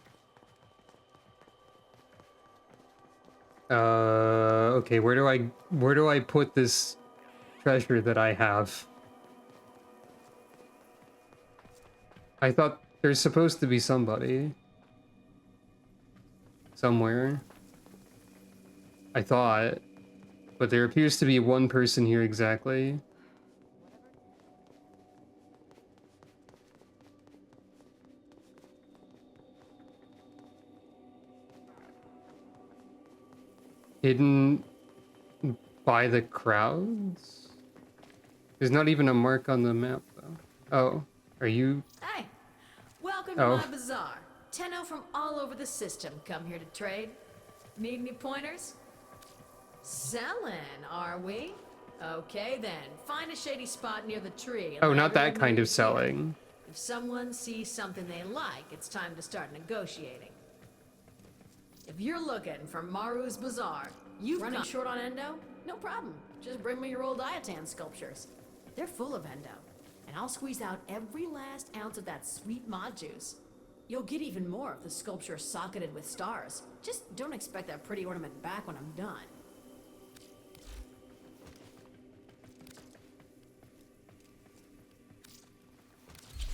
Okay, where do I put this treasure that I have? I thought there's supposed to be somebody. somewhere. I thought. But there appears to be one person here exactly. Hidden by the crowds? There's not even a mark on the map, though. Oh, are you... Hey, welcome to my bazaar. Tenno from all over the system come here to trade. Need any pointers? Selling, are we? Okay then, find a shady spot near the tree. Oh, not that kind of selling. If someone sees something they like, it's time to start negotiating. If you're looking for Maru's Bazaar, you've running short on endo? No problem. Just bring me your old Iatan sculptures. They're full of endo, and I'll squeeze out every last ounce of that sweet mod juice. You'll get even more if the sculpture is socketed with stars. Just don't expect that pretty ornament back when I'm done.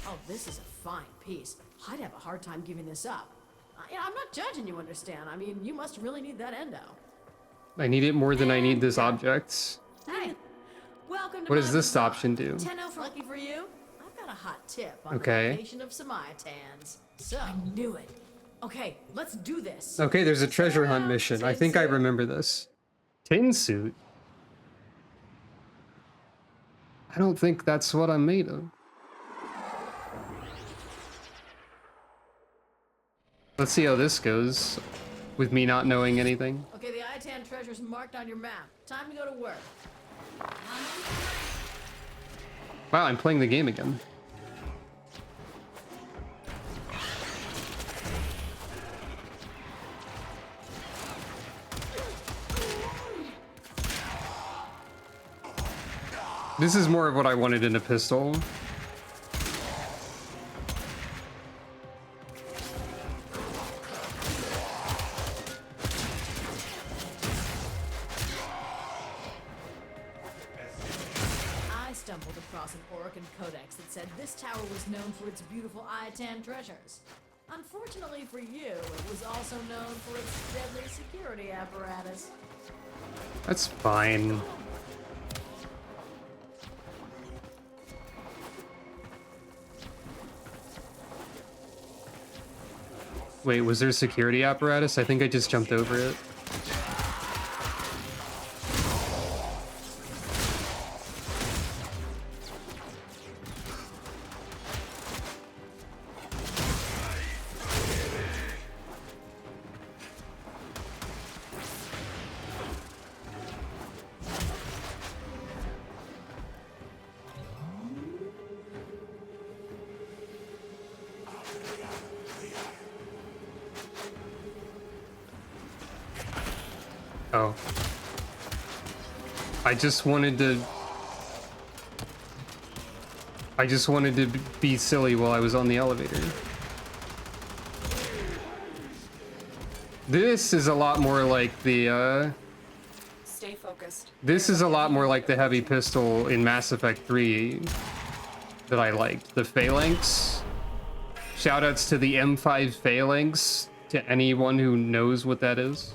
Oh, this is a fine piece. I'd have a hard time giving this up. I'm not judging, you understand. I mean, you must really need that endo. I need it more than I need this object. Hey, welcome to What does my this bazaar. option do? Tenno for lucky for you. I've got a hot tip on Okay. the location of some Iatans. So, I knew it. Okay, let's do this. Okay, there's a treasure hunt mission. I think I remember this. Tin suit? I don't think that's what I'm made of. Let's see how this goes, with me not knowing anything. Okay, the Iatan treasure's marked on your map. Time to go to work. Wow, I'm playing the game again. This is more of what I wanted in a pistol. I stumbled across an Orokin codex that said this tower was known for its beautiful Iatan treasures. Unfortunately for you, it was also known for its deadly security apparatus. That's fine. Wait, was there security apparatus? I think I just jumped over it. Oh. I just wanted to be silly while I was on the elevator. This is a lot more like the, Stay focused. This is a lot more like the heavy pistol in Mass Effect 3 that I liked. The Phalanx. Shoutouts to the M5 Phalanx, to anyone who knows what that is.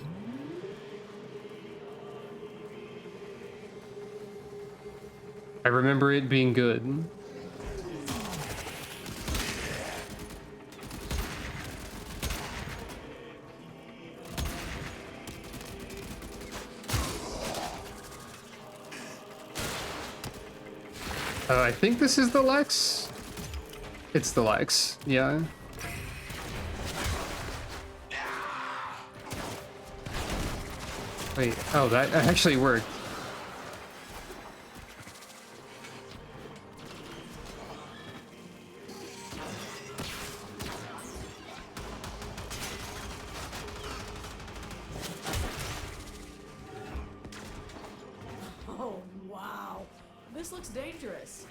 I remember it being good. I think this is the Lex. It's the Lex, yeah. Wait, oh, that actually worked. Oh, wow. This looks dangerous.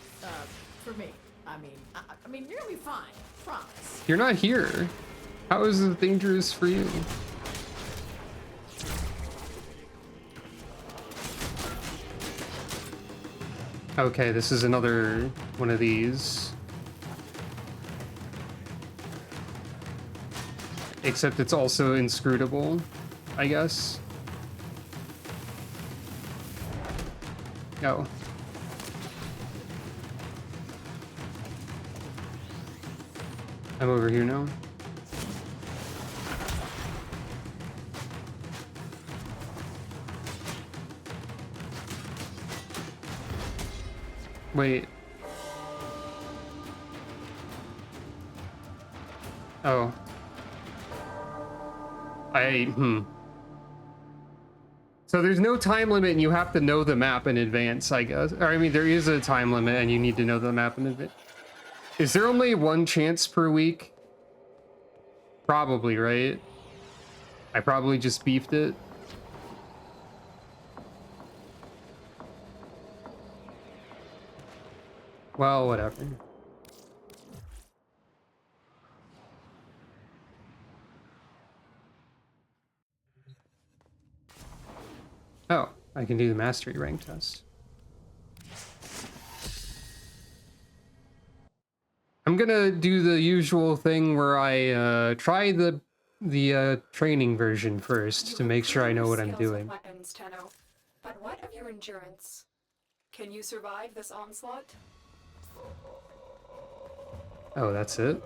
For me. I mean, you're gonna be fine. Promise. You're not here. How is it dangerous for you? Okay, this is another one of these. Except it's also inscrutable, I guess. Oh. I'm over here now. Wait. Oh. So there's no time limit and you have to know the map in advance, I guess. Or I mean, there is a time limit and you need to know the map in advance. Is there only one chance per week? Probably, right? I probably just beefed it. Well, whatever. Oh, I can do the mastery rank test. I'm gonna do the usual thing where I try the training version first to make sure I know what I'm doing. Weapons, Tenno. But what of your endurance? Can you survive this onslaught? Oh, that's it?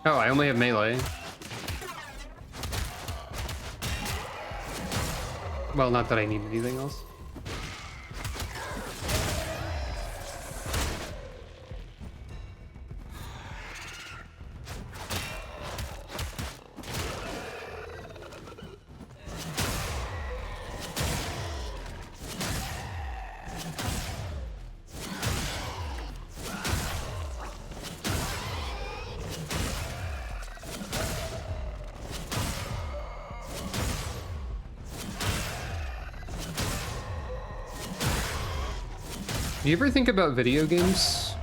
Oh, I only have melee. Well, not that I need anything else. Do you ever think about video games?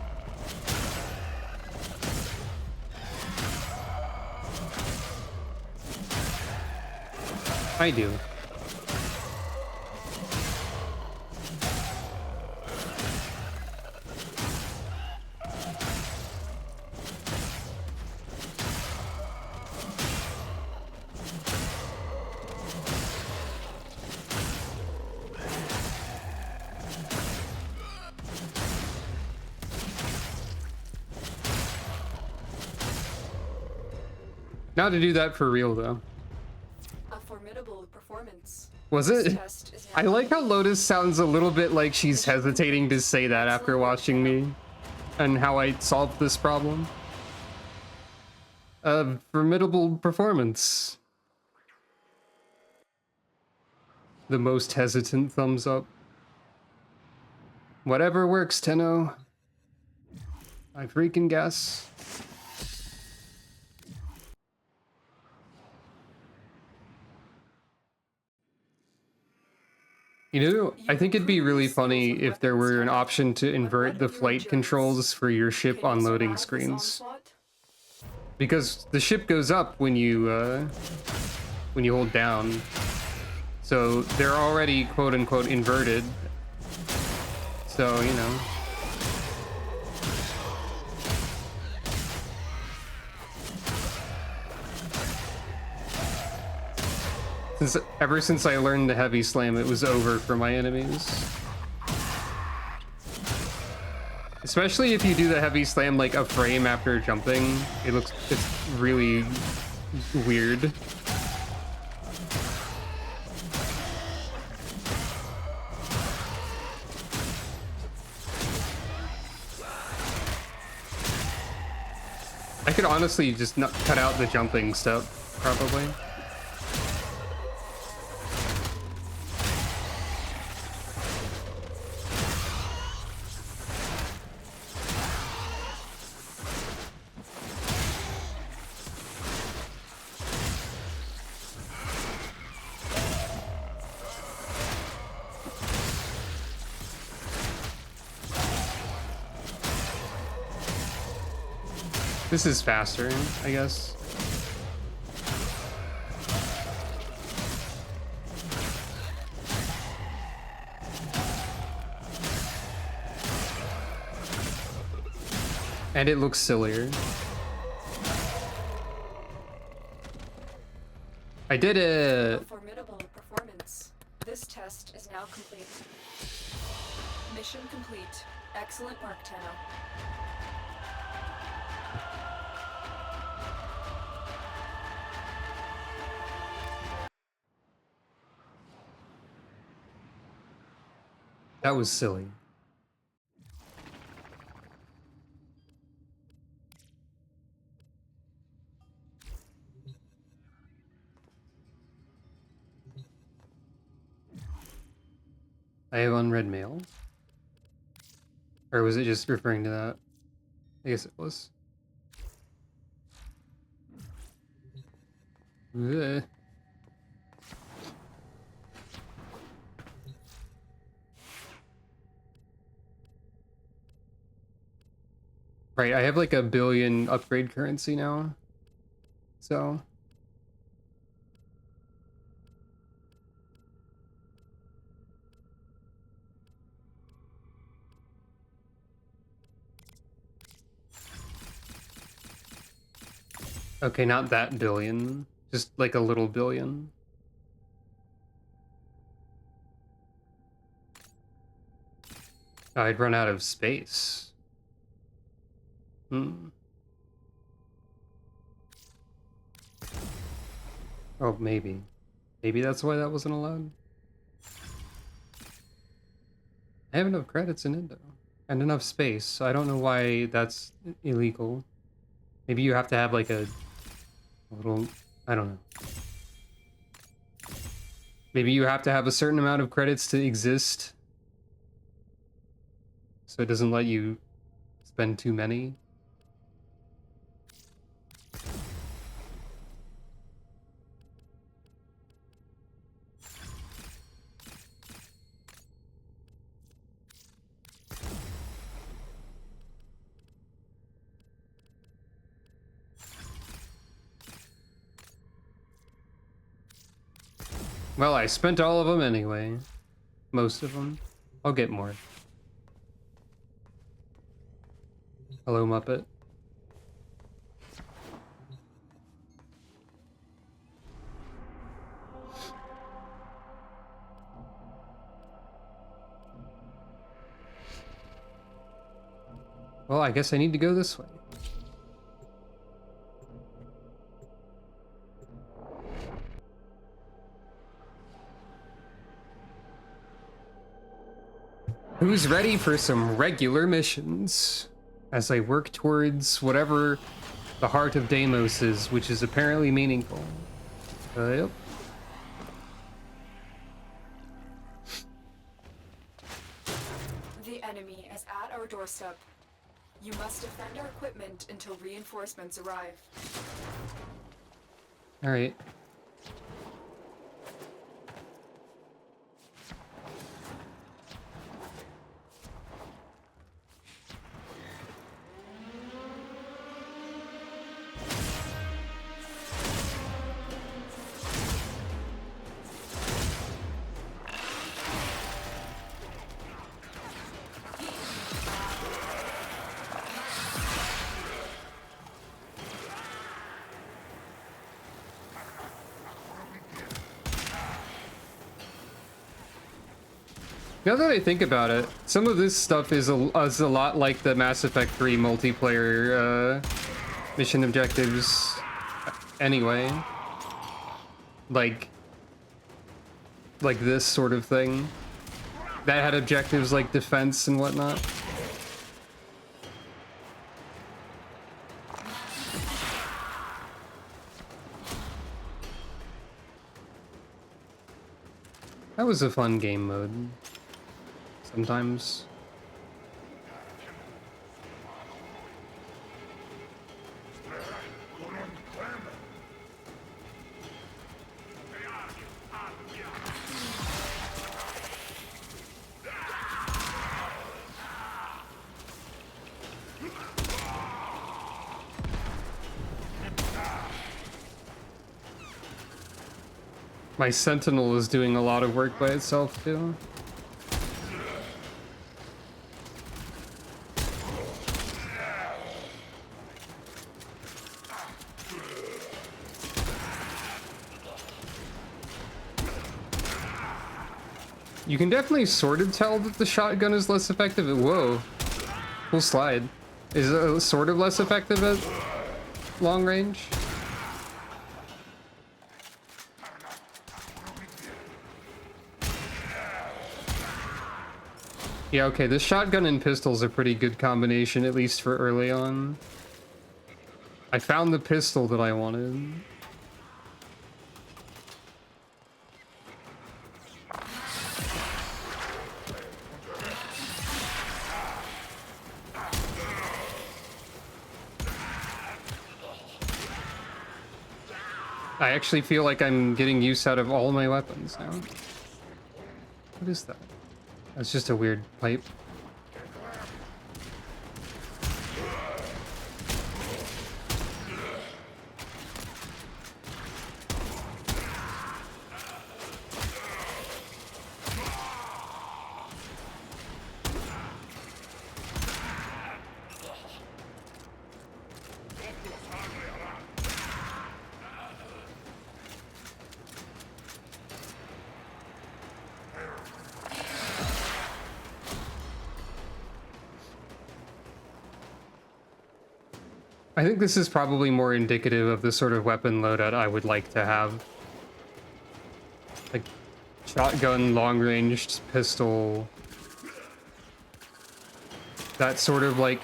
I do. Not to do that for real, though. A formidable performance. Was it? I like how Lotus sounds a little bit like she's hesitating to say that after watching me and how I solved this problem. A formidable performance. The most hesitant thumbs up. Whatever works, Tenno. I freaking guess. You know, I think it'd be really funny if there were an option to invert the flight controls for your ship on loading screens. Because the ship goes up when you hold down. So they're already quote-unquote inverted. So, you know. Ever since I learned the heavy slam, it was over for my enemies. Especially if you do the heavy slam like a frame after jumping, it's really weird. I could honestly just not cut out the jumping step, probably. This is faster, I guess. And it looks sillier. I did A it! formidable performance. This test is now complete. Mission complete. Excellent work, Tenno. That was silly. I have unread mail. Or was it just referring to that? I guess it was. Ugh. Right, I have like 1 billion upgrade currency now. So. Okay, not that billion. Just like a little billion. I'd run out of space. Hmm. Oh, maybe. Maybe that's why that wasn't allowed. I have enough credits in Indo. And enough space, so I don't know why that's illegal. Maybe you have to have like a little... I don't know. Maybe you have to have a certain amount of credits to exist. So it doesn't let you spend too many. Well, I spent all of them anyway. Most of them. I'll get more. Hello, Muppet. Well, I guess I need to go this way. Who's ready for some regular missions? As I work towards whatever the heart of Deimos is, which is apparently meaningful. Yep. The enemy is at our doorstep. You must defend our equipment until reinforcements arrive. All right. Now that I think about it, some of this stuff is a lot like the Mass Effect 3 multiplayer mission objectives anyway. Like this sort of thing. That had objectives like defense and whatnot. That was a fun game mode. Sometimes. My Sentinel is doing a lot of work by itself too. You can definitely sort of tell that the shotgun is less effective at... Whoa. Full slide. Is it sort of less effective at long range? Yeah, okay, this shotgun and pistol's a pretty good combination, at least for early on. I found the pistol that I wanted. I actually feel like I'm getting use out of all my weapons now. What is that? That's just a weird pipe. I think this is probably more indicative of the sort of weapon loadout I would like to have. Like, shotgun, long-ranged pistol. That sort of, like,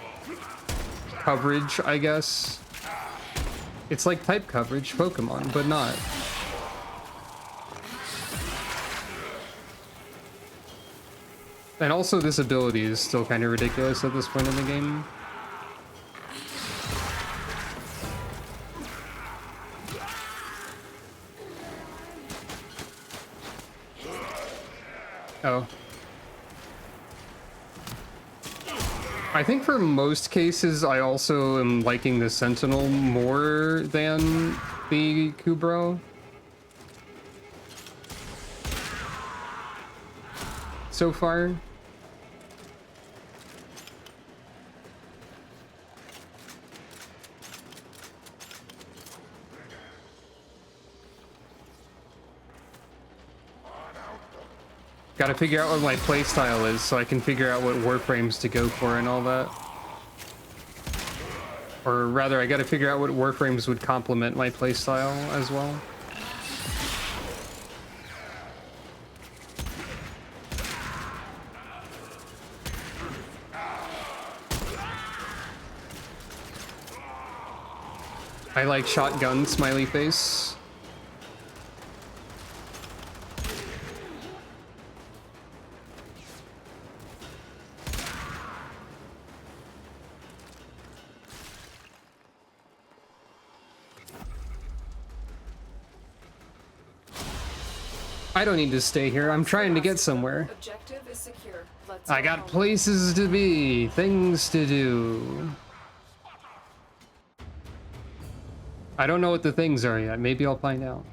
coverage, I guess. It's like type coverage Pokemon, but not. And also this ability is still kind of ridiculous at this point in the game. Oh. I think for most cases, I also am liking the Sentinel more than the Kubrow. So far. Gotta figure out what my playstyle is so I can figure out what Warframes to go for and all that. Or rather, I gotta figure out what Warframes would complement my playstyle as well. I like shotgun, smiley face. I don't need to stay here. I'm trying to get somewhere. Objective is secure. Let's I go got home. places to be, things to do. I don't know what the things are yet. Maybe I'll find out.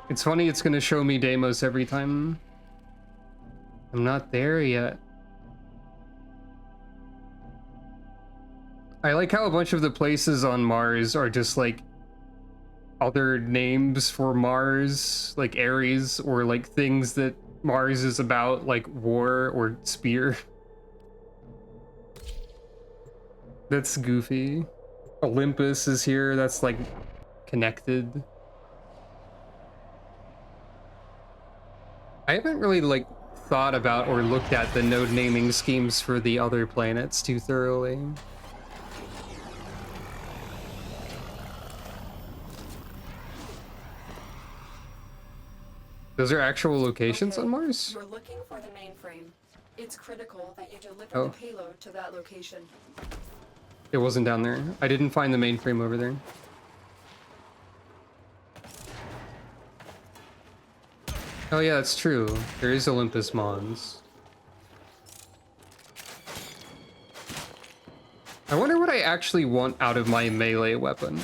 It's funny, it's gonna show me Deimos every time. I'm not there yet. I like how a bunch of the places on Mars are just like other names for Mars, like Ares, or like things that Mars is about, like war or spear. That's goofy. Olympus is here, that's like connected. I haven't really like thought about or looked at the node naming schemes for the other planets too thoroughly. Those are actual locations on Mars? You're looking for the mainframe. It's critical that you deliver Oh. the payload to that location. It wasn't down there. I didn't find the mainframe over there. Oh yeah, that's true. There is Olympus Mons. I wonder what I actually want out of my melee weapon.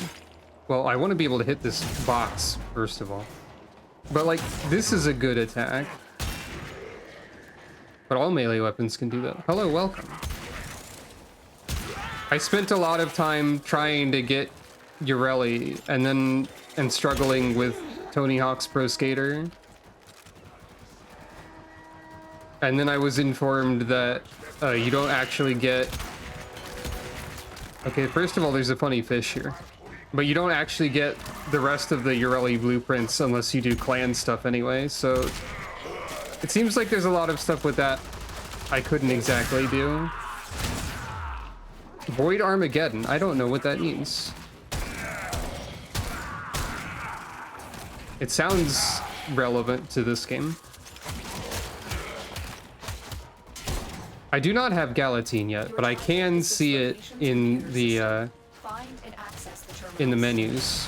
Well, I want to be able to hit this box, first of all. But like, this is a good attack. But all melee weapons can do that. Hello, welcome. I spent a lot of time trying to get Urelli and struggling with Tony Hawk's Pro Skater. And then I was informed that you don't actually get... Okay, first of all, there's a funny fish here. But you don't actually get the rest of the Ureli blueprints unless you do clan stuff anyway, so... It seems like there's a lot of stuff with that I couldn't exactly do. Void Armageddon, I don't know what that means. It sounds relevant to this game. I do not have Galatine yet, but I can see it in the menus.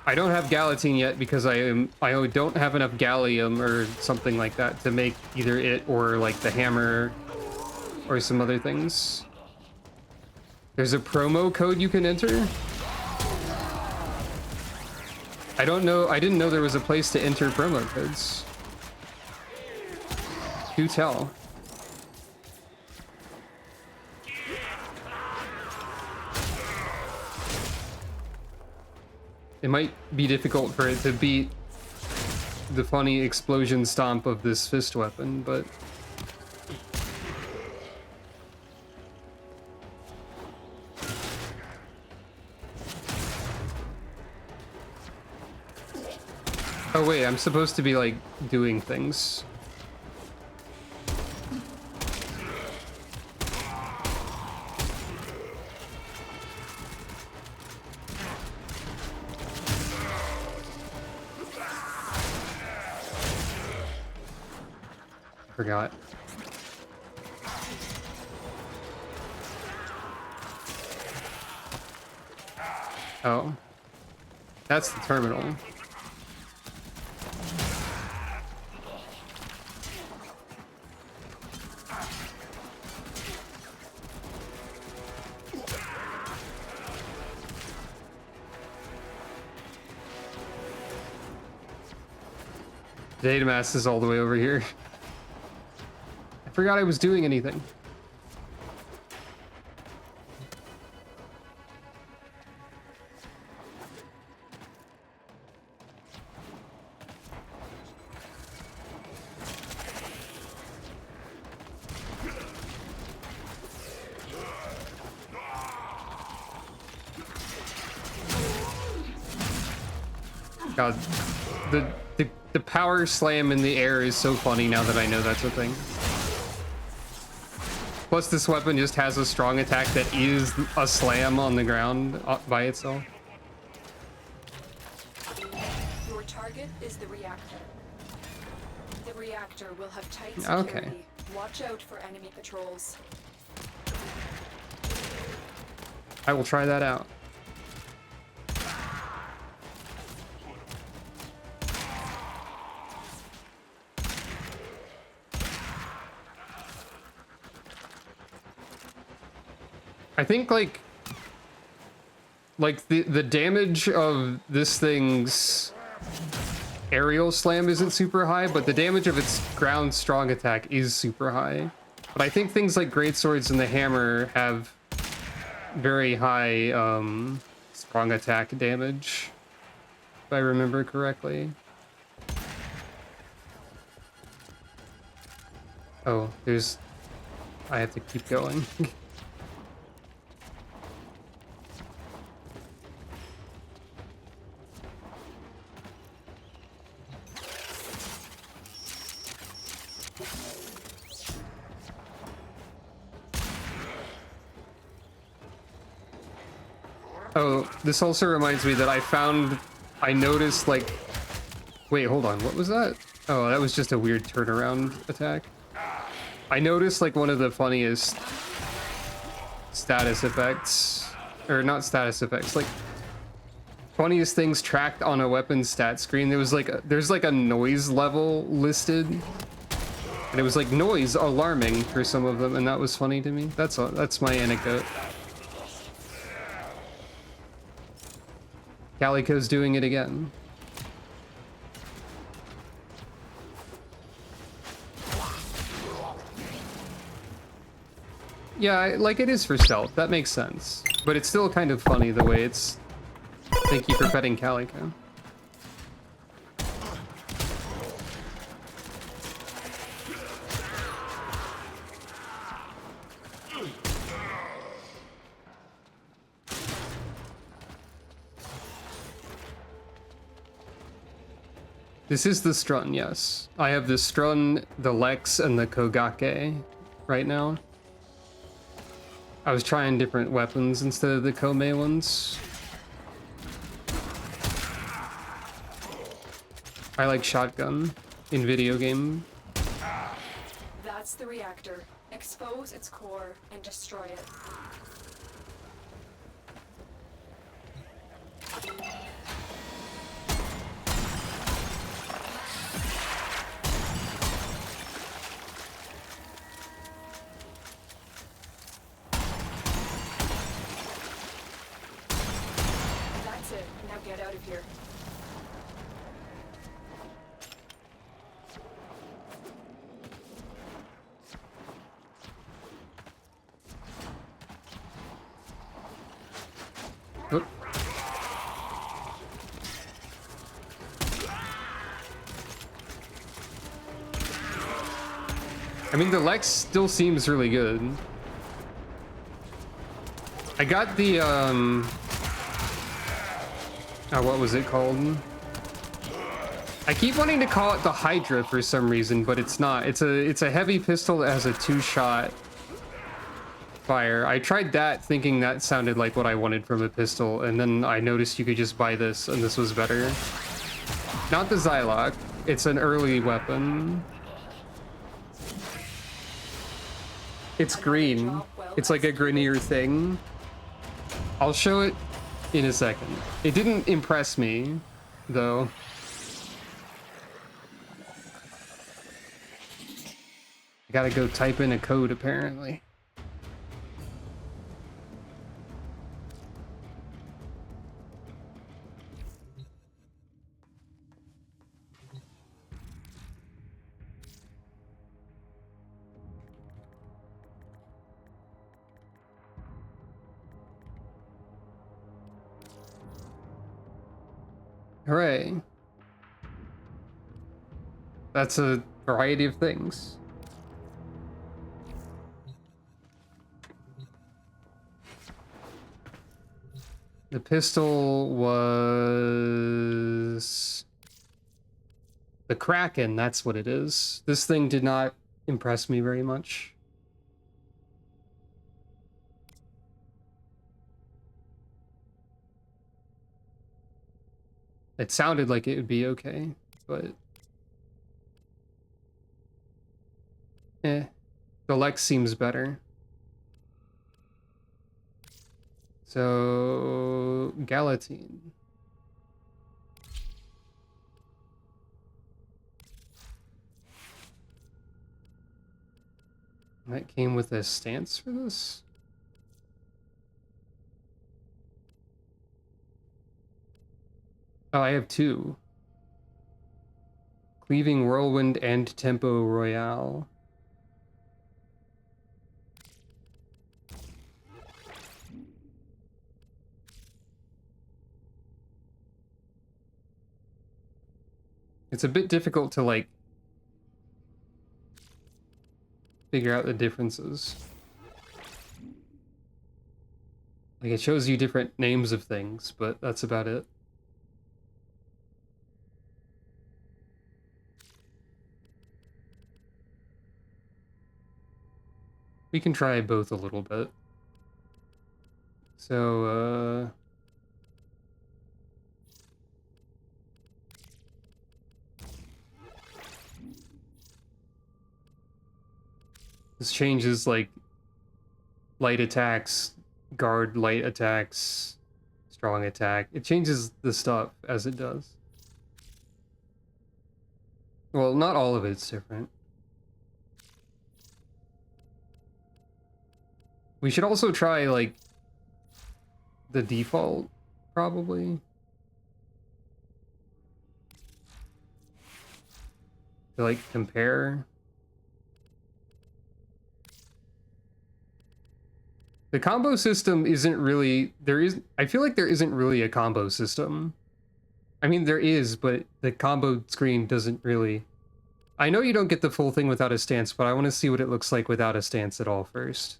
I don't have Galatine yet because I don't have enough gallium or something like that to make either it or like the hammer or some other things. There's a promo code you can enter. I don't know. I didn't know there was a place to enter promo codes. Do tell. It might be difficult for it to beat the funny explosion stomp of this fist weapon, but... Oh wait, I'm supposed to be like doing things. Forgot. Oh. That's the terminal. Deimos is all the way over here. I forgot I was doing anything. God, the power slam in the air is so funny now that I know that's a thing. Plus, this weapon just has a strong attack that is a slam on the ground by itself. Your target is the reactor. The reactor will have tight security. Okay. Watch out for enemy patrols. I will try that out. I think like the damage of this thing's aerial slam isn't super high, but the damage of its ground strong attack is super high. But I think things like greatswords and the hammer have very high strong attack damage, if I remember correctly. Oh, I have to keep going. Oh, this also reminds me that I noticed like, wait, hold on, what was that? Oh, that was just a weird turnaround attack. I noticed like one of the funniest status effects, or not status effects, like funniest things tracked on a weapon stat screen. There's like a noise level listed, and it was like noise alarming for some of them, and that was funny to me. That's my anecdote. Calico's doing it again. Yeah, like it is for stealth. That makes sense. But it's still kind of funny the way it's... Thank you for petting Calico. This is the Strun, yes. I have the Strun, the Lex, and the Kogake right now. I was trying different weapons instead of the Kome ones. I like shotgun in video game. That's the reactor. Expose its core and destroy it. That's it. Now get out of here. Oop. I mean, the Lex still seems really good. I got the, oh, what was it called? I keep wanting to call it the Hydra for some reason, but it's not. It's a heavy pistol that has a 2-shot fire. I tried that thinking that sounded like what I wanted from a pistol, and then I noticed you could just buy this, and this was better. Not the Zylok. It's an early weapon. It's green. It's like a grenier thing. I'll show it in a second. It didn't impress me, though. I gotta go type in a code, apparently. Hooray. That's a variety of things. The pistol was... the Kraken, that's what it is. This thing did not impress me very much. It sounded like it would be okay, but... the Lex seems better. So... Galatine. That came with a stance for this? Oh, I have 2. Cleaving Whirlwind and Tempo Royale. It's a bit difficult to, like, figure out the differences. Like, it shows you different names of things, but that's about it. We can try both a little bit. So, this changes, like, light attacks, guard light attacks, strong attack. It changes the stuff as it does. Well, not all of it's different. We should also try, like, the default, probably. To, like, compare. The combo system isn't really... I feel like there isn't really a combo system. I mean, there is, but the combo screen doesn't really... I know you don't get the full thing without a stance, but I want to see what it looks like without a stance at all first.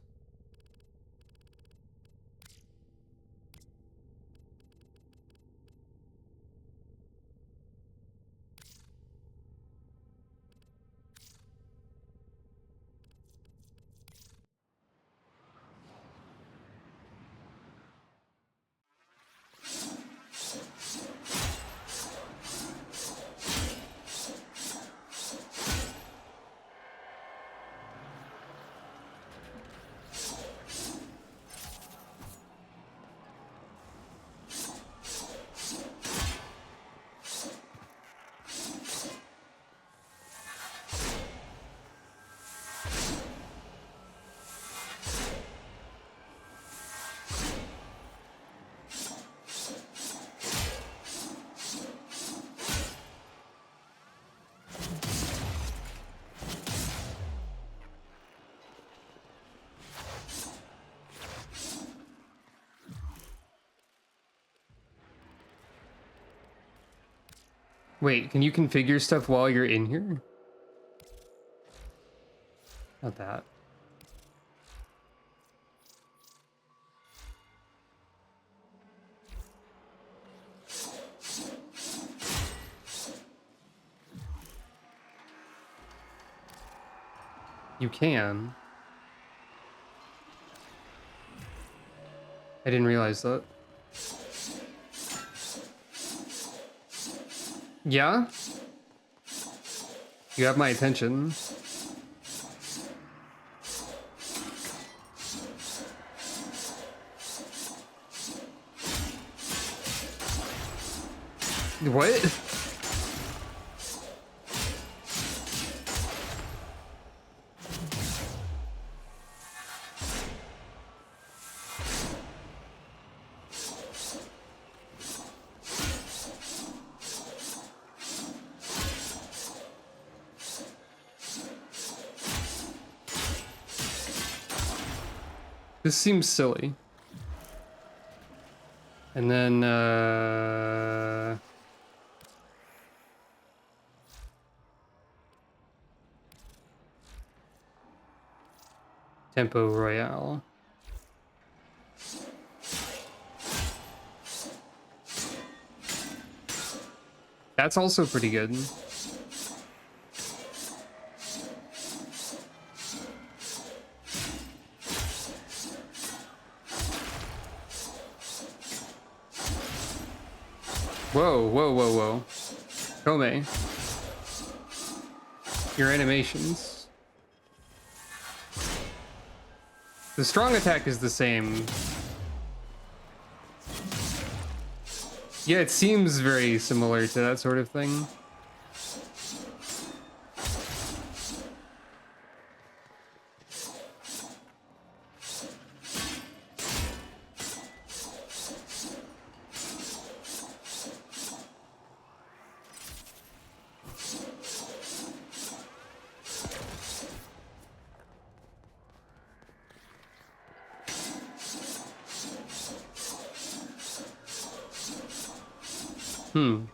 Wait, can you configure stuff while you're in here? Not that. You can. I didn't realize that. Yeah? You have my attention. What? This seems silly. And then, Tempo Royale. That's also pretty good. Whoa, whoa, whoa, whoa. Kome. Your animations. The strong attack is the same. Yeah, it seems very similar to that sort of thing.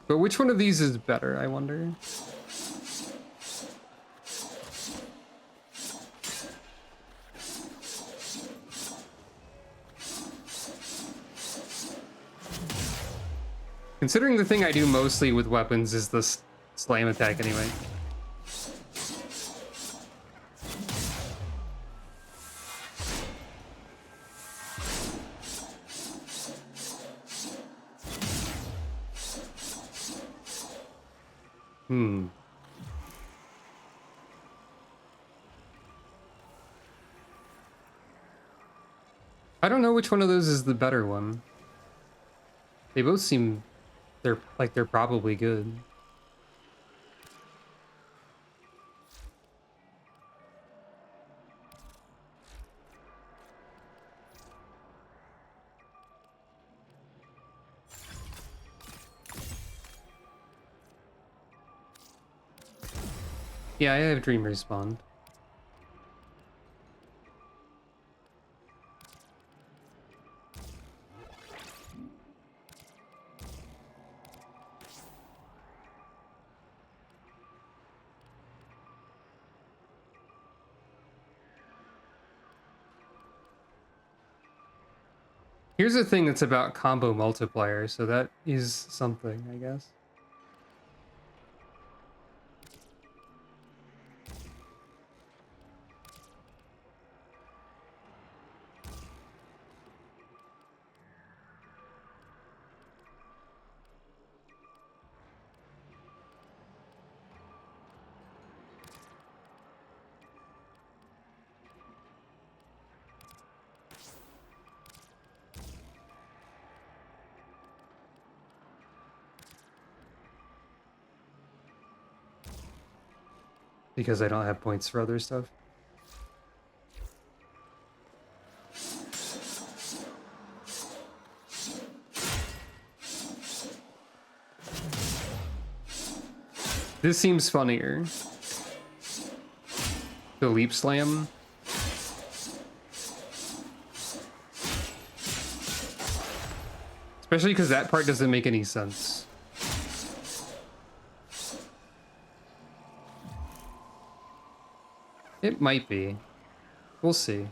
But which one of these is better, I wonder? Considering the thing I do mostly with weapons is the slam attack anyway. I don't know which one of those is the better one. They both seem they're probably good. Yeah, I have Dream Respawn. Here's a thing that's about combo multiplier, so that is something, I guess. Because I don't have points for other stuff. This seems funnier. The leap slam. Especially because that part doesn't make any sense. It might be. We'll see.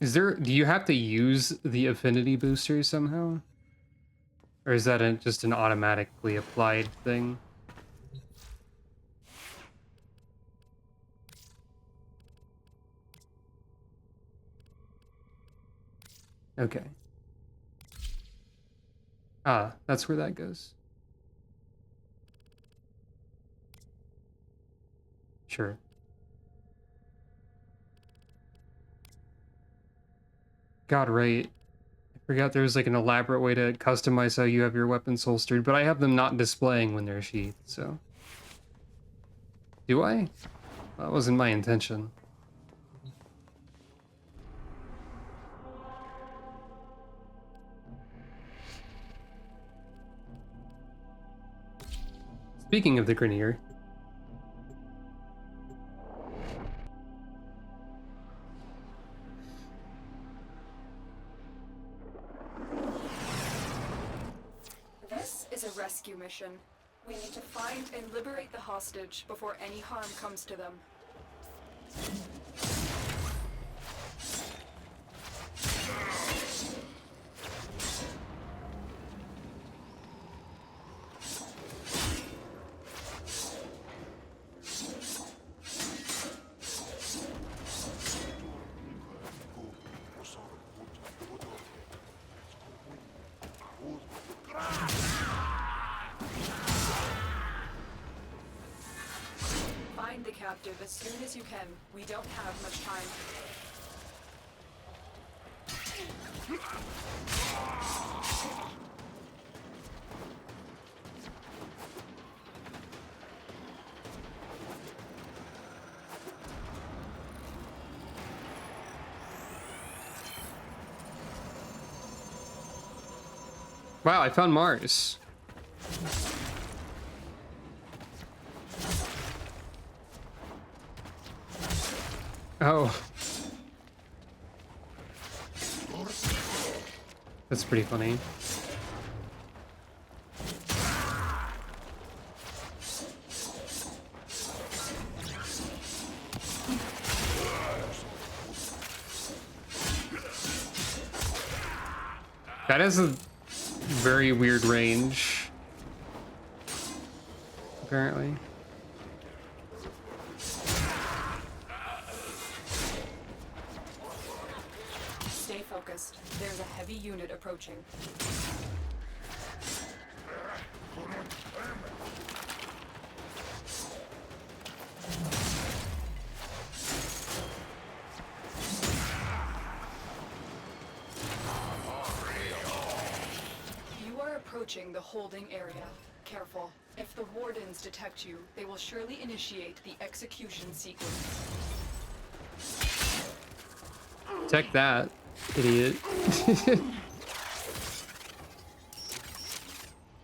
Do you have to use the affinity booster somehow? Or is that just an automatically applied thing? Okay. Ah, that's where that goes. Sure. God, right. I forgot there was like an elaborate way to customize how you have your weapons holstered, but I have them not displaying when they're sheathed, so. Do I? That wasn't my intention. Speaking of the Grineer. This is a rescue mission. We need to find and liberate the hostage before any harm comes to them. Find the captive as soon as you can. We don't have much time. Wow, I found Mars. Oh. That's pretty funny. That has a very weird range, apparently. Stay focused. There's a heavy unit approaching. You are approaching the holding area. Careful. If the wardens detect you, they will surely initiate the execution sequence. Check that, idiot.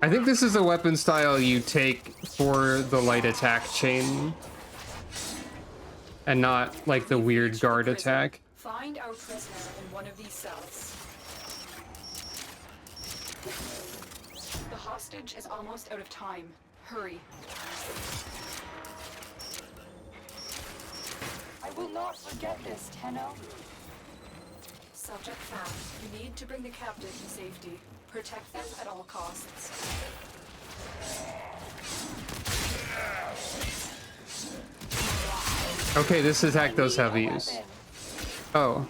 I think this is a weapon style you take for the light attack chain. and not like the weird guard attack. Find our prisoner in one of these cells. The hostage is almost out of time. Hurry. I will not forget this, Tenno. Subject found. You need to bring the captive to safety. Protect them at all costs. Okay, this attack does have use. Oh.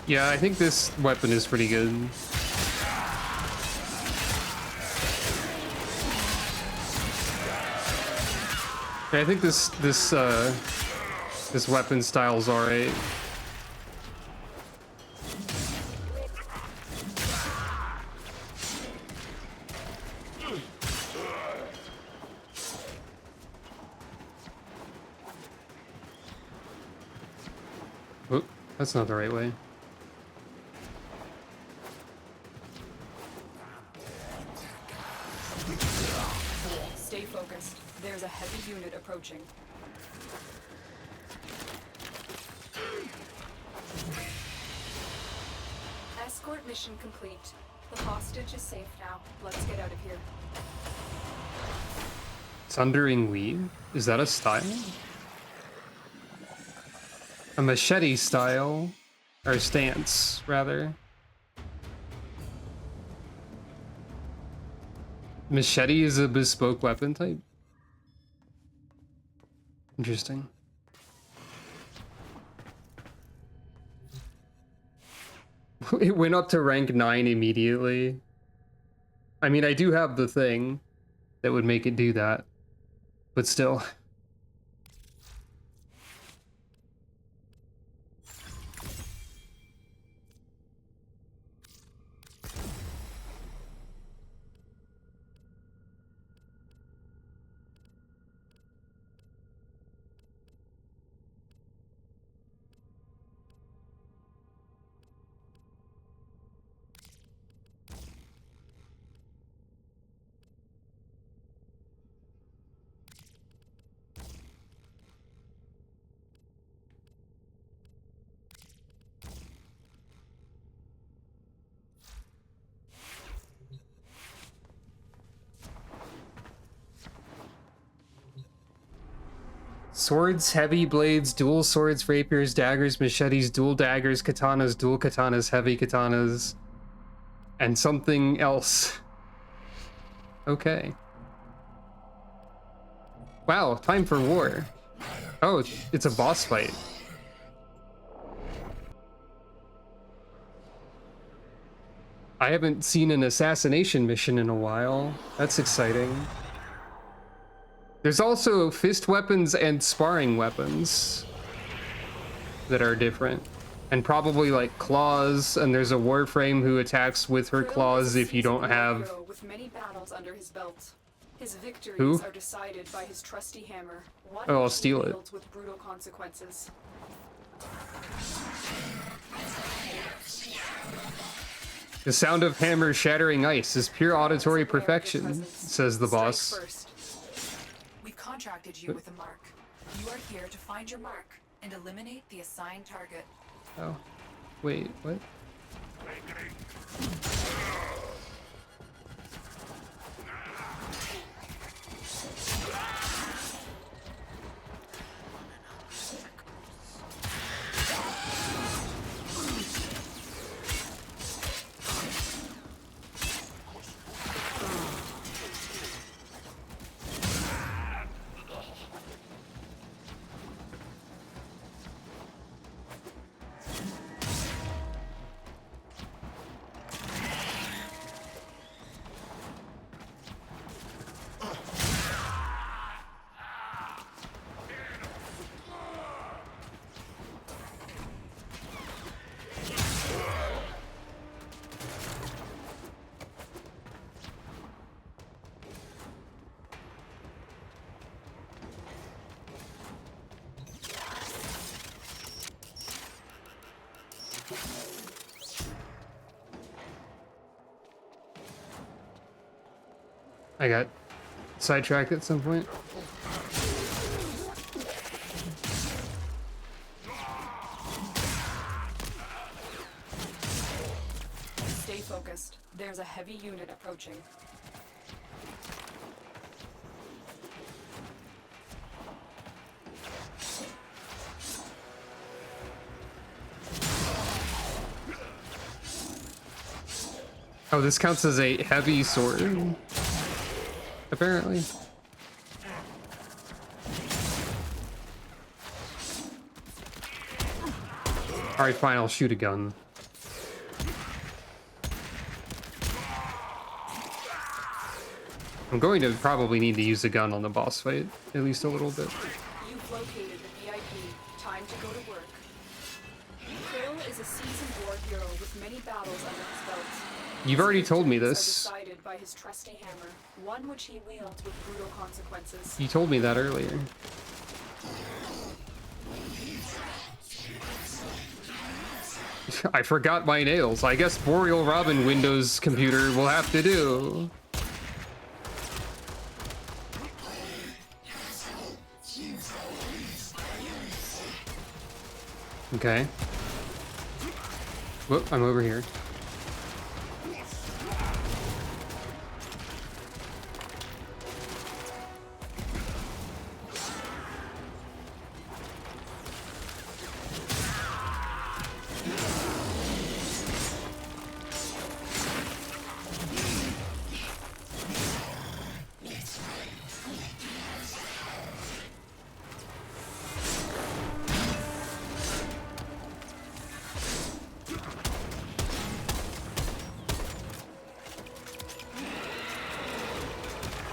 Yeah, I think this weapon is pretty good. Yeah, I think this weapon style's alright. Oh, that's not the right way. Stay focused. There's a heavy unit approaching. Escort mission complete. The hostage is safe now. Let's get out of here. Sundering Weave? Is that a style? A machete style? Or stance, rather. Machete is a bespoke weapon type? Interesting. It went up to rank 9 immediately. I mean, I do have the thing that would make it do that, but still. Swords, heavy blades, dual swords, rapiers, daggers, machetes, dual daggers, katanas, dual katanas, heavy katanas, and something else. Okay. Wow, time for war. Oh, it's a boss fight. I haven't seen an assassination mission in a while. That's exciting. There's also fist weapons and sparring weapons that are different. And probably like claws, and there's a Warframe who attacks with her claws if you don't have... With many battles under his belt. His victories Who? are decided by his trusty hammer. One Oh, I'll which he steal it. wields with brutal consequences. The sound of hammer shattering ice is pure auditory perfection, says the boss. First. We've contracted you with a mark. You are here to find your mark and eliminate the assigned target. Oh. Wait, what? I got sidetracked at some point. Stay focused. There's a heavy unit approaching. Oh, this counts as a heavy sword, apparently. Alright, fine, I'll shoot a gun. I'm going to probably need to use a gun on the boss fight, at least a little bit. You've located the VIP. Time to go to work. Krill is a seasoned war hero with many battles under his belt. You've already told me Are this. decided by his trusty hammer, one which he wields with brutal consequences. You told me that earlier. I forgot my nails. I guess Boreal Robin Windows computer will have to do. Okay. Whoop, I'm over here.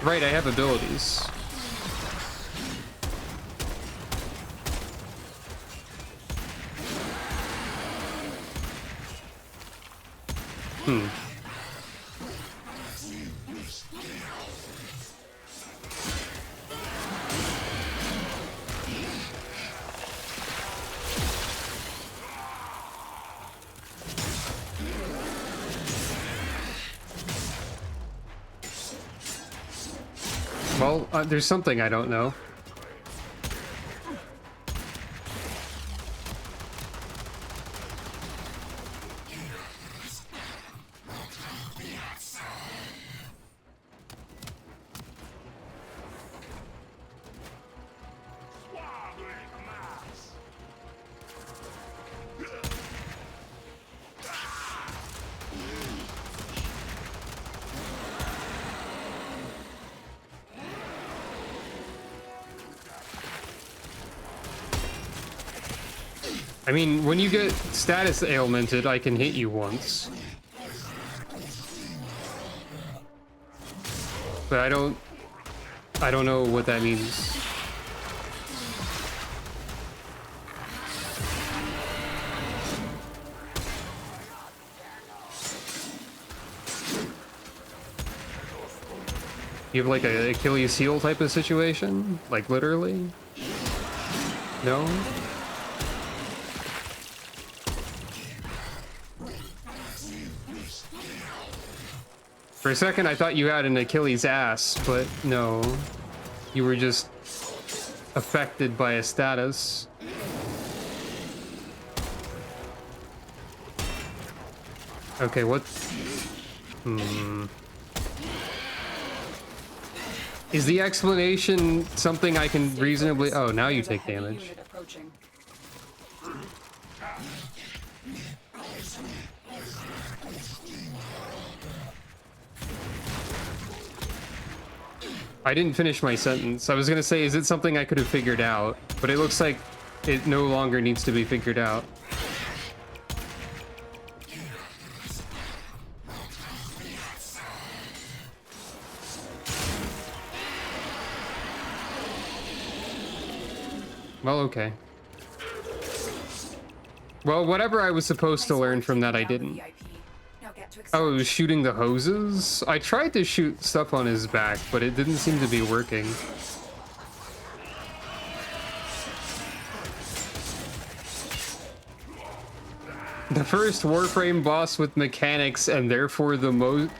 Right, I have abilities. Hmm. Well, there's something I don't know. I mean, when you get status ailmented, I can hit you once. But I don't know what that means. You have like a Achilles heel type of situation? Like literally? No? For a second, I thought you had an Achilles ass, but no. You were just affected by a status. Okay, what? Is the explanation something I can reasonably... Oh, now you take damage. I didn't finish my sentence. I was gonna say, is it something I could have figured out? But it looks like it no longer needs to be figured out. Well, okay. Well, whatever I was supposed to learn from that, I didn't. Oh, it was shooting the hoses? I tried to shoot stuff on his back, but it didn't seem to be working. The first Warframe boss with mechanics and therefore the most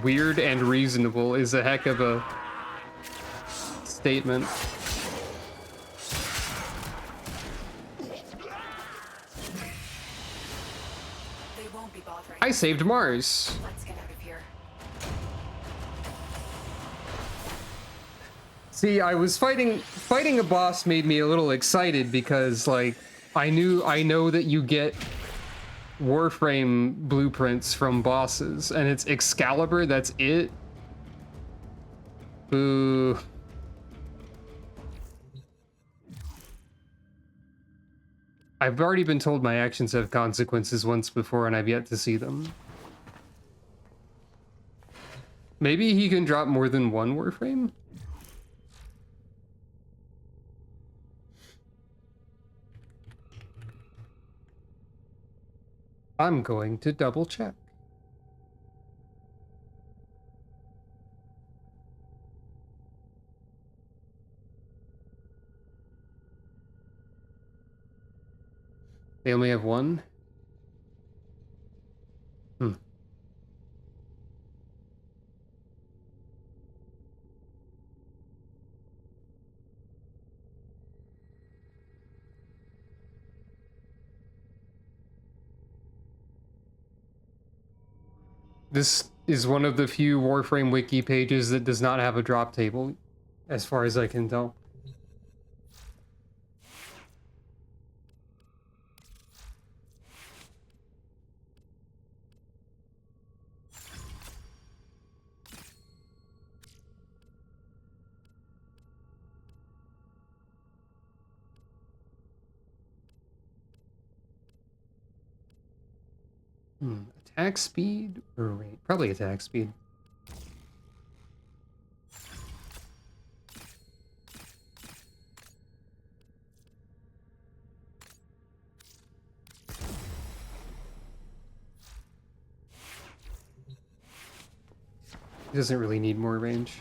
weird and reasonable is a heck of a statement. They won't be bothering. I saved Mars. Let's get out of here. See, I was fighting a boss made me a little excited because like I know that you get Warframe blueprints from bosses and it's Excalibur, that's it. Boo. I've already been told my actions have consequences once before and I've yet to see them. Maybe he can drop more than one Warframe? I'm going to double check. They only have one? This is one of the few Warframe wiki pages that does not have a drop table, as far as I can tell. Attack speed or rate? Probably attack speed. He doesn't really need more range.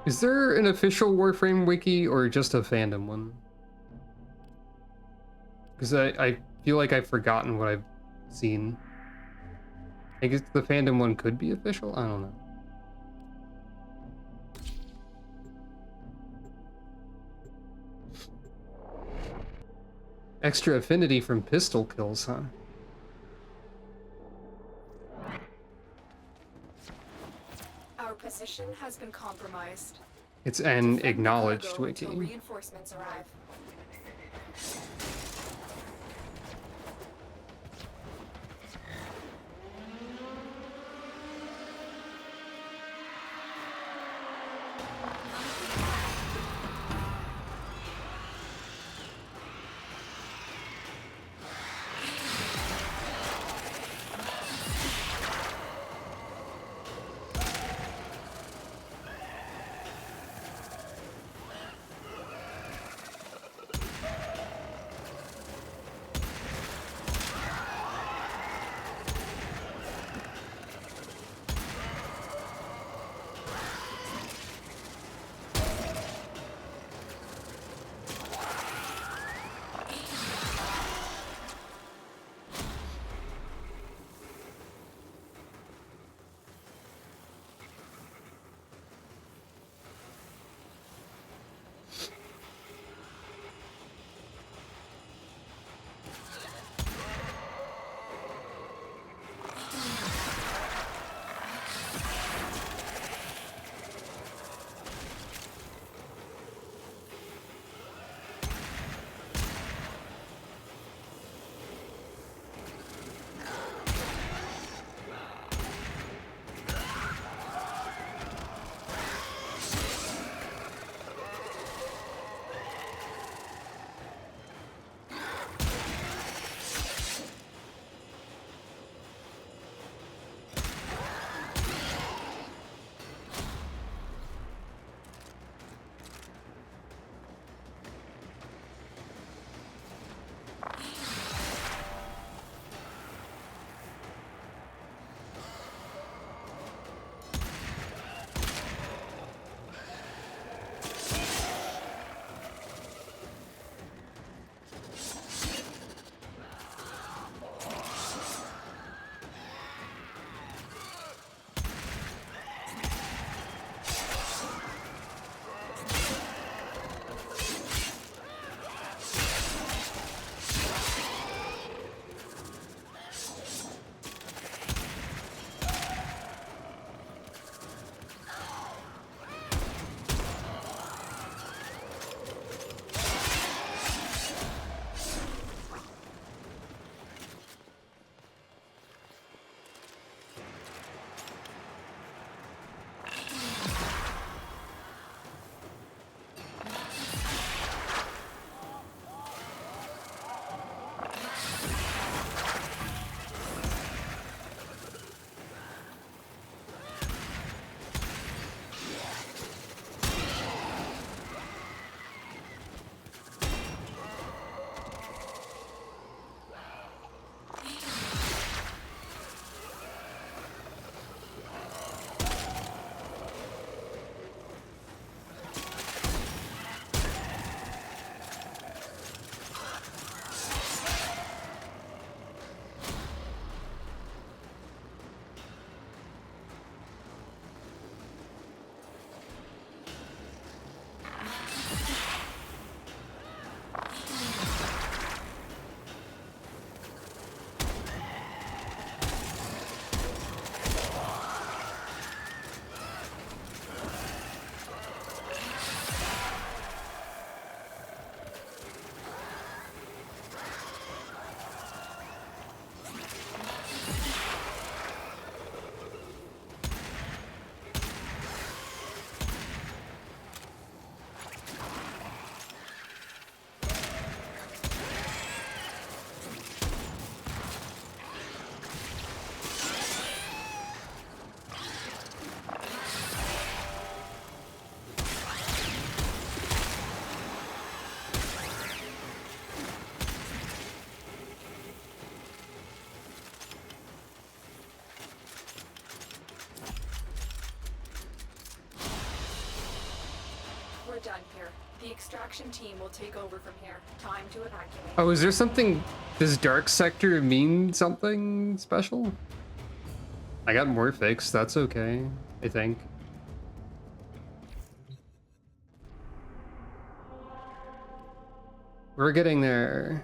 Is there an official Warframe wiki or just a fandom one? Because I feel like I've forgotten what I've seen. I guess the fandom one could be official? I don't know. Extra affinity from pistol kills, huh? Our position has been compromised. It's an acknowledged Go until wiki. reinforcements arrive. The extraction team will take over from here. Time to evacuate. Oh, is there something... Does Dark Sector mean something special? I got more fixed, that's okay, I think. We're getting there.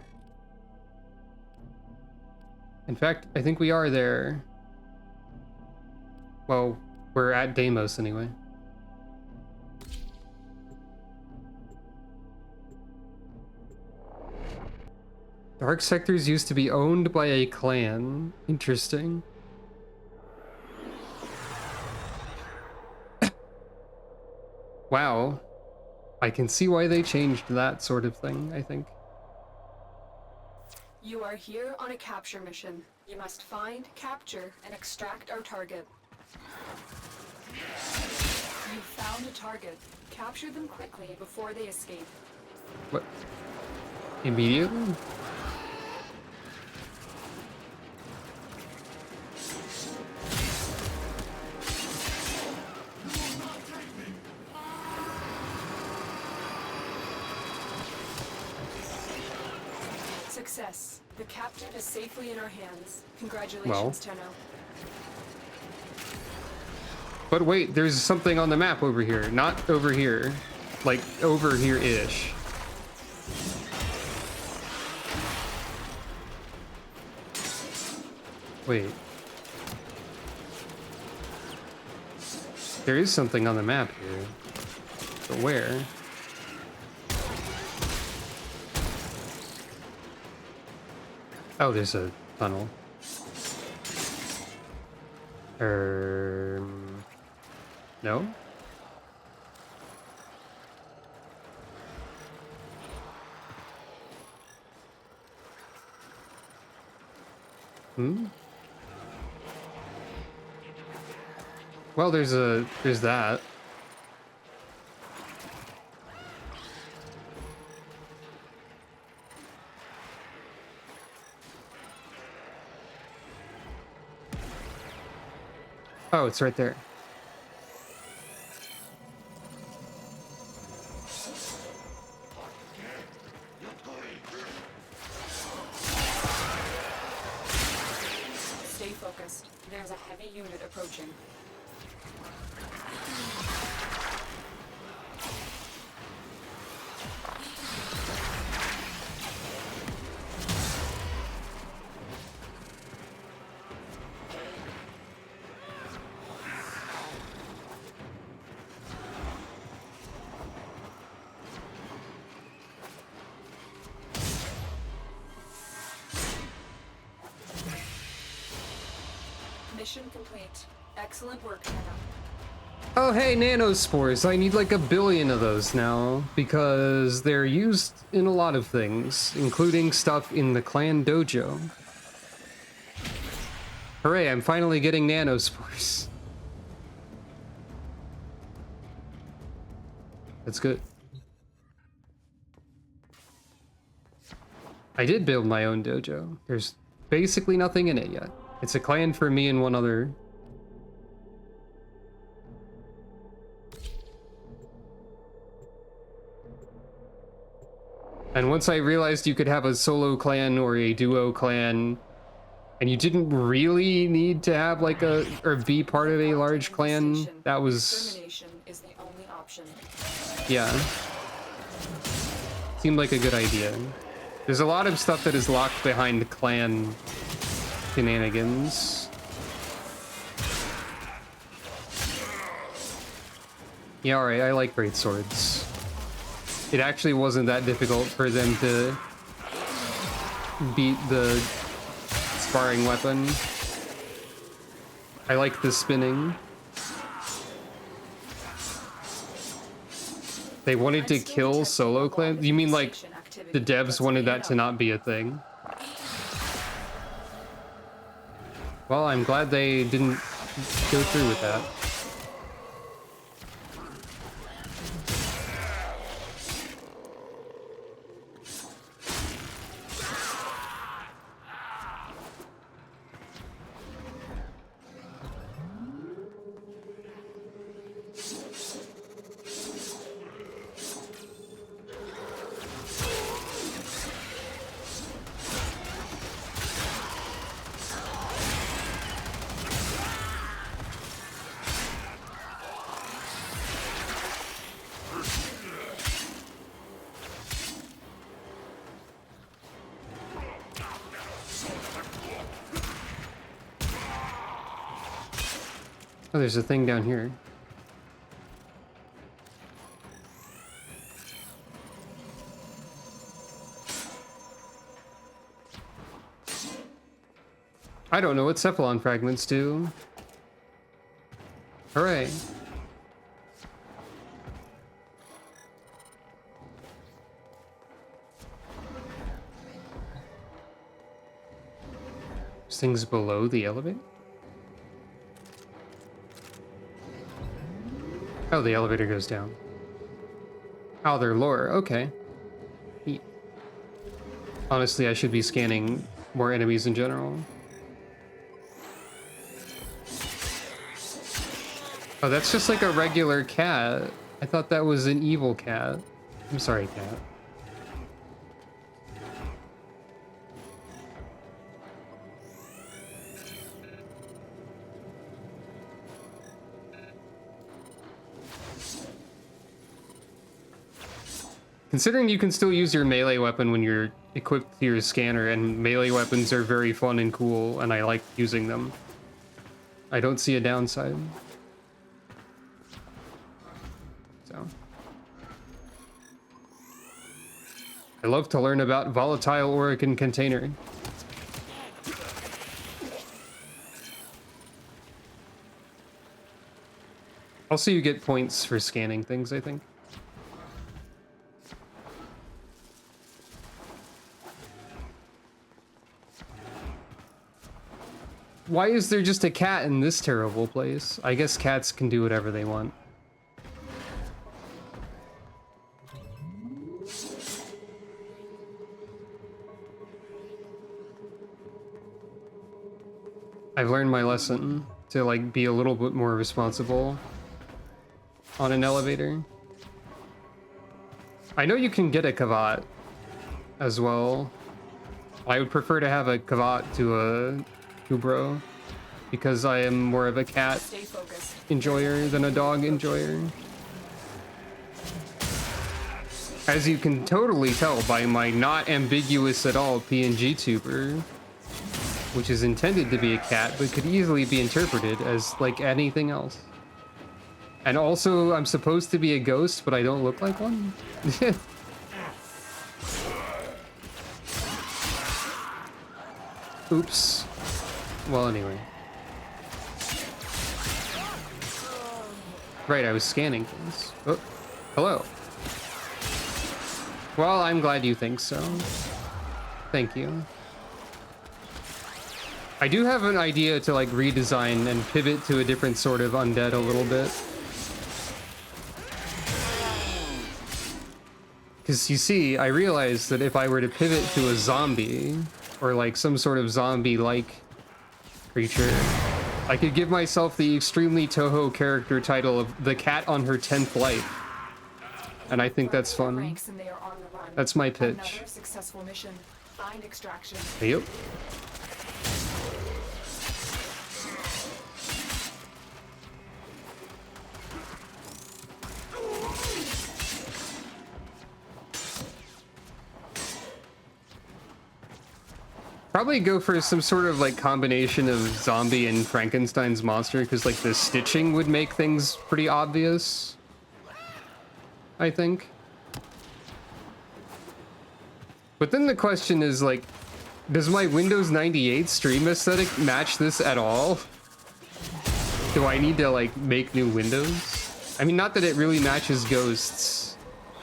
In fact, I think we are there. Well, we're at Deimos anyway. Dark sectors used to be owned by a clan. Interesting. Wow. I can see why they changed that sort of thing, I think. You are here on a capture mission. You must find, capture, and extract our target. You found a target. Capture them quickly before they escape. What? Immediately? Success. The captive is safely in our hands. Congratulations, Tenno. But wait, there's something on the map over here. Not over here. Like, over here-ish. Wait. There is something on the map here. But where? Oh, there's a tunnel. No? Hmm? Well, there's that. Oh, it's right there. Stay focused. There's a heavy unit approaching. Mission complete. Excellent work, Tenno. Oh, hey, nanospores. I need like 1 billion of those now, because they're used in a lot of things, including stuff in the clan dojo. Hooray, I'm finally getting nanospores. That's good. I did build my own dojo. There's basically nothing in it yet. It's a clan for me and one other. And once I realized you could have a solo clan or a duo clan, and you didn't really need to have like or be part of a large clan, that was... Termination is the only option. Yeah. Seemed like a good idea. There's a lot of stuff that is locked behind clan shenanigans. Yeah, alright, I like great swords. It actually wasn't that difficult for them to beat the sparring weapon. I like the spinning. They wanted to kill solo clans? You mean like the devs wanted that to not be a thing? Well, I'm glad they didn't go through with that. Oh, there's a thing down here. I don't know what Cephalon fragments do. Hooray. There's things below the elevator? Oh, the elevator goes down. Oh, they're lore. Okay. Neat. Honestly, I should be scanning more enemies in general. Oh, that's just like a regular cat. I thought that was an evil cat. I'm sorry, cat. Considering you can still use your melee weapon when you're equipped to your scanner, and melee weapons are very fun and cool, and I like using them, I don't see a downside. So. I love to learn about volatile Orokin container. Also, you get points for scanning things, I think. Why is there just a cat in this terrible place? I guess cats can do whatever they want. I've learned my lesson to like be a little bit more responsible on an elevator. I know you can get a kavat as well. I would prefer to have a kavat to a kubro because I am more of a cat enjoyer than a dog enjoyer. As you can totally tell by my not ambiguous at all PNG tuber, which is intended to be a cat but could easily be interpreted as like anything else. And also, I'm supposed to be a ghost, but I don't look like one. Oops. Well, anyway. Right, I was scanning things. Oh, hello. Well, I'm glad you think so. Thank you. I do have an idea to like redesign and pivot to a different sort of undead a little bit. Because you see, I realized that if I were to pivot to a zombie, or like some sort of zombie-like creature, I could give myself the extremely Toho character title of the cat on her 10th life. And I think that's fun. That's my pitch. Another successful mission. Find extraction. Yep. Probably go for some sort of like combination of zombie and Frankenstein's monster, because like the stitching would make things pretty obvious, I think. But then the question is like, does my Windows 98 stream aesthetic match this at all? Do I need to like make new windows? I mean, not that it really matches Ghosts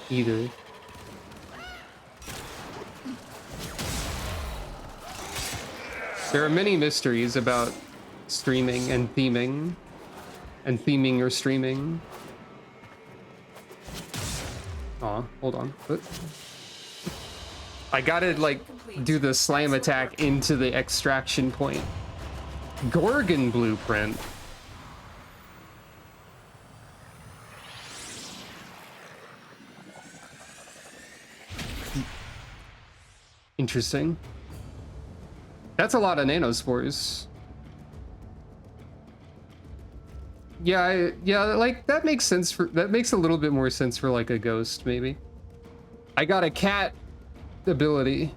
either. There are many mysteries about streaming and theming your streaming. Aw, hold on. What? I gotta like do the slam attack into the extraction point. Gorgon blueprint. Interesting. That's a lot of nanospores. Yeah, yeah, like that makes sense for that makes a little bit more sense for like a ghost maybe. I got a cat ability.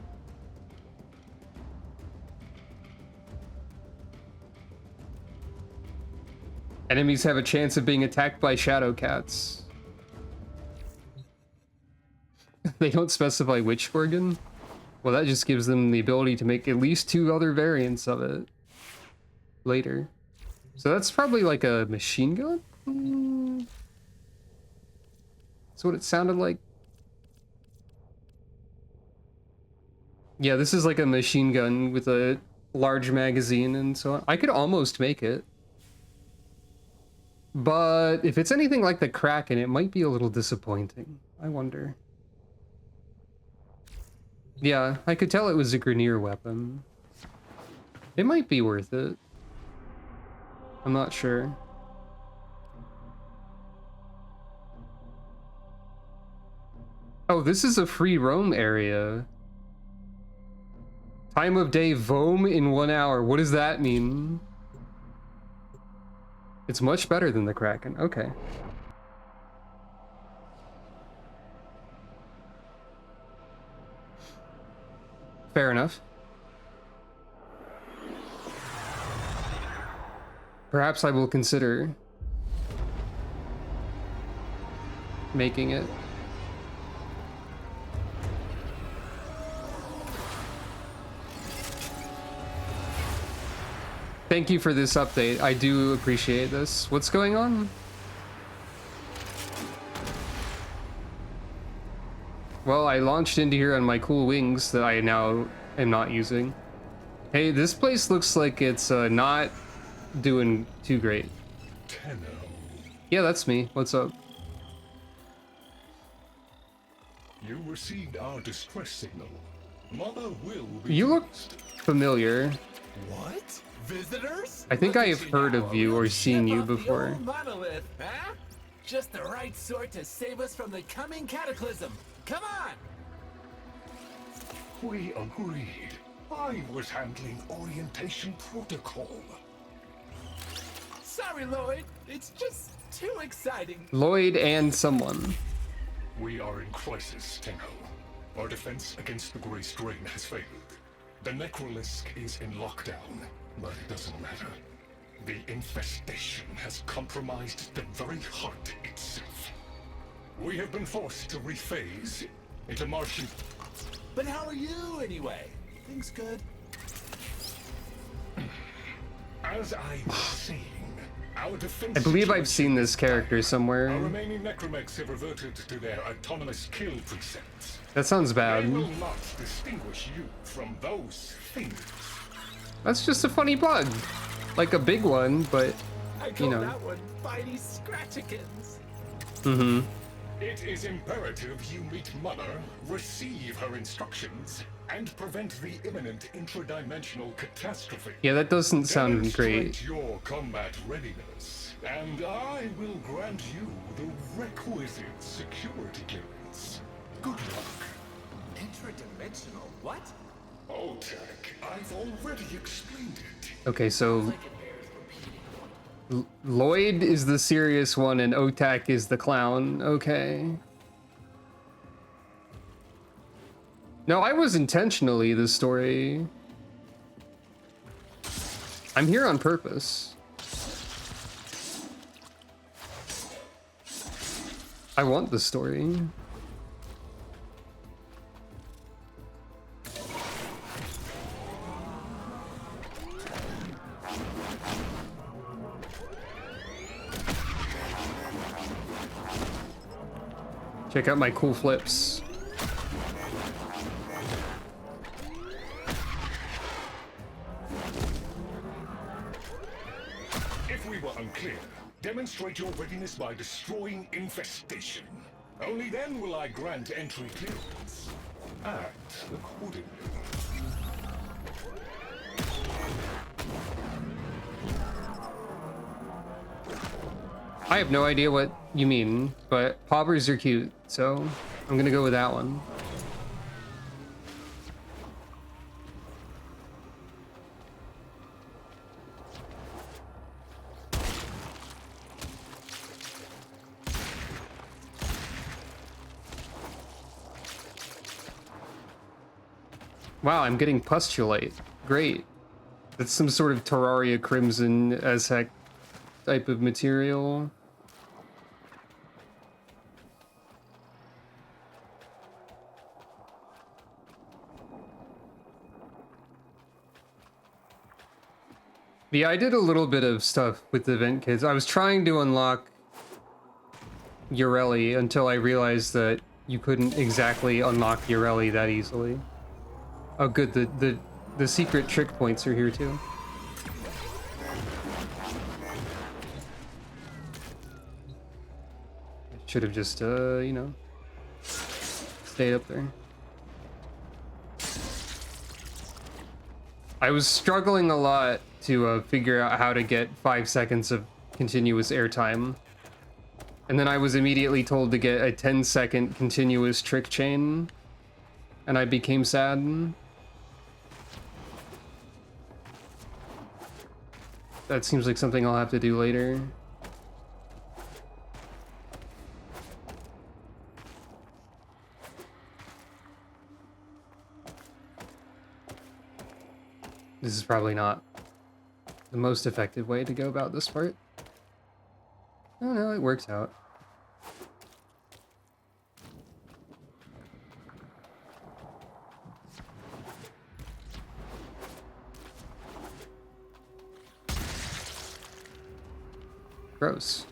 Enemies have a chance of being attacked by shadow cats. They don't specify which organ? Well, that just gives them the ability to make at least 2 other variants of it later. So that's probably like a machine gun? That's what it sounded like. Yeah, this is like a machine gun with a large magazine and so on. I could almost make it. But if it's anything like the Kraken, it might be a little disappointing. I wonder. Yeah, I could tell it was a Grineer weapon. It might be worth it. I'm not sure. Oh, this is a free roam area. Time of day Voam in 1 hour. What does that mean? It's much better than the Kraken. Okay. Fair enough. Perhaps I will consider making it. Thank you for this update. I do appreciate this. What's going on? Well, I launched into here on my cool wings that I now am not using. Hey, this place looks like it's not doing too great. Yeah, that's me. What's up? You received our distress signal. Mother will be. You look familiar. What? Visitors? I think I have heard of you or seen you before. Monolith, huh? Just the right sort to save us from the coming cataclysm. Come on! We agreed. I was handling orientation protocol. Sorry, Lloyd. It's just too exciting. Lloyd and someone. We are in crisis, Tenno. Our defense against the Grey Strain has failed. The Necrolisk is in lockdown, but it doesn't matter. The infestation has compromised the very heart itself. We have been forced to rephase into Martian. But how are you, anyway? Things good? As I was saying, our defense. I believe I've seen this character Our somewhere. remaining necromechs have reverted to their autonomous kill precepts. That sounds bad. They will not distinguish you from those things. That's just a funny bug. Like a big one, but, I call you know. that one Bitey Scratchikins. Mm-hmm. It is imperative you meet Mother, receive her instructions, and prevent the imminent intradimensional catastrophe. Yeah, that doesn't sound Demonstrate great. your combat readiness, and I will grant you the requisite security clearance. Good luck. Intradimensional? What? Oh, Tech, I've already explained it. Okay, so Lloyd is the serious one and Otak is the clown. Okay. No, I was intentionally the story. I'm here on purpose. I want the story. Check out my cool flips. If we were unclear, demonstrate your readiness by destroying infestation. Only then will I grant entry clearance. Act accordingly. I have no idea what you mean, but poppers are cute, so I'm gonna go with that one. Wow, I'm getting Pustulate. Great. That's some sort of Terraria Crimson as heck type of material. Yeah, I did a little bit of stuff with the vent kits. I was trying to unlock Ureli until I realized that you couldn't exactly unlock Ureli that easily. Oh good, the secret trick points are here too. Should have just, you know, stayed up there. I was struggling a lot to figure out how to get 5 seconds of continuous airtime. And then I was immediately told to get a 10-second continuous trick chain. And I became sad. That seems like something I'll have to do later. This is probably not the most effective way to go about this part. Oh no, it works out. Gross.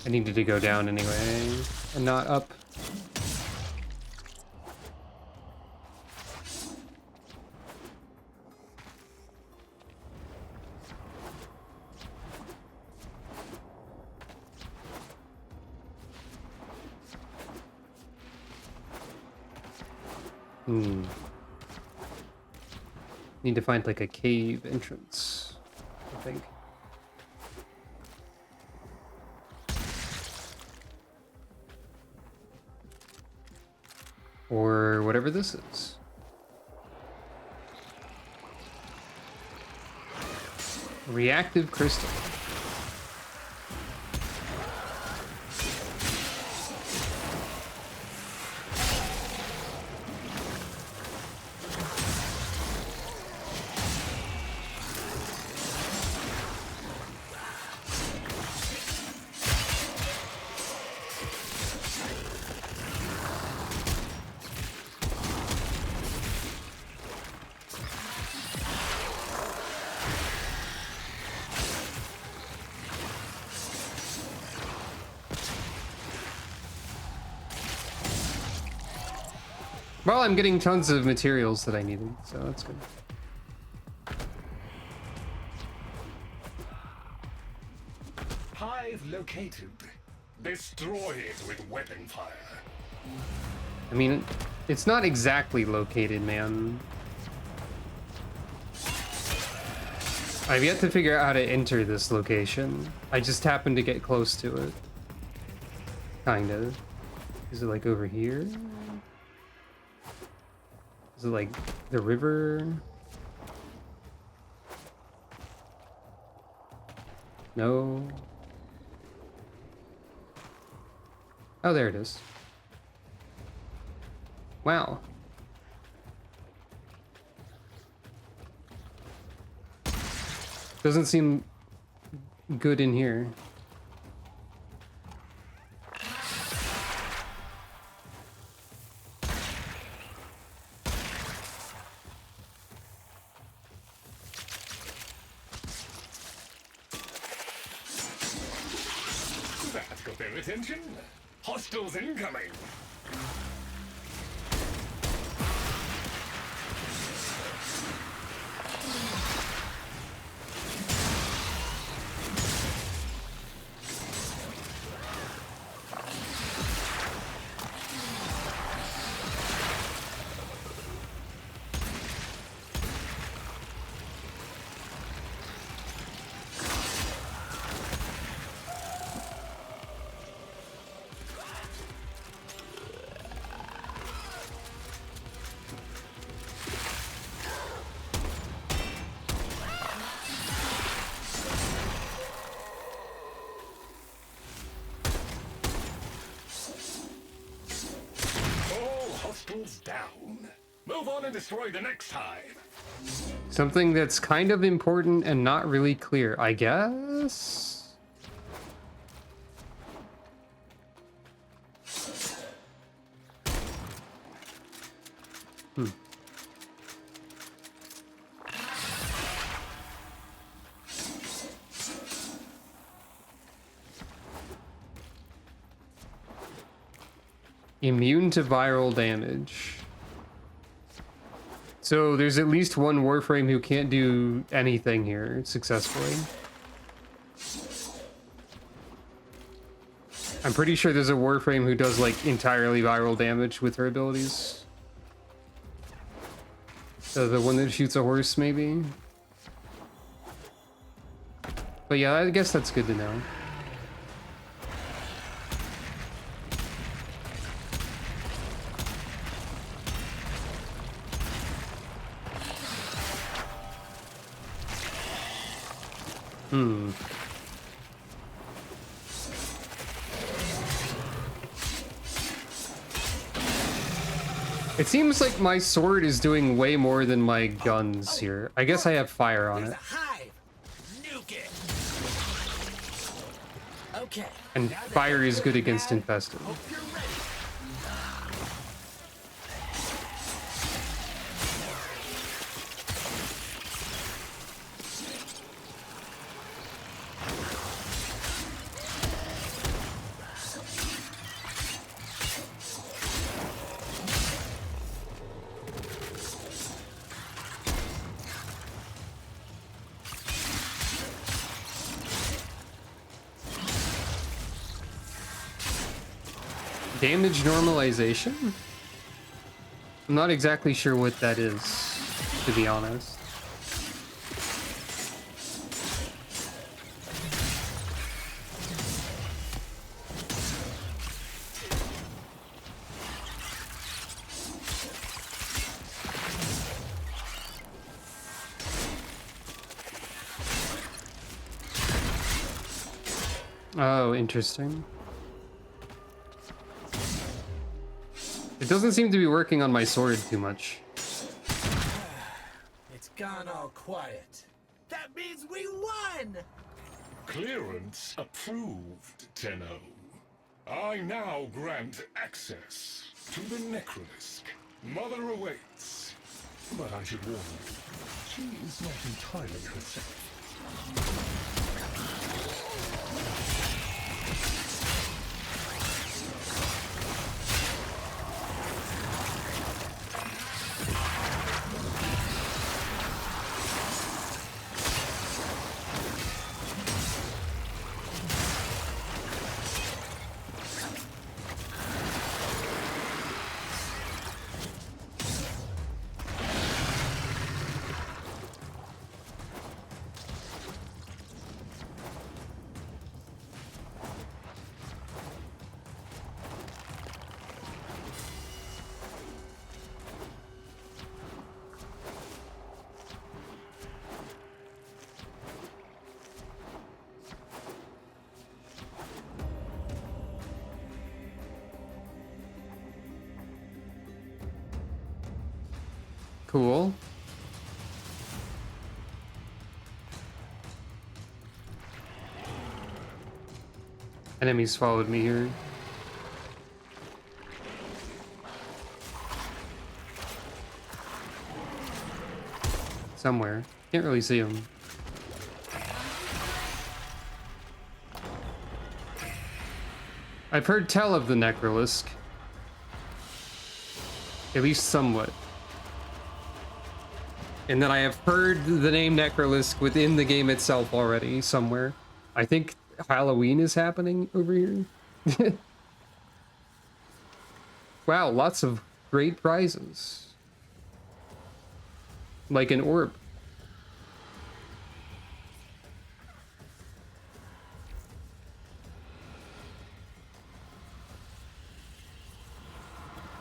I needed to go down anyway, and not up. Need to find like a cave entrance, I think. Or whatever this is. Reactive crystal. Well, I'm getting tons of materials that I needed, so that's good. Hive located. Destroy it with weapon fire. I mean, it's not exactly located, man. I've yet to figure out how to enter this location. I just happened to get close to it. Kind of. Is it like over here? Is it like the river? No. Oh, there it is. Wow. Doesn't seem good in here. That got their attention. Hostiles incoming. Hands down. Move on and destroy the next hive. Something that's kind of important and not really clear, I guess? Hmm. Immune to viral damage. So there's at least one Warframe who can't do anything here successfully. I'm pretty sure there's a Warframe who does like entirely viral damage with her abilities. So the one that shoots a horse, maybe? But yeah, I guess that's good to know. Hmm. It seems like my sword is doing way more than my guns here. I guess I have fire on it. Okay. And fire is good against infested. Damage normalization? I'm not exactly sure what that is, to be honest. Oh, interesting. It doesn't seem to be working on my sword too much. It's gone all quiet. That means we won! Clearance approved, Tenno. I now grant access to the Necrolisk. Mother awaits. But I should warn you, she is not entirely herself. Cool. Enemies followed me here. Somewhere. Can't really see them. I've heard tell of the Necrolisk. At least somewhat. And then I have heard the name Necrolisk within the game itself already, somewhere. I think Halloween is happening over here. Wow, lots of great prizes. Like an orb.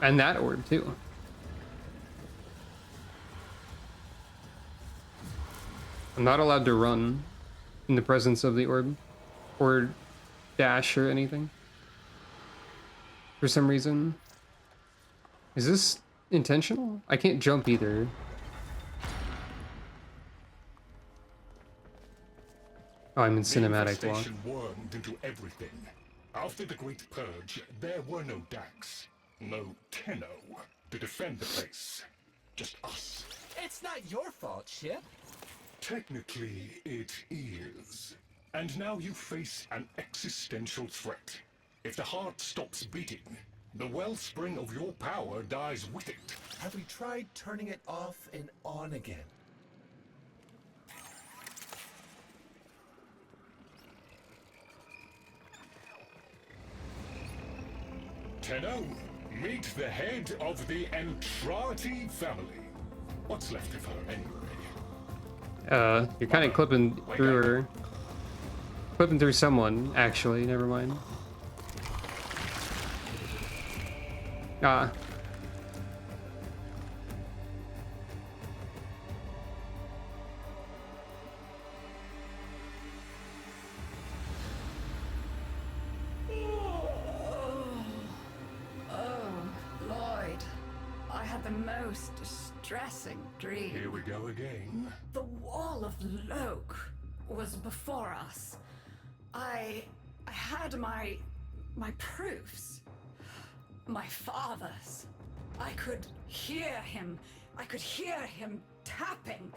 And that orb, too. I'm not allowed to run in the presence of the orb. Or dash or anything. For some reason. Is this intentional? I can't jump either. Oh, I'm in cinematic the walk. infestation wormed into everything. After the Great Purge, there were no Dax, no Tenno to defend the place. Just us. It's not your fault, Ship. Technically, it is. And now you face an existential threat. If the heart stops beating, the wellspring of your power dies with it. Have we tried turning it off and on again? Tenno, meet the head of the Entrati family. What's left of her anyway? You're kind of clipping through her. Clipping through someone, actually. Never mind. Ah. Lloyd, I had the most distressing dream. Here we go again. The wall of Loke was before us. I had my proofs. My father's. I could hear him. I could hear him tapping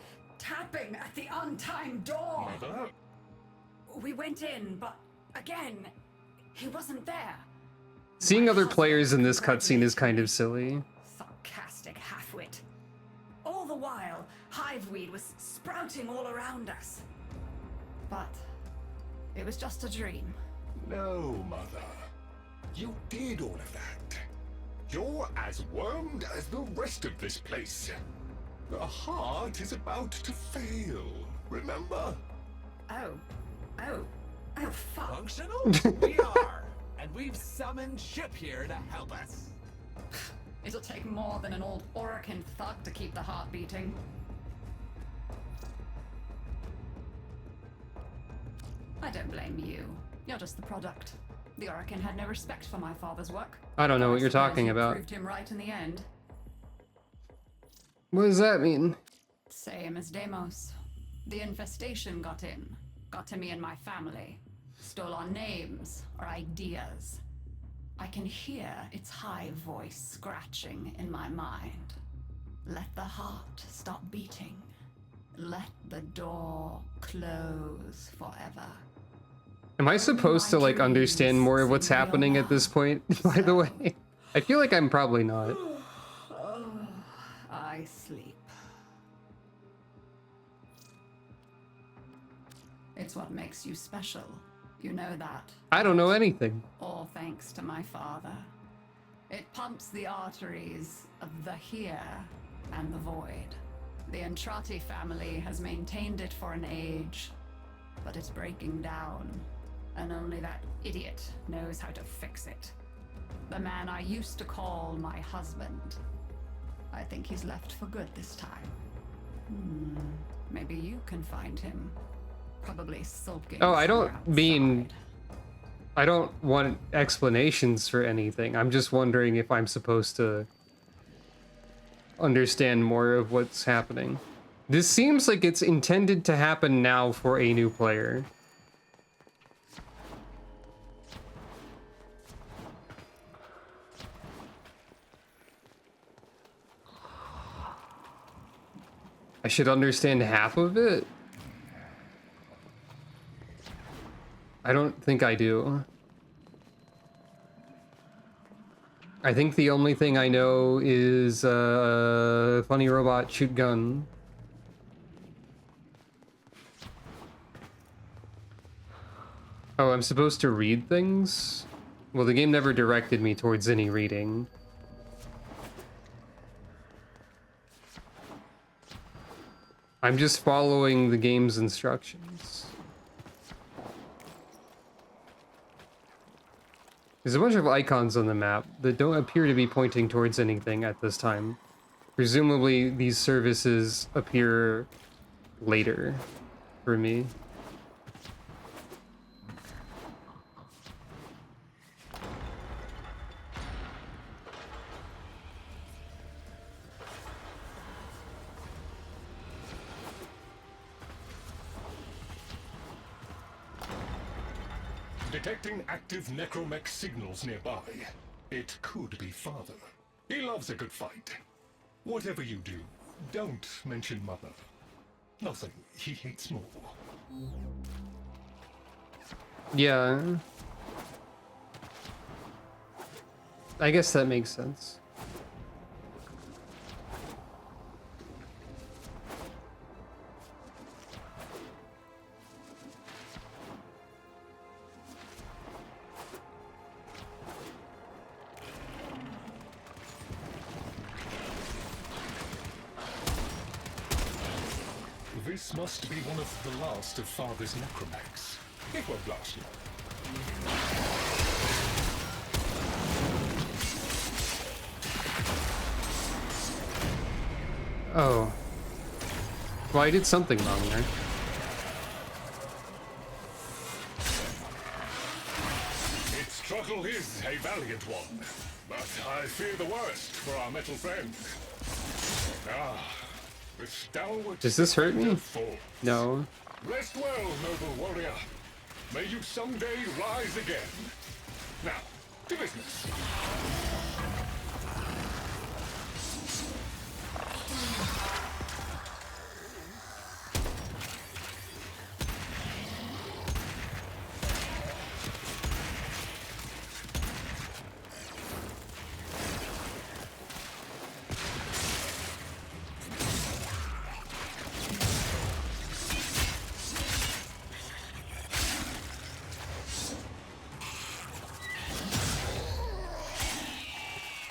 at the untimed door. Mother? We went in, but again, he wasn't there. Seeing other players in this cutscene is kind of silly. Sarcastic halfwit. All the while, hiveweed was sprouting all around us. But it was just a dream. No, Mother. You did all of that. You're as wormed as the rest of this place. The heart is about to fail, remember? Oh, fuck. Functional? We are. And we've summoned Ship here to help us. It'll take more than an old Orokin thug to keep the heart beating. I don't blame you. You're just the product. The Orokin had no respect for my father's work. I don't know what you're talking about. Proved him right in the end. What does that mean? Same as Deimos. The infestation got in. Got to me and my family. Stole our names, our ideas. I can hear its high voice scratching in my mind. Let the heart stop beating. Let the door close forever. Am I supposed to, like, understand more of what's happening at this point, by the way? I feel like I'm probably not. I sleep. It's what makes you special. You know that. I don't know anything. All thanks to my father. It pumps the arteries of the here and the void. The Entrati family has maintained it for an age, but it's breaking down, and only that idiot knows how to fix it. The man I used to call my husband. I think he's left for good this time. Maybe you can find him. Probably sulking. Oh, I somewhere don't mean... I don't want explanations for anything. I'm just wondering if I'm supposed to understand more of what's happening. This seems like it's intended to happen now for a new player. I should understand half of it? I don't think I do. I think the only thing I know is funny robot shoot gun. Oh, I'm supposed to read things? Well, the game never directed me towards any reading. I'm just following the game's instructions. There's a bunch of icons on the map that don't appear to be pointing towards anything at this time. Presumably, these services appear later for me. Detecting active necromech signals nearby. It could be Father. He loves a good fight. Whatever you do, don't mention Mother. Nothing he hates more. Yeah. I guess that makes sense. This must be one of the last of Father's necromechs. It won't last long. Oh. Well, I did something wrong there. Its struggle is a valiant one, but I fear the worst for our metal friend. The stalwart. Does this hurt me? No. Rest well, noble warrior. May you someday rise again. Now, to business.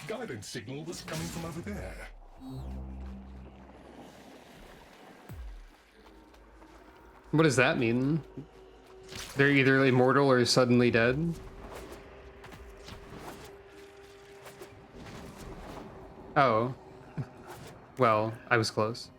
Guidance signal was coming from over there. What does that mean? They're either immortal or suddenly dead? Oh. Well, I was close.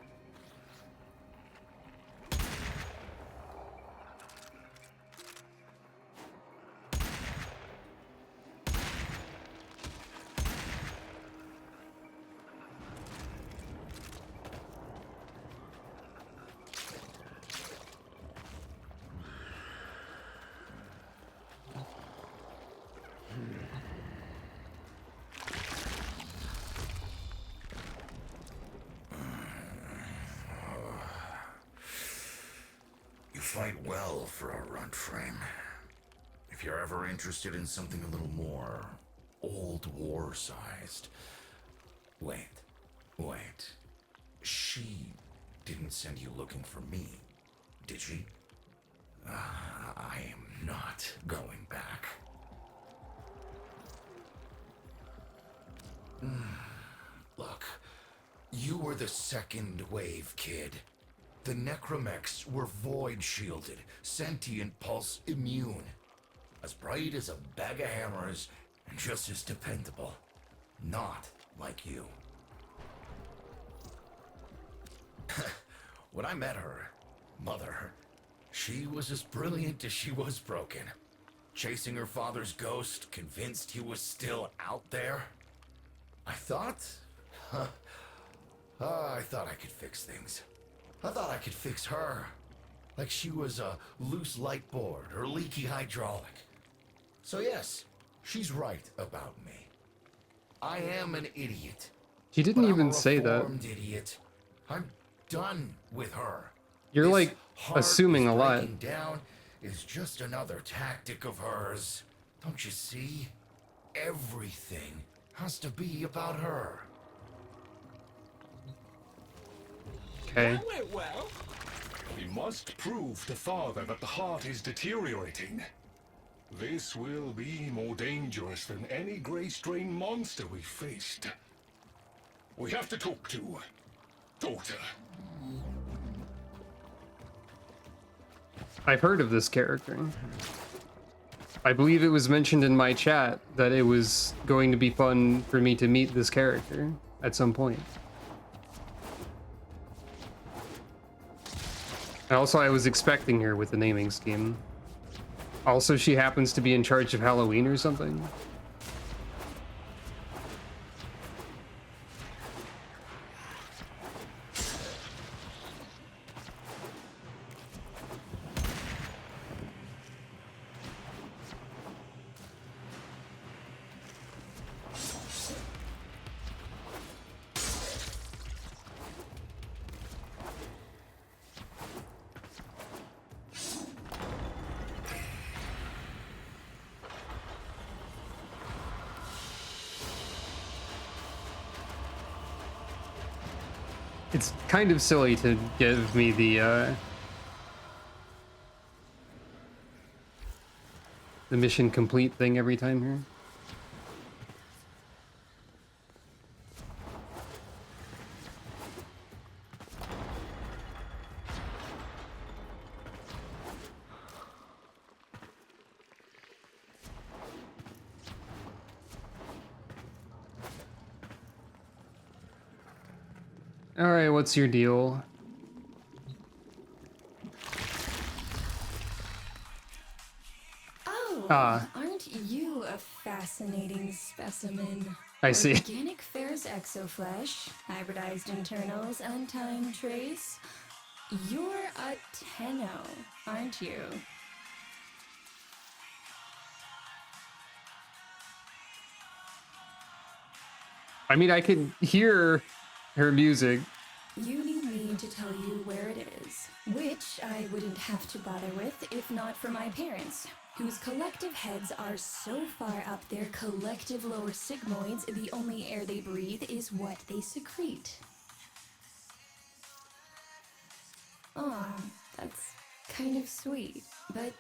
Fight well for a runt frame. If you're ever interested in something a little more old war-sized. Wait. She didn't send you looking for me, did she? I am not going back. Look, you were the second wave, kid. The necromechs were void-shielded, sentient pulse immune. As bright as a bag of hammers, and just as dependable. Not like you. When I met her, Mother, she was as brilliant as she was broken. Chasing her father's ghost, convinced he was still out there. I thought I could fix things. I thought I could fix her. Like she was a loose light board or leaky hydraulic. So yes, she's right about me. I am an idiot. She didn't but even I'm a say that. reformed idiot. I'm done with her. You're This like heart assuming a lot. breaking down is just another tactic of hers. Don't you see? Everything has to be about her. Okay. That went well. We must prove to Father that the heart is deteriorating. This will be more dangerous than any gray strain monster we've faced. We have to talk to daughter. I've heard of this character. I believe it was mentioned in my chat that it was going to be fun for me to meet this character at some point. Also, I was expecting her with the naming scheme. Also, she happens to be in charge of Halloween or something. It's kind of silly to give me the mission complete thing every time here. All right, what's your deal? Oh, aren't you a fascinating specimen? I see. Organic ferrous exoflesh, hybridized internals, untimed trace. You're a Tenno, aren't you? I mean, I could hear her music. You need me to tell you where it is, which I wouldn't have to bother with if not for my parents, whose collective heads are so far up their collective lower sigmoids, the only air they breathe is what they secrete. Aw, that's kind of sweet, but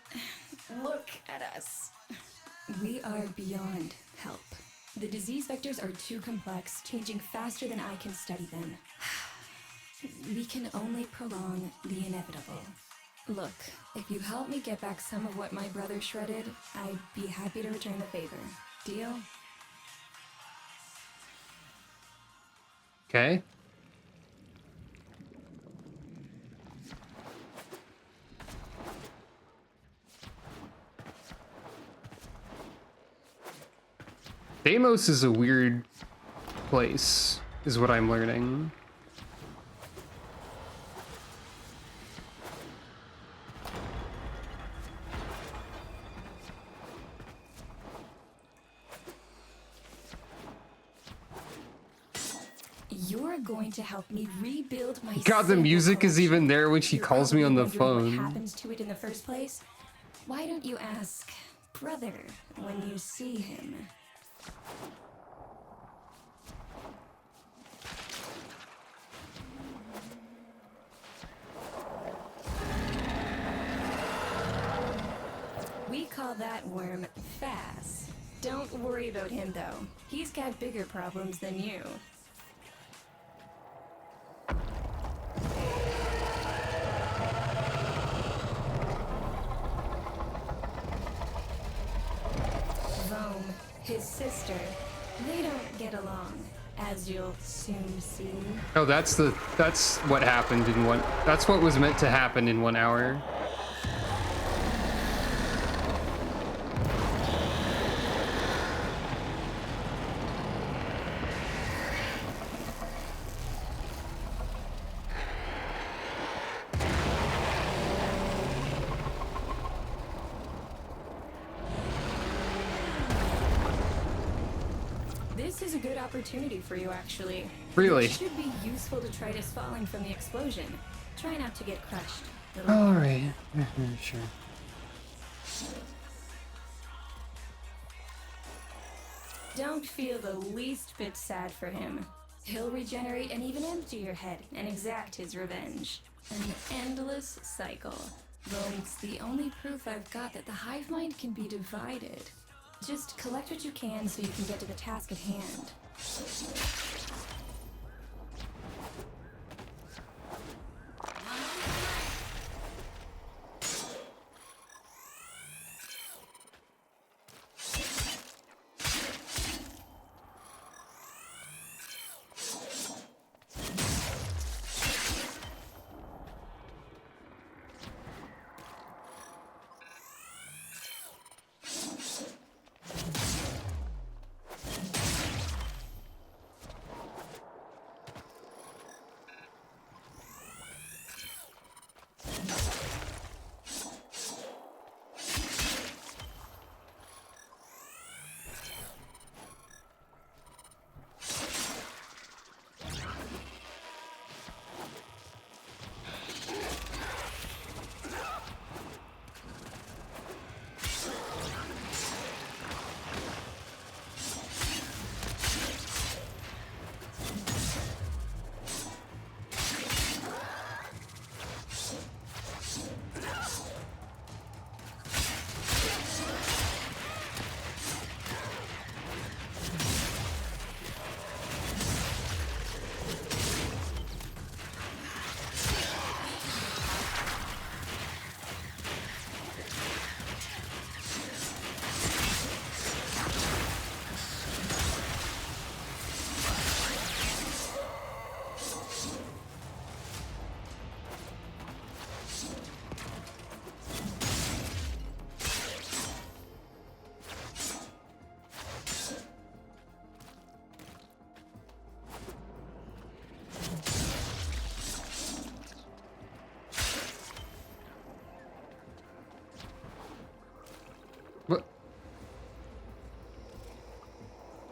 look at us. We are beyond help. The disease vectors are too complex, changing faster than I can study them. We can only prolong the inevitable. Look, if you help me get back some of what my brother shredded, I'd be happy to return the favor. Deal? Okay. Deimos is a weird place, is what I'm learning. You're going to help me rebuild my God, the sample music is collection. even there when she You're calls me on the probably wondering phone. What happens to it in the first place? Why don't you ask brother when you see him? We call that worm Fass. Don't worry about him though. He's got bigger problems than you. Rome, his sister, they don't get along, as you'll soon see. Oh, that's what happened in one. That's what was meant to happen in 1 hour. This is a good opportunity for you, actually. Really? It should be useful to try this falling from the explosion. Try not to get crushed. All right. Sure. Don't feel the least bit sad for him. He'll regenerate and even empty your head and exact his revenge. An endless cycle. Though it's the only proof I've got that the hive mind can be divided. Just collect what you can so you can get to the task at hand.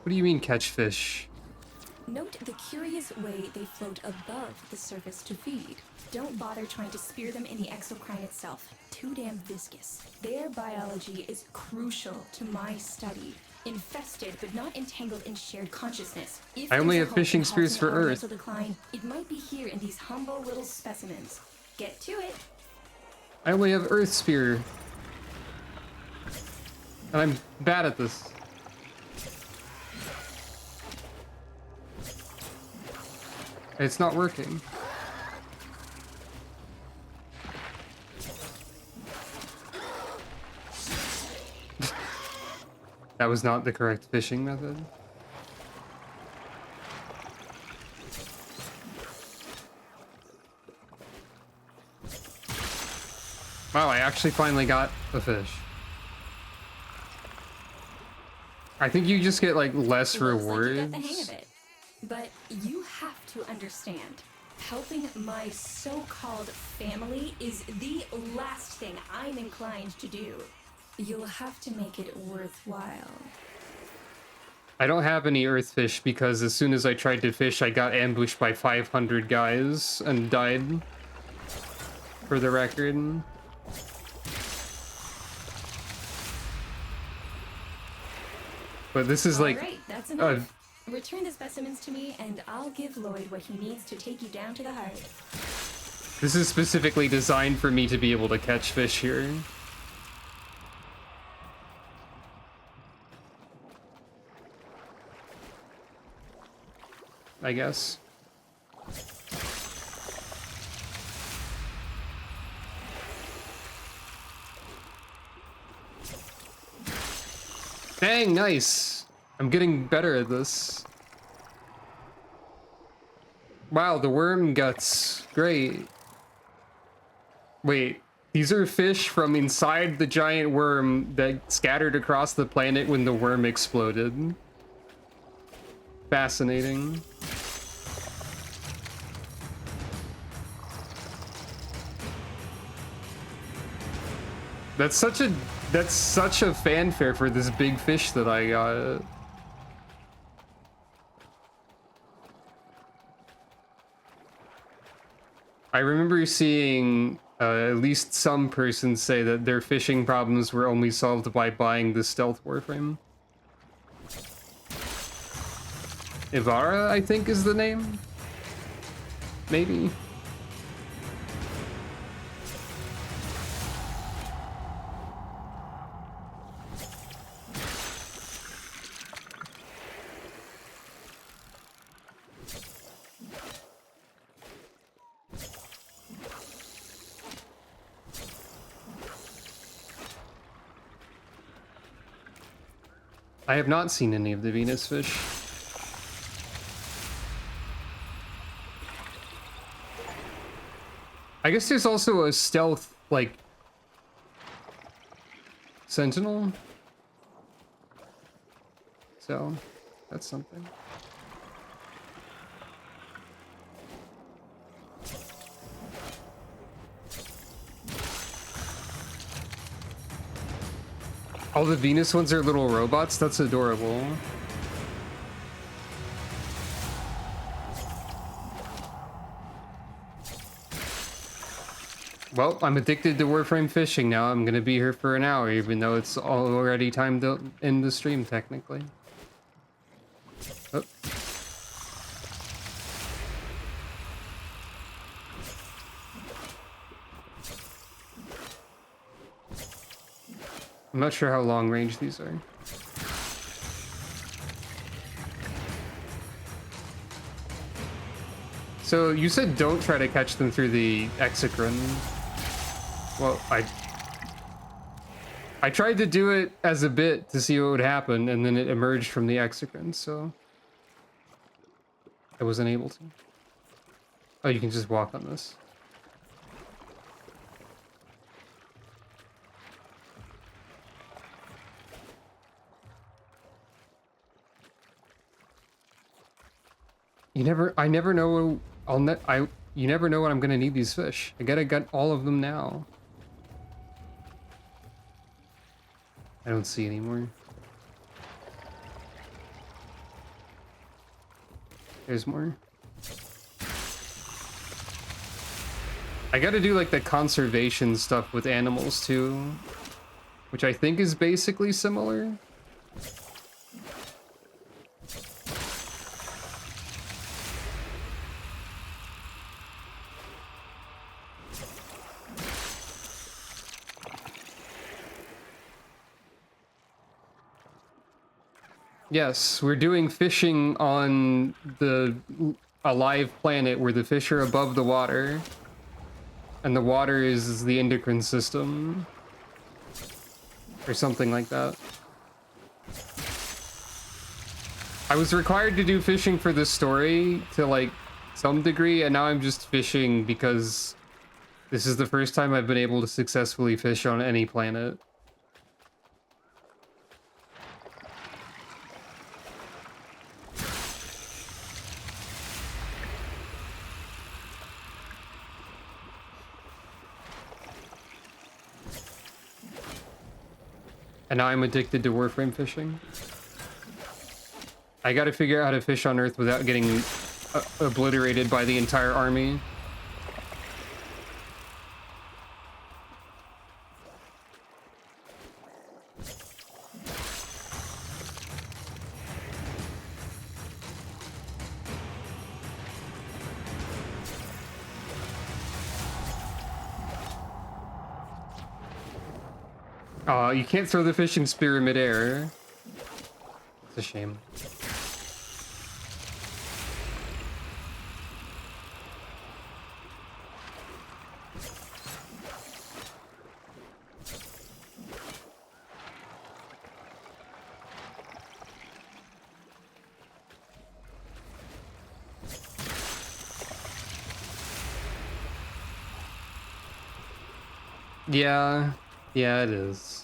What do you mean catch fish? Note the curious way they float above the surface to feed. Don't bother trying to spear them in the exocrine itself. Too damn viscous. Their biology is crucial to my study. Infested, but not entangled in shared consciousness. If I only there's a have hope fishing in spears for halting our Earth. mental decline, it might be here in these humble little specimens. Get to it. I only have Earth Spear. And I'm bad at this. It's not working. That was not the correct fishing method. Wow, I actually finally got a fish. I think you just get like less rewards. You got the hang of it. But you have to understand, helping my so-called family is the last thing I'm inclined to do. You'll have to make it worthwhile. I don't have any earthfish because as soon as I tried to fish, I got ambushed by 500 guys and died. For the record. But this is like... Alright, that's enough. Return the specimens to me, and I'll give Lloyd what he needs to take you down to the heart. This is specifically designed for me to be able to catch fish here. I guess. Dang, nice. I'm getting better at this. Wow, the worm guts. Great. Wait, these are fish from inside the giant worm that scattered across the planet when the worm exploded. Fascinating. That's such a fanfare for this big fish that I got. I remember seeing at least some person say that their fishing problems were only solved by buying the stealth Warframe. Ivara, I think, is the name? Maybe. I have not seen any of the Venus fish. I guess there's also a stealth, like, sentinel. So, that's something. All the Venus ones are little robots? That's adorable. Well, I'm addicted to Warframe fishing now. I'm gonna be here for an hour, even though it's already time to end the stream, technically. Oh. I'm not sure how long range these are. So you said don't try to catch them through the exocrine. Well, I tried to do it as a bit to see what would happen, and then it emerged from the exocrine, so I wasn't able to. Oh, you can just walk on this. I never know. You never know when I'm gonna need these fish. I gotta get all of them now. I don't see any more. There's more. I gotta do like the conservation stuff with animals too, which I think is basically similar. Yes, we're doing fishing on a live planet where the fish are above the water, and the water is the endocrine system, or something like that. I was required to do fishing for this story to like some degree, and now I'm just fishing because this is the first time I've been able to successfully fish on any planet. And now I'm addicted to Warframe fishing. I gotta figure out how to fish on Earth without getting obliterated by the entire army. You can't throw the fishing spear in midair. It's a shame. Yeah, it is.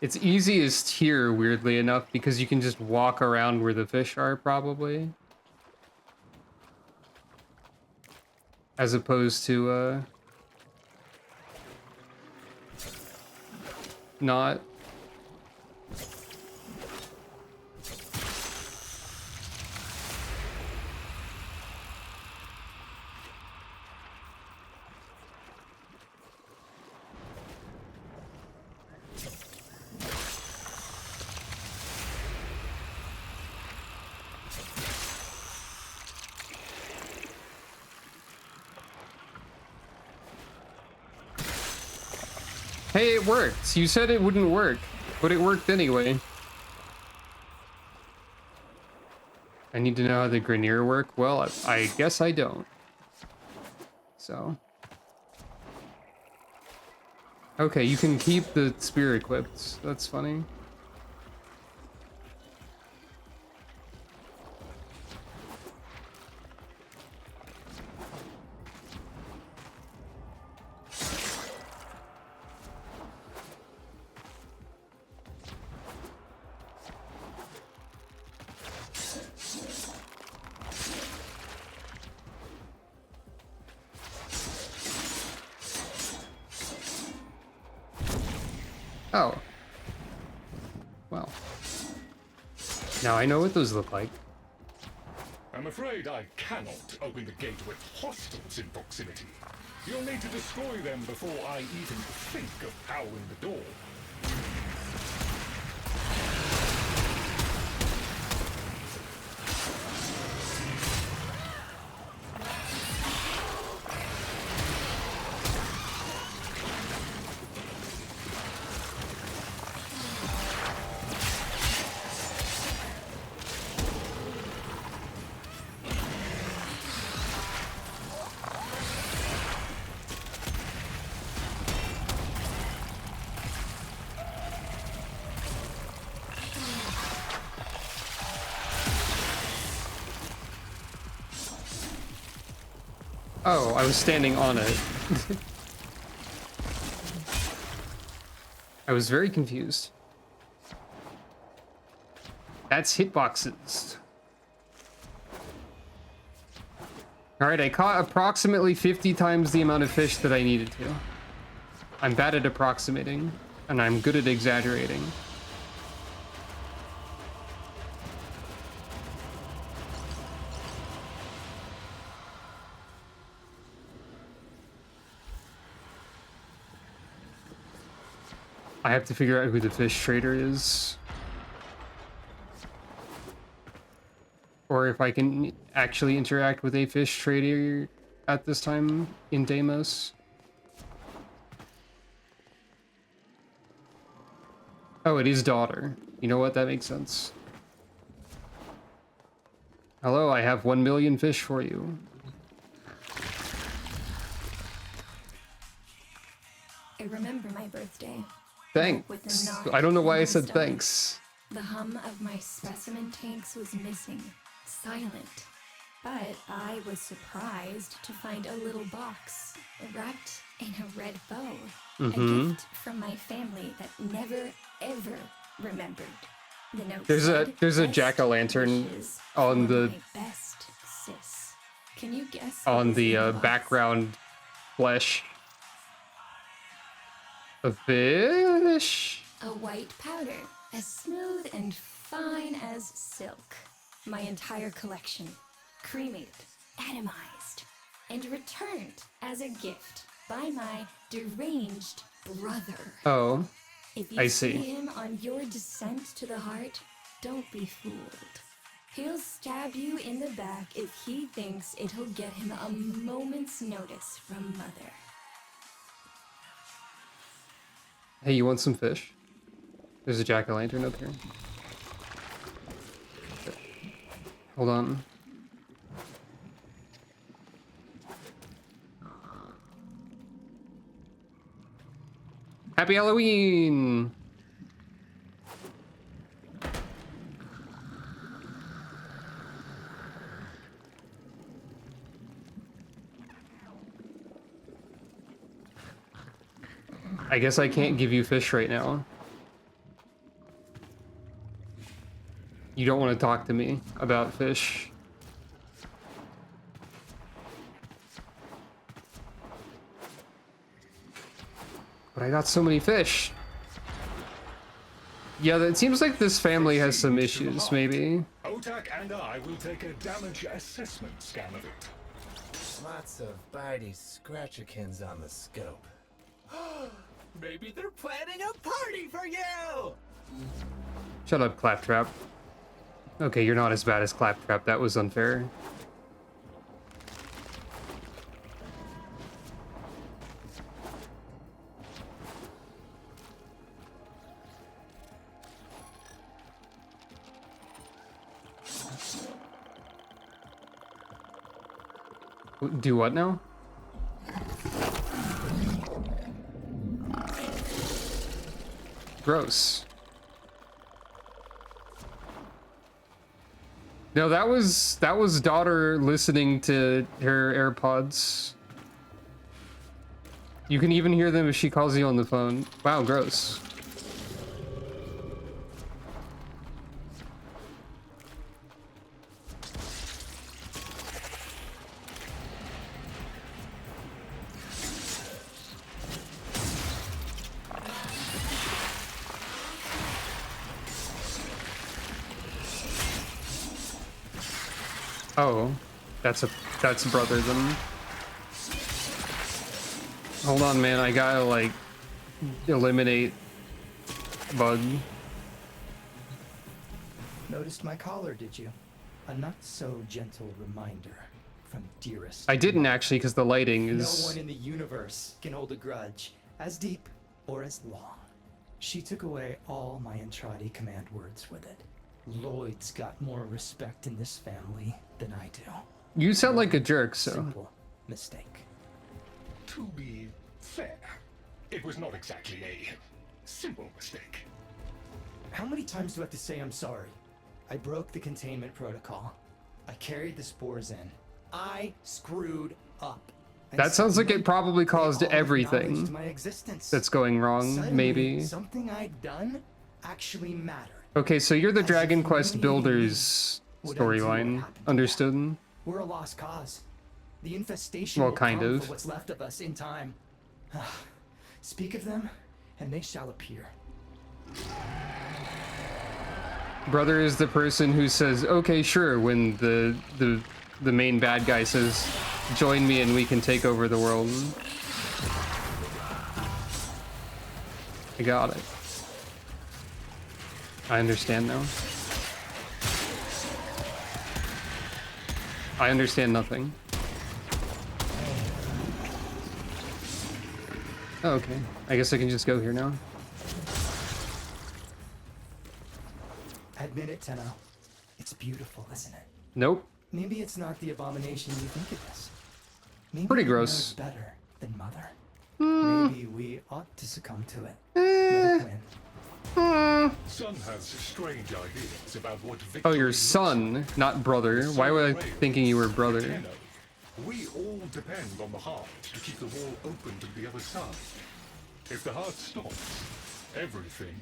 It's easiest here, weirdly enough, because you can just walk around where the fish are, probably. As opposed to, not. Hey, it worked. You said it wouldn't work, but it worked anyway. I need to know how the Grenier work. Well, I guess I don't. So. Okay, you can keep the spear equipped. That's funny. Oh. Well. Now I know what those look like. I'm afraid I cannot open the gate with hostiles in proximity. You'll need to destroy them before I even think of powering the door. Oh, I was standing on it. I was very confused. That's hitboxes. Alright, I caught approximately 50 times the amount of fish that I needed to. I'm bad at approximating, and I'm good at exaggerating. I have to figure out who the fish trader is. Or if I can actually interact with a fish trader at this time in Deimos. Oh, it is daughter. You know what? That makes sense. Hello, I have 1 million fish for you. I remember my birthday. Thanks. I don't know why I said stomach. thanks. The hum of my specimen tanks was missing, silent. But I was surprised to find a little box wrapped in a red bow. A gift from my family that never, ever remembered. The note There's a "Best jack-o'-lantern wishes on for the my best sis." Can you guess on what the was in box? background flesh. A fish? A white powder, as smooth and fine as silk. My entire collection, cremated, atomized, and returned as a gift by my deranged brother. Oh, If you I see see. him on your descent to the heart, don't be fooled. He'll stab you in the back if he thinks it'll get him a moment's notice from Mother. Hey, you want some fish? There's a jack-o'-lantern up here. Hold on. Happy Halloween! I guess I can't give you fish right now. You don't want to talk to me about fish. But I got so many fish. Yeah, it seems like this family has some issues, maybe. Otak and I will take a damage assessment scan of it. Lots of bitey scratchikins on the scope. Maybe they're planning a party for you! Shut up, Claptrap. Okay, you're not as bad as Claptrap. That was unfair. Do what now? Gross. No, that was daughter listening to her AirPods. You can even hear them if she calls you on the phone. Wow, gross. Oh, that's brother then. Hold on, man. I gotta like eliminate bug. Noticed my collar, did you? A not so gentle reminder from dearest. I didn't actually, because the lighting is. No one in the universe can hold a grudge as deep or as long. She took away all my Entradi command words with it. Lloyd's got more respect in this family than I do. You sound like a jerk, so. Simple mistake. To be fair, it was not exactly a simple mistake. How many times do I have to say I'm sorry? I broke the containment protocol. I carried the spores in. I screwed up. And That sounds like it suddenly, probably they caused all acknowledged everything my existence. that's going wrong, Suddenly, maybe. something I'd done actually mattered. Okay, so you're the Dragon Quest Builders storyline. Understood? We're a lost cause. The infestation Well, will kind come of. for what's left of us in time. Speak of them, and they shall appear. Brother is the person who says, okay, sure, when the main bad guy says, join me and we can take over the world. I got it. I understand now. I understand nothing. Oh, okay. I guess I can just go here now. Admit it, Tenno. It's beautiful, isn't it? Nope. Maybe it's not the abomination you think it is. Maybe Pretty it gross. knows better than Mother. Mm. Maybe we ought to succumb to it. Let it win. Son has strange ideas about what victory Oh, your son, not brother. Why was I thinking you were brother? Tenno. We all depend on the heart to keep the wall open to the other side. If the heart stops, everything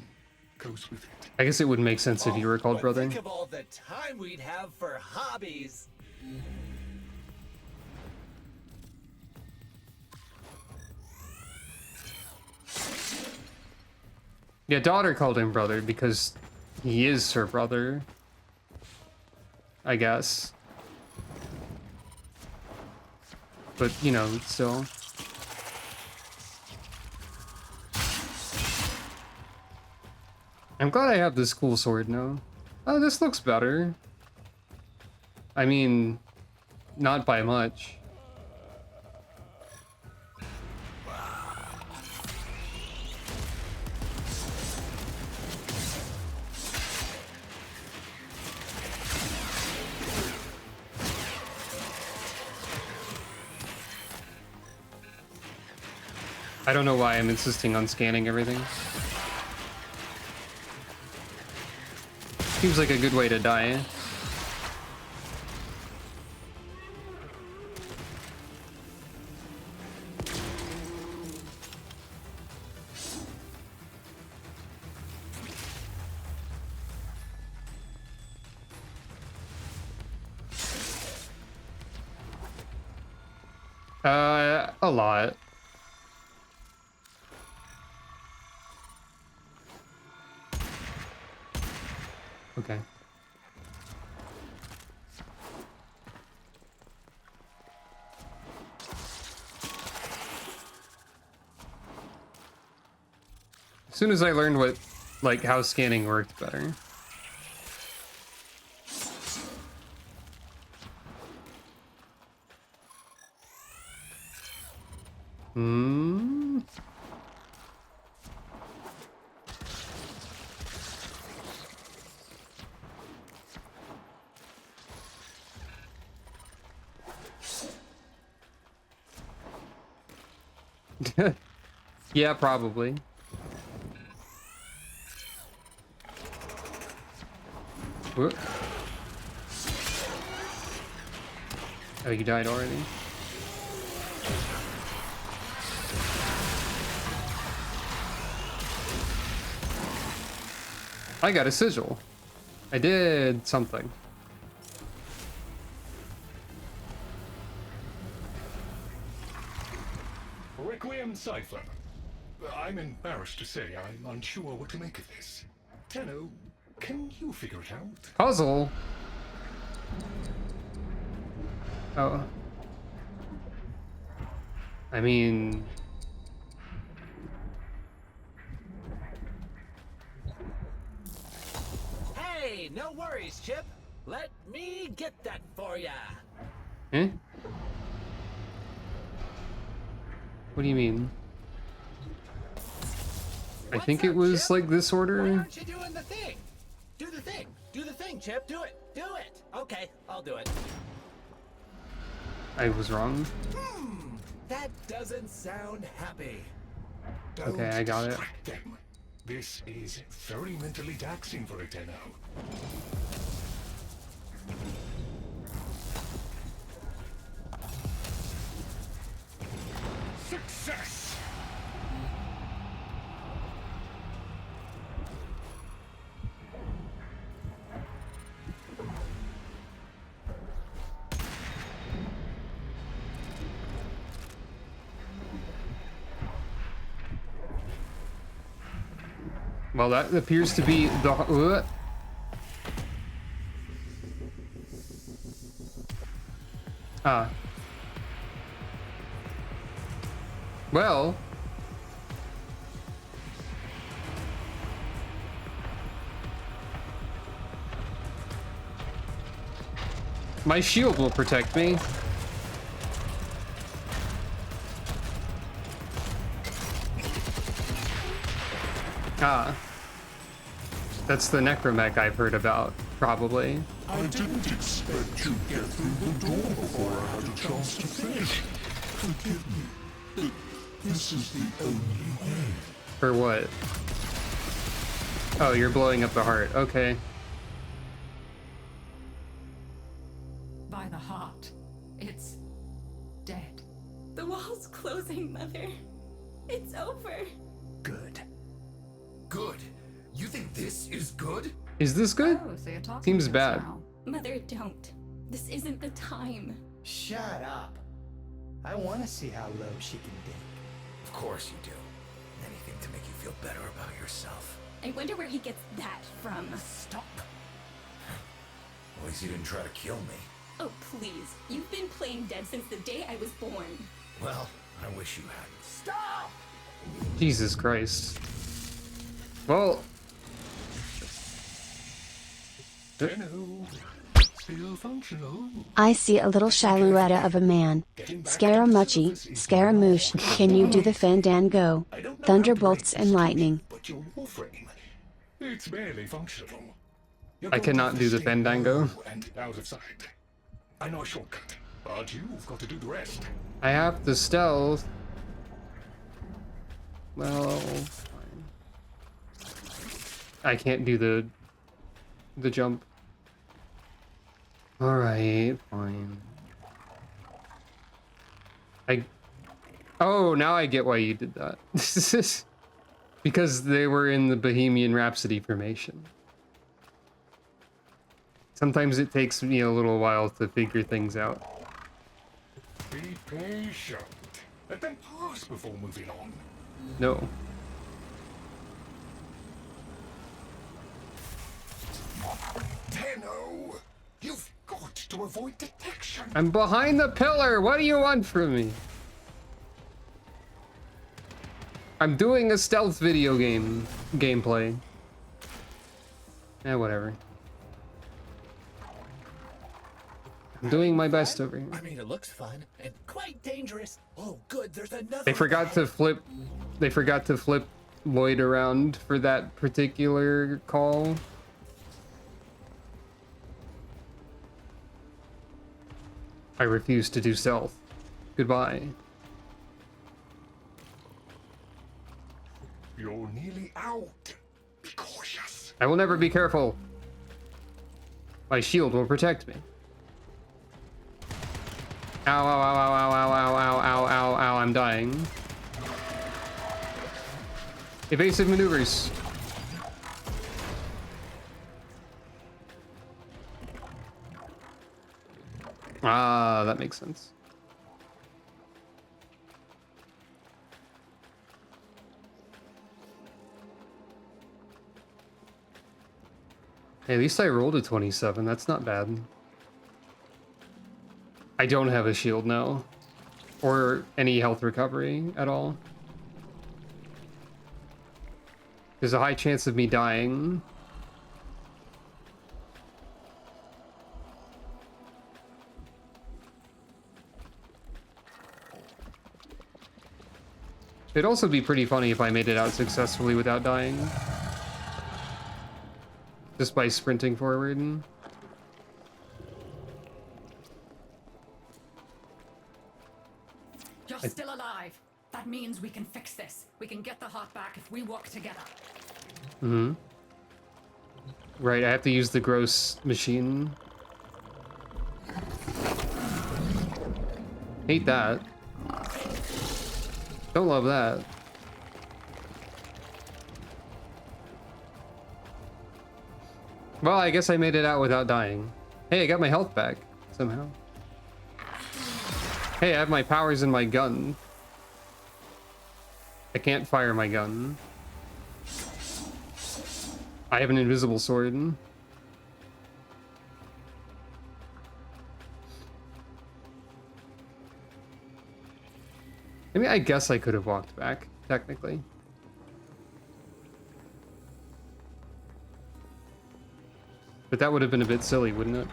goes with it. I guess it would make sense if you were called brother. Think of all the time we'd have for hobbies. Yeah, daughter called him brother because he is her brother. I guess. But, you know, still. I'm glad I have this cool sword now. Oh, this looks better. I mean, not by much. I don't know why I'm insisting on scanning everything. Seems like a good way to die. A lot. Okay. As soon as I learned what, like, how scanning worked better. Hmm. Yeah, probably. Whoop. Oh, you died already? I got a sigil. I did something. Requiem Cipher. I'm embarrassed to say I'm unsure what to make of this. Tenno, can you figure it out? Puzzle? Oh. I mean... Hey, no worries, Chip. Let me get that for ya. Eh? What do you mean? I think it was like this order. Why aren't you doing the thing? Do the thing. Do the thing, Chip. Do it. Do it. Okay, I'll do it. I was wrong. That doesn't sound happy. Okay, I got it. Distract them. This is very mentally taxing for a Tenno. Success! Well, that appears to be the... Ah. My shield will protect me. Ah. That's the necromech I've heard about, probably. I didn't expect to get through the door before I had a chance to finish. Forgive me. This is the only way. For what? Oh, you're blowing up the heart. Okay. By the heart. It's dead. The wall's closing, Mother. It's over. Good. Good. You think this is good? Is this good? Oh, so you're talking Seems to us bad. now. Mother, don't. This isn't the time. Shut up. I want to see how low she can dig. Of course you do. Anything to make you feel better about yourself. I wonder where he gets that from. Stop. At least you didn't try to kill me. Oh, please. You've been playing dead since the day I was born. Well, I wish you hadn't. Stop! Jesus Christ. Well... Still functional. I see a little silhouette of a man. Scaramucci, Scaramouche, can you do the fandango? Thunderbolts and lightning. But your Warframe, it's barely functional. I cannot do the fandango. And out of sight. I know a shortcut, but you've got to do the rest. I have to stealth. Well, fine. I can't do the jump. Alright, fine. Oh, now I get why you did that. Because they were in the Bohemian Rhapsody formation. Sometimes it takes me a little while to figure things out. Be patient. Let them pass before moving on. No. Tenno, you've got to avoid detection. I'm behind the pillar. What do you want from me? I'm doing a stealth video gameplay. Whatever. I'm doing my best over here. I mean, it looks fun and quite dangerous. Oh, good. There's another. They forgot to flip. They forgot to flip Lloyd around for that particular call. I refuse to do stealth. Goodbye. You're nearly out. Be cautious. I will never be careful. My shield will protect me. Ow, ow, ow, ow, ow, ow, ow, ow, ow, ow, ow, I'm dying. Evasive maneuvers. Ah, that makes sense. Hey, at least I rolled a 27. That's not bad. I don't have a shield now. Or any health recovery at all. There's a high chance of me dying. It'd also be pretty funny if I made it out successfully without dying. Just by sprinting forward. You're still alive. That means we can fix this. We can get the heart back if we work together. Mm-hmm. Right, I have to use the gross machine. Hate that. Don't love that. Well, I guess I made it out without dying. Hey, I got my health back, somehow. Hey, I have my powers in my gun. I can't fire my gun. I have an invisible sword. I mean, I guess I could have walked back, technically. But that would have been a bit silly, wouldn't it?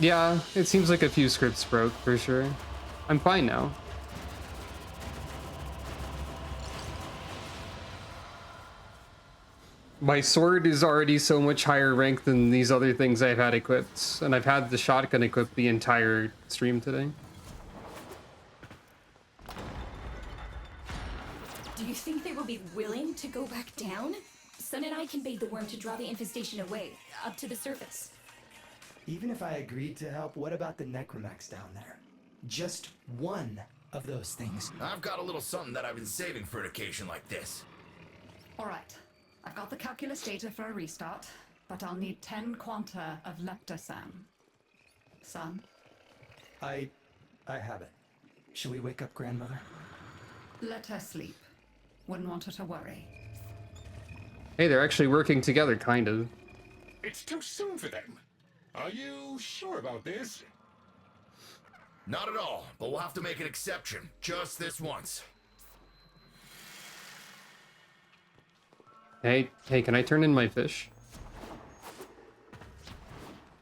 Yeah, it seems like a few scripts broke for sure. I'm fine now. My sword is already so much higher rank than these other things I've had equipped, and I've had the shotgun equipped the entire stream today. Do you think they will be willing to go back down? Sun and I can bait the worm to draw the infestation away, up to the surface. Even if I agreed to help, what about the necromax down there? Just one of those things. I've got a little something that I've been saving for an occasion like this. All right. I've got the calculus data for a restart, but I'll need 10 quanta of leptosam. Son? I have it. Should we wake up grandmother? Let her sleep. Wouldn't want her to worry. Hey, they're actually working together, kind of. It's too soon for them. Are you sure about this? Not at all, but we'll have to make an exception. Just this once. Hey, can I turn in my fish?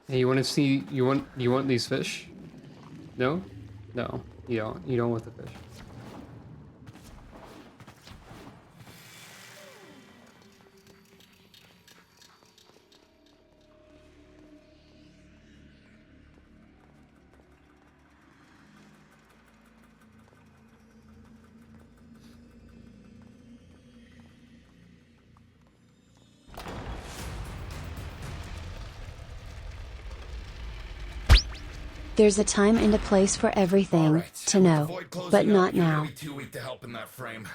Hey, you want to see? You want these fish? No, no, you don't. You don't want the fish. There's a time and a place for everything, to know, but not now. Too weak to help in that frame.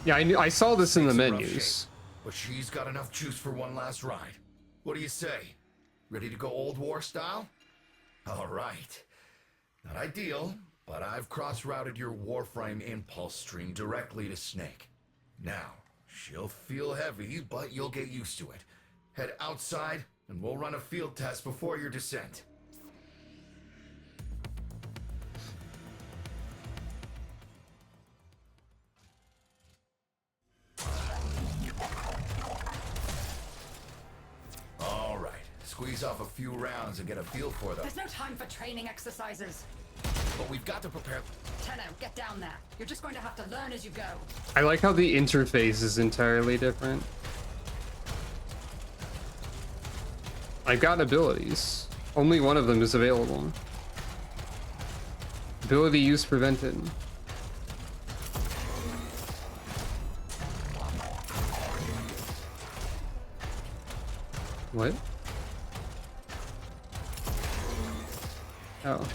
Yeah, I saw this in the Takes a rough menus. shape, but she's got enough juice for one last ride. What do you say? Ready to go old war style? All right. Not ideal, but I've cross-routed your Warframe impulse stream directly to Snake. Now, she'll feel heavy, but you'll get used to it. Head outside, and we'll run a field test before your descent. All right, squeeze off a few rounds and get a feel for them. There's no time for training exercises. But we've got to prepare. Tenno, get down there. You're just going to have to learn as you go. I like how the interface is entirely different. I've got abilities. Only one of them is available. Ability use prevented. What? Oh.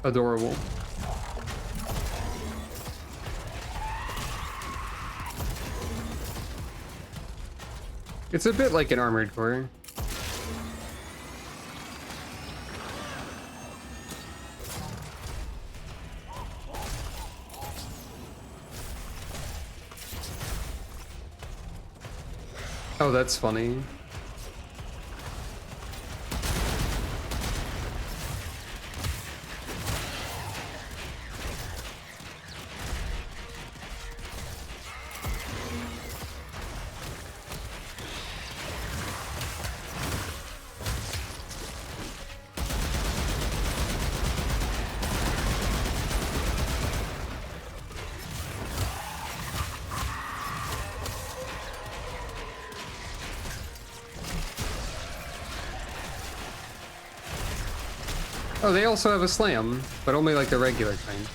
Adorable. It's a bit like an armored core. Oh, that's funny. Oh, they also have a slam, but only like the regular kind.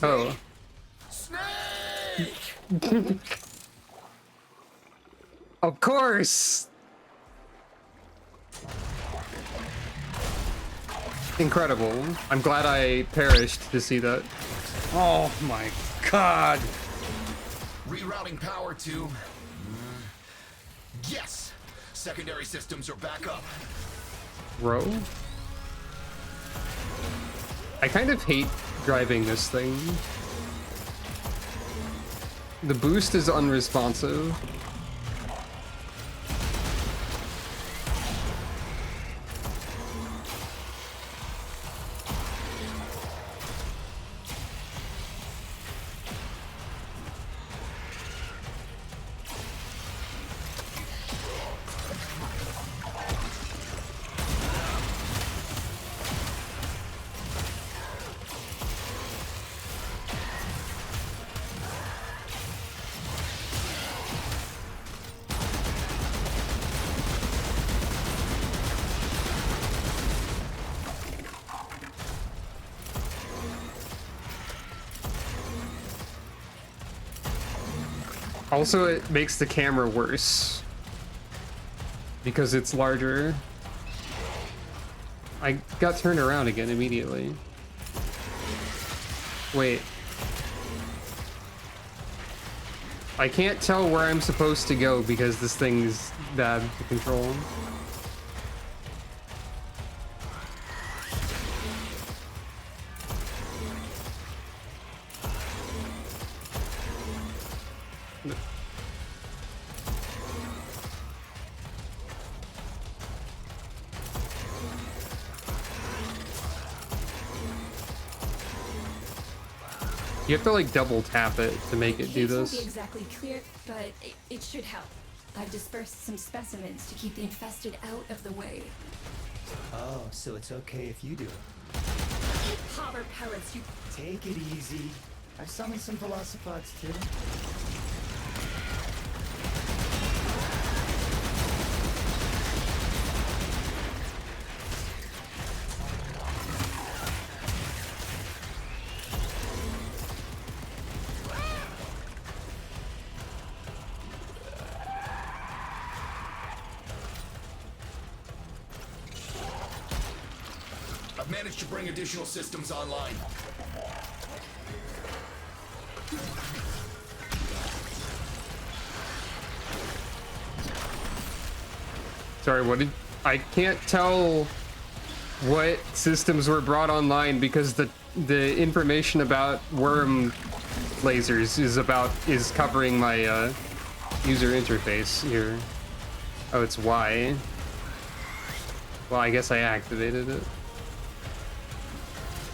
Oh. Snake! Of course! Incredible. I'm glad I perished to see that. Oh my god! Rerouting power to... Yes! Secondary systems are back up. Row? I kind of hate driving this thing. The boost is unresponsive. Also, it makes the camera worse because it's larger. I got turned around again immediately. Wait. I can't tell where I'm supposed to go because this thing is bad to control. You have to like double tap it to make it do It won't this. be exactly clear, but it should help. I've dispersed some specimens to keep the infested out of the way. Oh, so it's okay if you do it. Hover pellets, you... Take it easy. I've summoned some velocipods too. I've managed to bring additional systems online. Sorry, what did... I can't tell what systems were brought online because the information about worm lasers is covering my user interface here. Oh, it's Y. Well, I guess I activated it.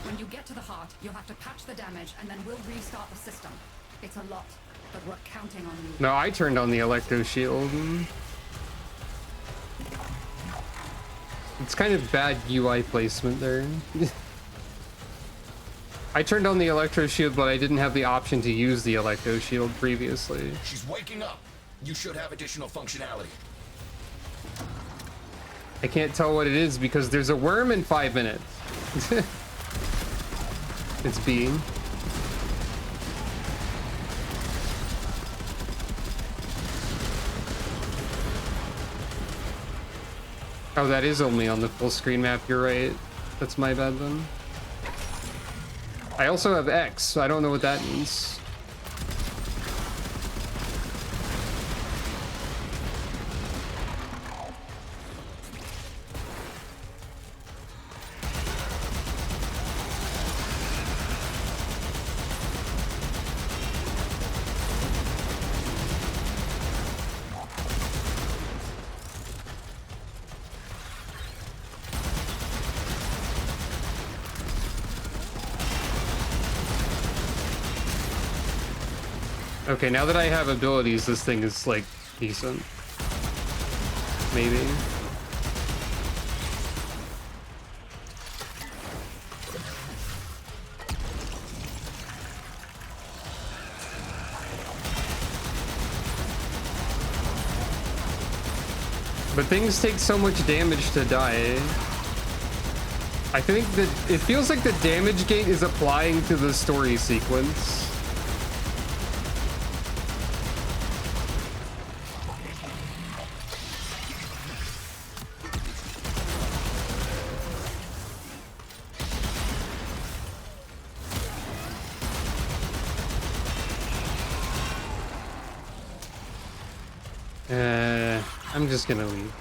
When you get to the heart, you'll have to patch the damage, and then we'll restart the system. It's a lot, but we're counting on you. No, I turned on the electro shield. It's kind of bad UI placement there. I turned on the electro shield, but I didn't have the option to use the electro shield previously. She's waking up. You should have additional functionality. I can't tell what it is because there's a worm in 5 minutes. It's being. Oh, that is only on the full screen map. You're right. That's my bad then. I also have X, so I don't know what that means. Okay, now that I have abilities, this thing is, like, decent. Maybe. But things take so much damage to die. I think that it feels like the damage gate is applying to the story sequence. I'm just gonna leave.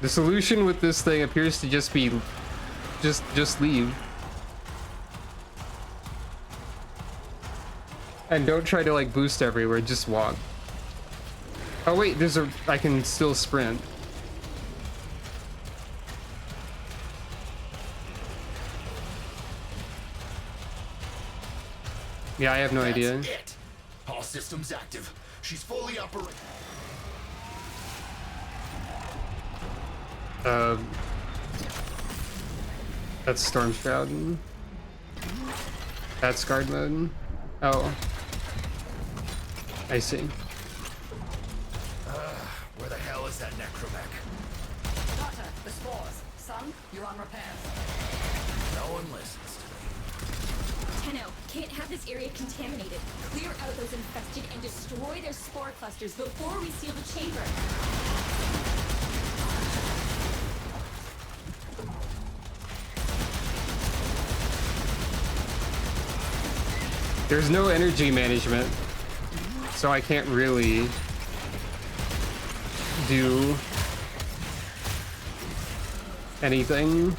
The solution with this thing appears to just be just leave. And don't try to like boost everywhere, just walk. Oh wait, I can still sprint. Yeah, I have no idea. It. All systems active. She's fully operating. That's Storm Shroud. That's guard mode. Oh. I see. Where the hell is that necromech? Doctor, the spores. Son, you're on repairs. this area contaminated. Clear out those infested and destroy their spore clusters before we seal the chamber. There's no energy management, so I can't really do anything.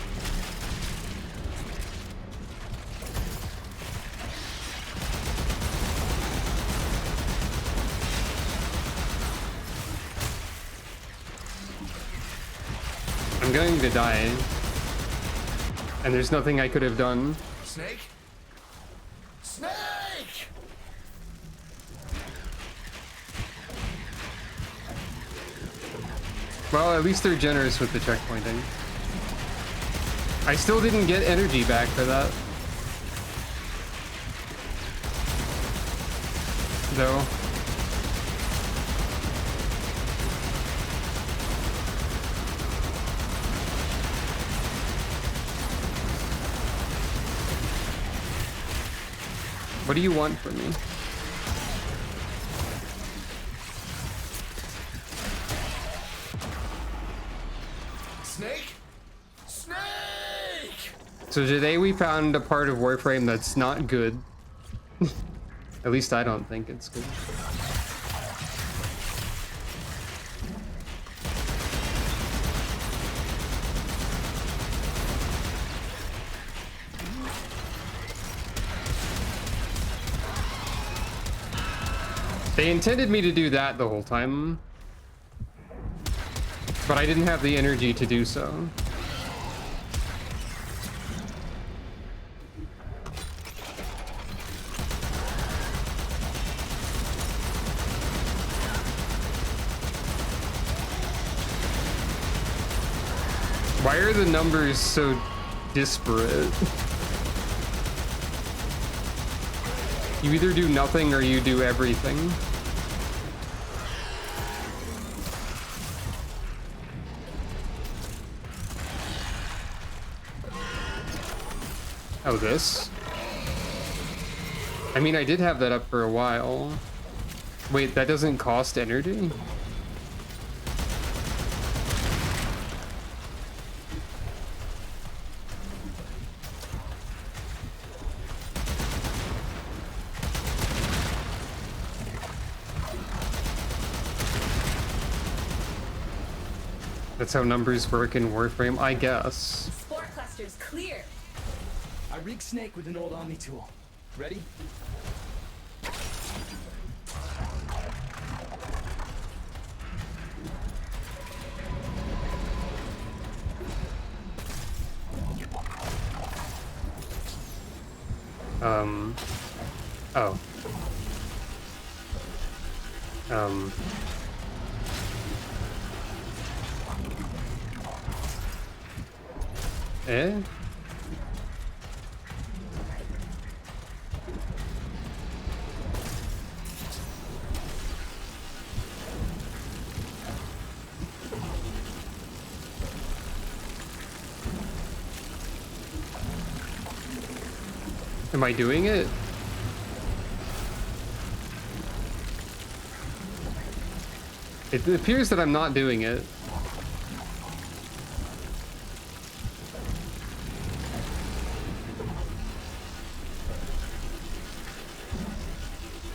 I'm going to die, and there's nothing I could have done. Snake? Snake! Well, at least they're generous with the checkpointing. I still didn't get energy back for that, though. What do you want from me? Snake? Snake! So today we found a part of Warframe that's not good. At least I don't think it's good. They intended me to do that the whole time, but I didn't have the energy to do so. Why are the numbers so disparate? You either do nothing or you do everything. Oh, this? I mean, I did have that up for a while. Wait, that doesn't cost energy? That's how numbers work in Warframe, I guess. Spore clusters clear. I rigged Snake with an old Omni tool. Ready? Oh. Eh? Am I doing it? It appears that I'm not doing it.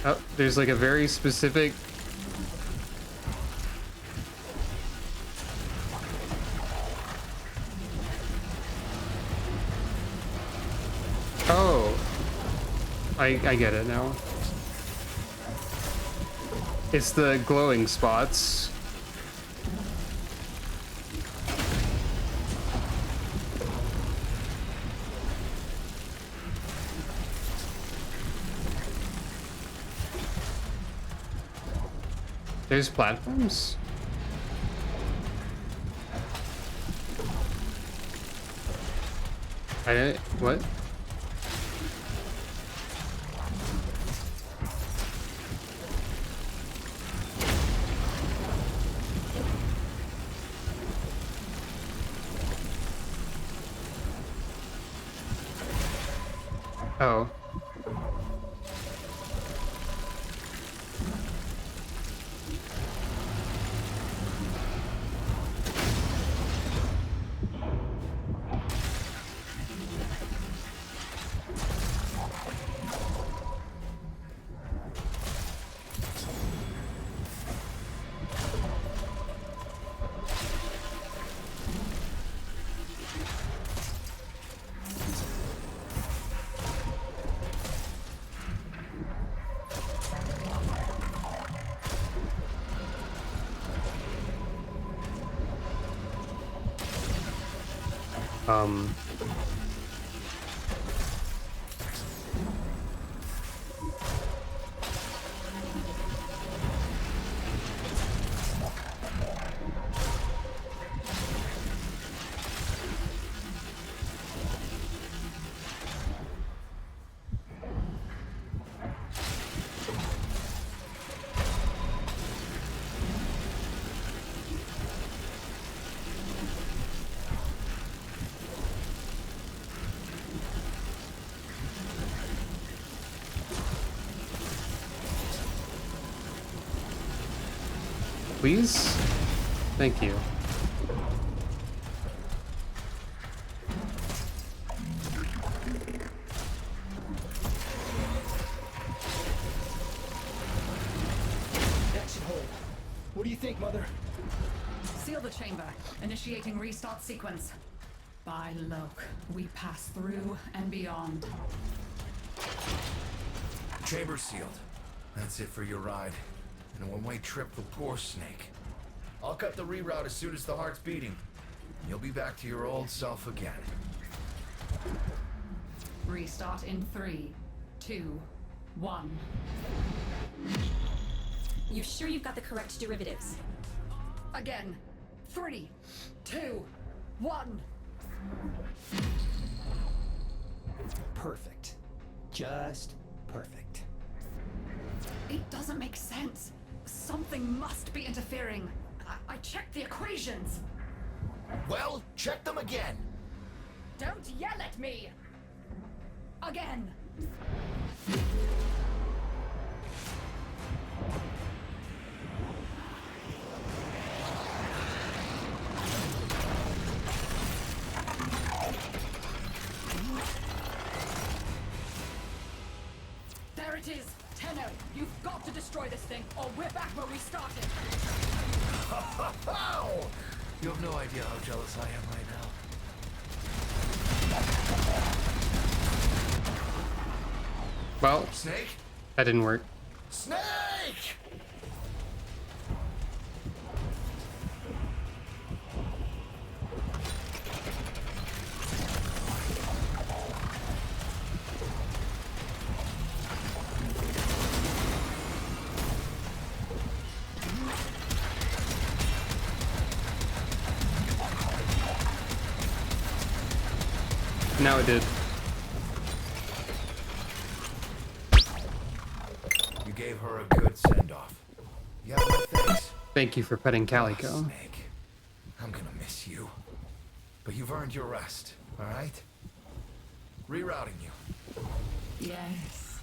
Oh, there's like a very specific... Oh. I get it now. It's the glowing spots. There's platforms? I didn't... What? Oh. Please? Thank you. That should hold. What do you think, Mother? Seal the chamber. Initiating restart sequence. By Loke, we pass through and beyond. Chamber sealed. That's it for your ride. And a one-way trip for poor Snake. I'll cut the reroute as soon as the heart's beating. You'll be back to your old self again. Restart in 3, 2, 1. You sure you've got the correct derivatives? Again. 3, 2, 1. Perfect. Just perfect. It doesn't make sense. Something must be interfering. I checked the equations. Well, check them again. Don't yell at me! Again! There it is! Tenno, you've got to destroy this thing, or we're back where we started! You have no idea how jealous I am right now. Well, Snake? that didn't work. Snake! Now it did. You gave her a good send-off. Yeah, my thanks. Thank you for petting Calico. Snake, I'm gonna miss you. But you've earned your rest, alright? Rerouting you. Yes.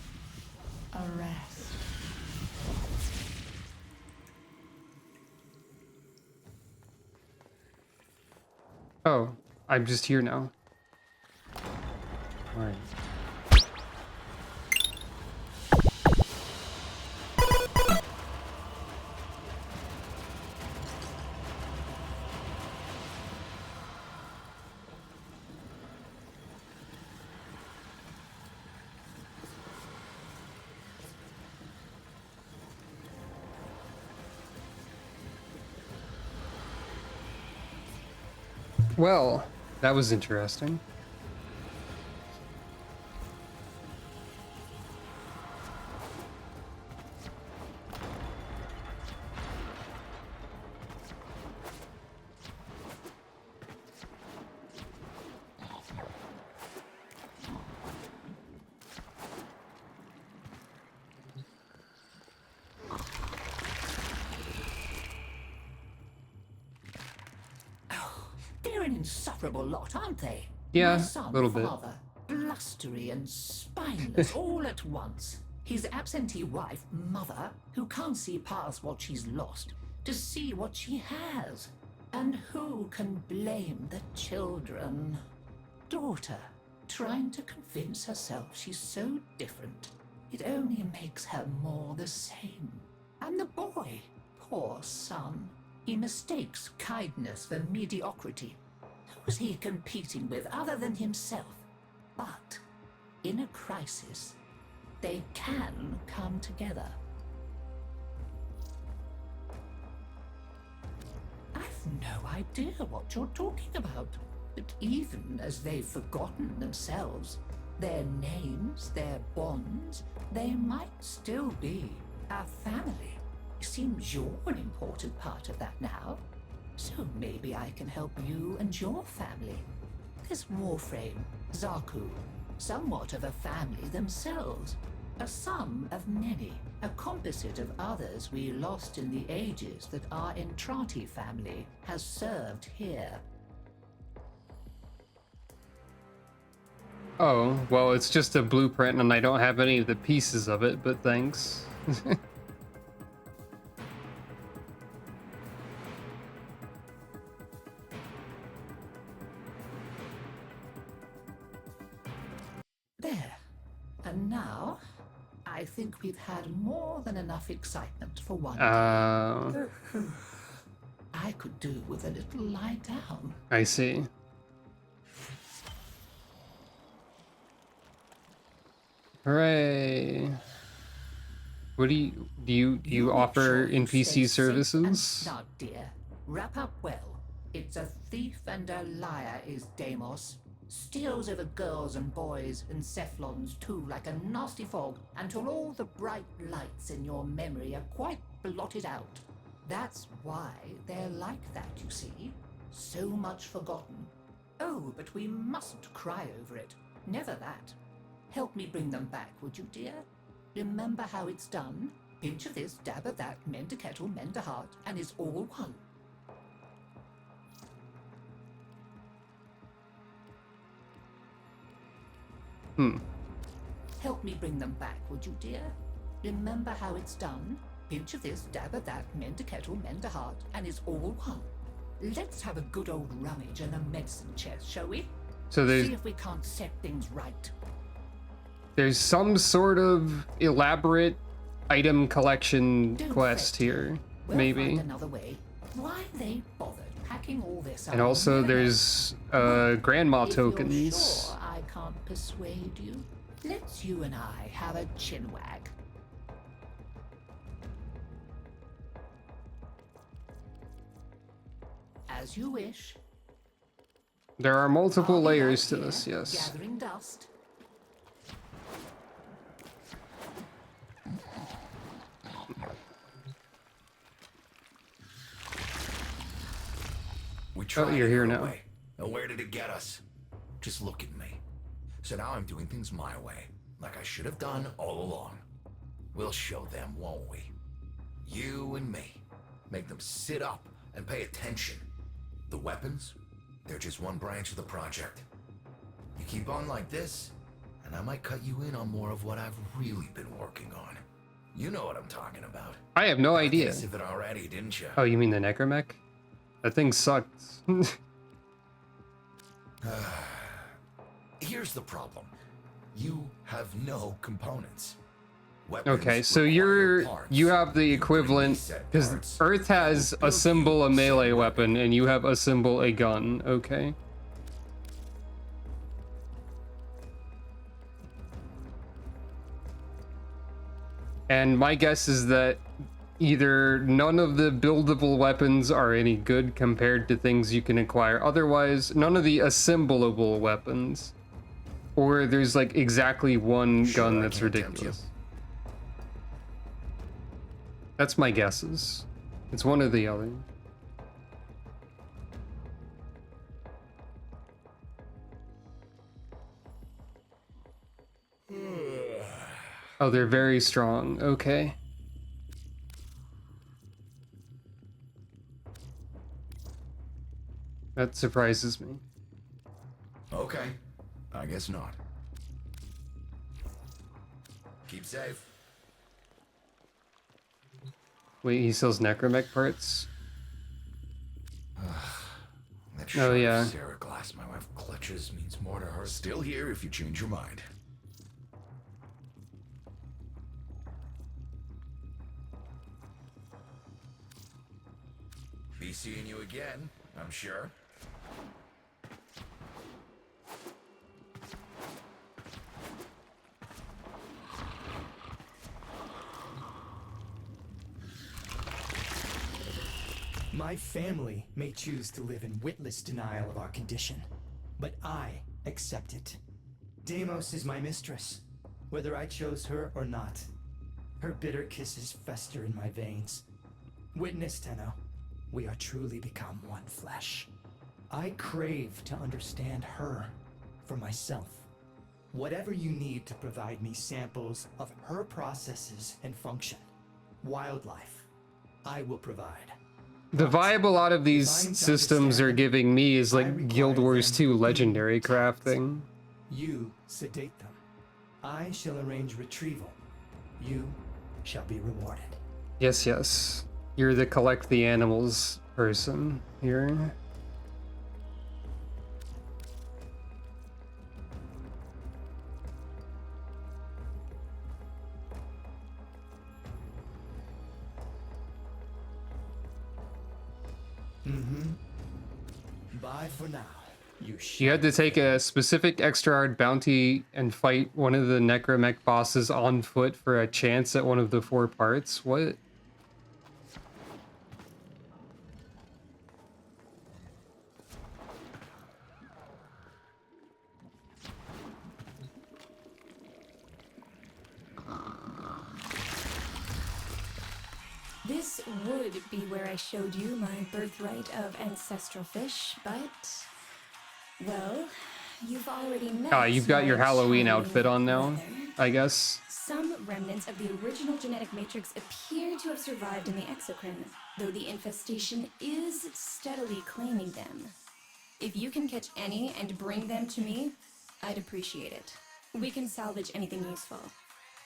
A rest. Oh, I'm just here now. Alright. Well, that was interesting. They're an insufferable lot, aren't they? Yeah, My son, a little bit. father, blustery and spineless all at once. His absentee wife, mother, who can't see past what she's lost to see what she has. And who can blame the children? Daughter, trying to convince herself she's so different. It only makes her more the same. And the boy, poor son. He mistakes kindness for mediocrity. Who's he competing with other than himself? But in a crisis, they can come together. I've no idea what you're talking about. But even as they've forgotten themselves, their names, their bonds, they might still be our family. Seems you're an important part of that now. So maybe I can help you and your family. This Warframe, Zaku, somewhat of a family themselves. A sum of many, a composite of others we lost in the ages that our Entrati family has served here. Oh, well, it's just a blueprint and I don't have any of the pieces of it, but thanks. There. And now, I think we've had more than enough excitement for one day. I could do with a little lie down. I see. Hooray. What do you offer NPC services? Now, dear, wrap up well. It's a thief and a liar is Deimos. Steals over girls and boys and Cephalons too like a nasty fog until all the bright lights in your memory are quite blotted out. That's why they're like that, you see. So much forgotten. Oh, but we mustn't cry over it. Never that. Help me bring them back, would you, dear? Remember how it's done? Pinch of this, dab of that, mend a kettle, mend a heart, and it's all one. Help me bring them back, would you, dear? Remember how it's done? Pinch of this, dab of that, mend a kettle, mend a heart, and it's all one. Let's have a good old rummage in the medicine chest, shall we? So See if we can't set things right. There's some sort of elaborate item collection quest here, maybe. Find another way. Why they bothered packing all this up? And also there's grandma tokens. If you're sure I can't persuade you, let's you and I have a chinwag. As you wish. There are multiple layers to this, yes. Gathering dust. We tried you're here it now. our way. And where did it get us? Just look at me. So now I'm doing things my way, like I should have done all along. We'll show them, won't we? You and me. Make them sit up and pay attention. The weapons? They're just one branch of the project. You keep on like this, and I might cut you in on more of what I've really been working on. You know what I'm talking about. I have no idea. Taste of it already, didn't you? Oh, you mean the necromech? That thing sucked. Here's the problem. You have no components. Weapons Okay, so require parts. you have the equivalent, because Earth has assemble a melee weapon and you have assemble a gun. Okay. And my guess is that either none of the buildable weapons are any good compared to things you can acquire otherwise, none of the assemblable weapons, or there's like exactly one gun that's ridiculous. That's my guesses. It's one or the other. Oh, they're very strong. Okay. That surprises me. Okay, I guess not. Keep safe. Wait, he sells necromech parts? That Oh, sharp yeah. Sarah glass my wife clutches means more to her. Still here if you change your mind. Be seeing you again, I'm sure. My family may choose to live in witless denial of our condition, but I accept it. Deimos is my mistress, whether I chose her or not. Her bitter kisses fester in my veins. Witness, Tenno, we are truly become one flesh. I crave to understand her for myself. Whatever you need to provide me samples of her processes and function, wildlife, I will provide. The vibe a lot of these systems are giving me is like Guild Wars 2 legendary crafting. You sedate them. I shall arrange retrieval. You shall be rewarded. Yes, yes. You're the collect the animals person here. Bye for now. You had to take a specific extra hard bounty and fight one of the necromech bosses on foot for a chance at one of the 4 parts. What? This would be where I showed you my birthright of ancestral fish, but, well, you've already met You've got your my Halloween charming outfit on now, brother. I guess. Some remnants of the original genetic matrix appear to have survived in the exocrine, though the infestation is steadily claiming them. If you can catch any and bring them to me, I'd appreciate it. We can salvage anything useful.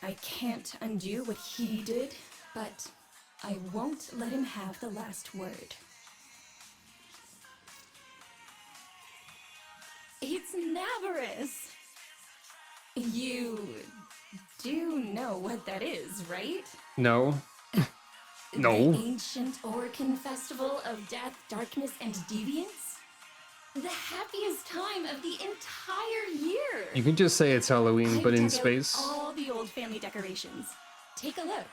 I can't undo what he did, but I won't let him have the last word. It's Navarus! You do know what that is, right? No. The No. ancient Orcan festival of death, darkness, and deviance? The happiest time of the entire year! You can just say it's Halloween, but in I've dug out space. all the old family decorations. Take a look.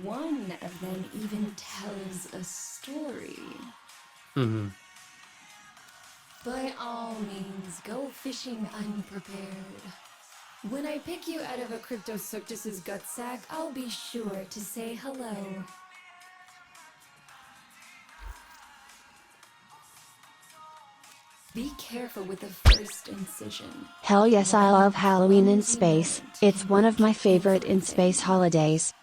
One of them even tells a story. Mm-hmm. By all means, go fishing unprepared. When I pick you out of a Cryptosuctus's gut sack, I'll be sure to say hello. Be careful with the first incision. Hell yes, I love Halloween in space. It's one of my favorite in space holidays.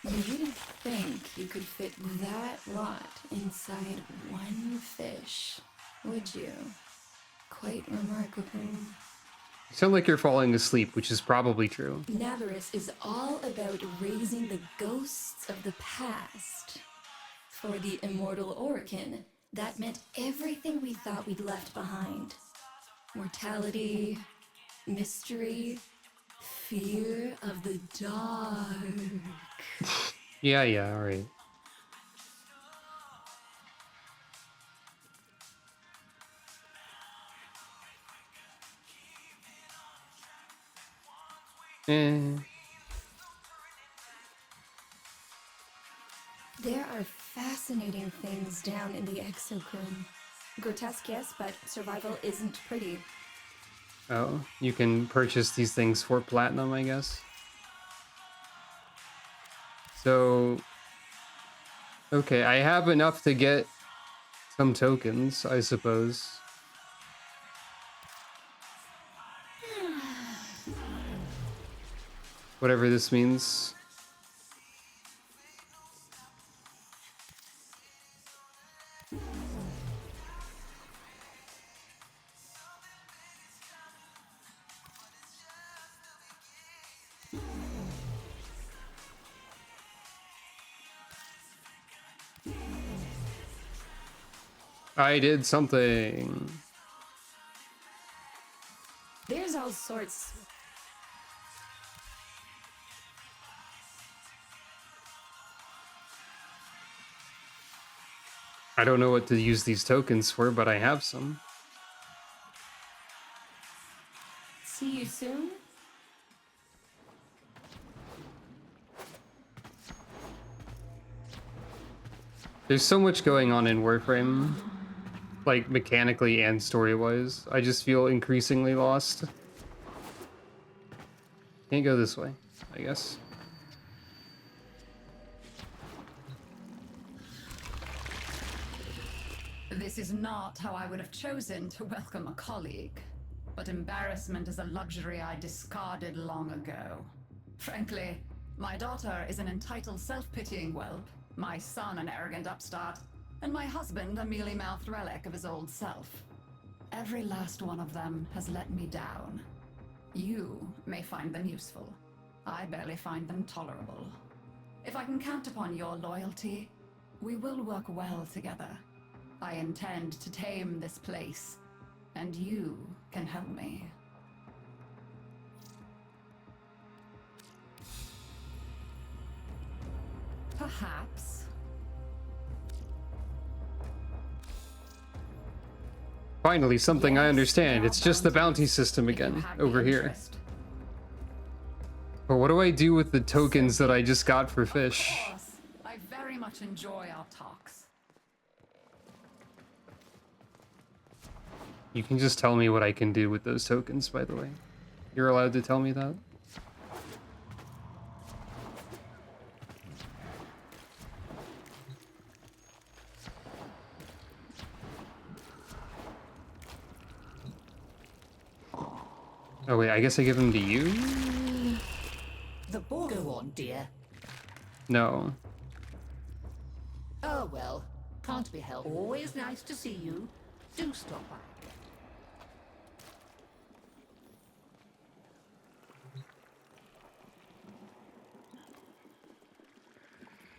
You wouldn't think you could fit that lot inside one fish, would you? Quite remarkable. You sound like you're falling asleep, which is probably true. Navarus is all about raising the ghosts of the past. For the immortal Orcan, that meant everything we thought we'd left behind. Mortality, mystery, fear of the dark. Yeah, alright. There are fascinating things down in the exocrine. Grotesque, yes, but survival isn't pretty. Oh, you can purchase these things for platinum, I guess. So, okay, I have enough to get some tokens, I suppose. Whatever this means. I did something. There's all sorts. I don't know what to use these tokens for, but I have some. See you soon? There's so much going on in Warframe, like mechanically and story-wise. I just feel increasingly lost. Can't go this way, I guess. This is not how I would have chosen to welcome a colleague, but embarrassment is a luxury I discarded long ago. Frankly, my daughter is an entitled, self-pitying whelp, my son an arrogant upstart, and my husband a mealy-mouthed relic of his old self. Every last one of them has let me down. You may find them useful. I barely find them tolerable. If I can count upon your loyalty, we will work well together. I intend to tame this place, and you can help me. Perhaps. Finally, something I understand. It's just the bounty system again, over here. But what do I do with the tokens that I just got for fish? Of course, I very much enjoy our talks. You can just tell me what I can do with those tokens, by the way. You're allowed to tell me that? Oh wait, I guess I give them to you? The ball. Go on, dear. No. Oh well, can't be helped. Always nice to see you. Do stop by.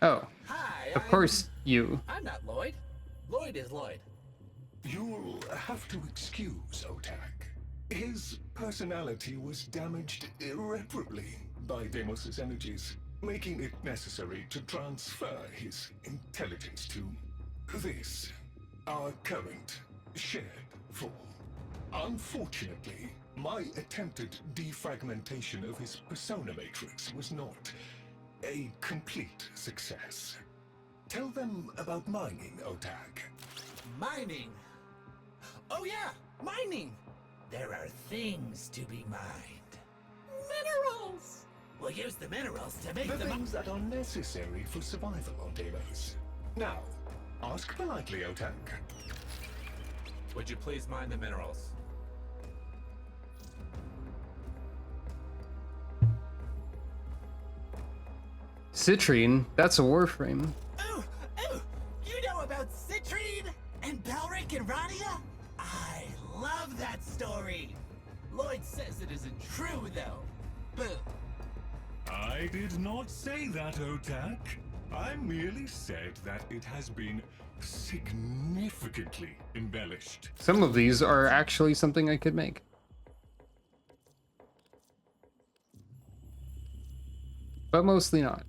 Oh. Hi, Of course, you. I'm not Lloyd. Lloyd is Lloyd. You'll have to excuse Otak. His personality was damaged irreparably by Deimos' energies, making it necessary to transfer his intelligence to this, our current shared form. Unfortunately, my attempted defragmentation of his persona matrix was not a complete success. Tell them about mining, Otak. Mining. Oh yeah, mining. There are things to be mined. Minerals! We'll use the minerals to make The them things that are necessary for survival on Deimos. Now, ask politely, Otak. Would you please mine the minerals? Citrine? That's a Warframe. Oh, you know about Citrine and Belric and Radia? I love that story. Lloyd says it isn't true, though. Boo. I did not say that, Otak. I merely said that it has been significantly embellished. Some of these are actually something I could make. But mostly not.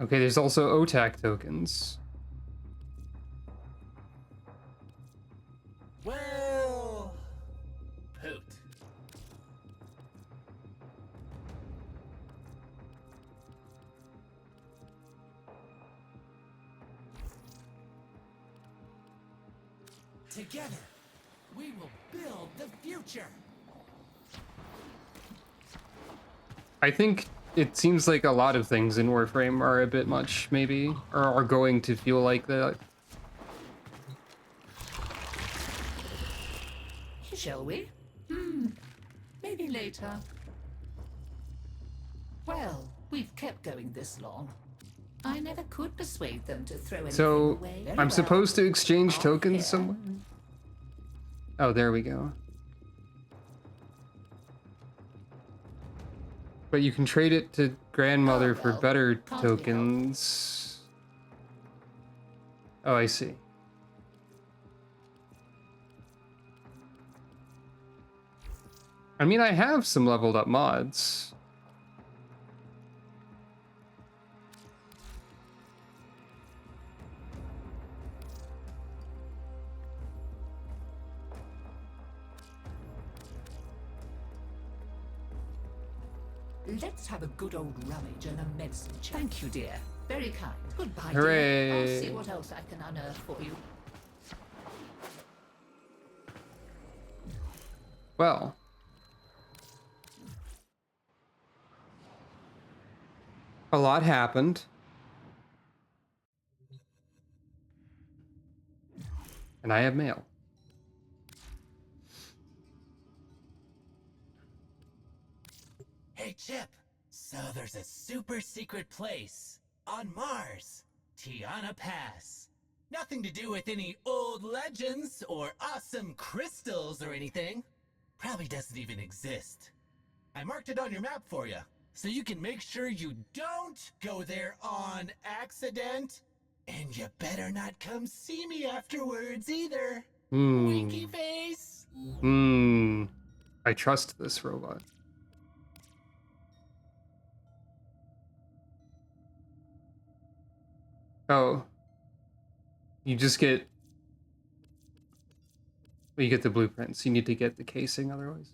Okay, there's also Otak tokens. Well, poot. Together, we will build the future. I think it seems like a lot of things in Warframe are a bit much, maybe, or are going to feel like that. Shall we? Maybe later. Well, we've kept going this long. I never could persuade them to throw anything So, away. I'm supposed to exchange tokens somewhere? Oh, there we go. But you can trade it to grandmother for better tokens. Oh, I see. I mean, I have some leveled up mods. Let's have a good old rummage and a medicine check. Thank you, dear. Very kind. Goodbye, Hooray. dear. I'll see what else I can unearth for you. Well. A lot happened. And I have mail. Hey, Chip. So there's a super secret place on Mars, Tiana Pass. Nothing to do with any old legends or awesome crystals or anything. Probably doesn't even exist. I marked it on your map for you, so you can make sure you don't go there on accident. And you better not come see me afterwards either. Winky face. I trust this robot. Oh. You just get... Well, you get the blueprints. You need to get the casing otherwise.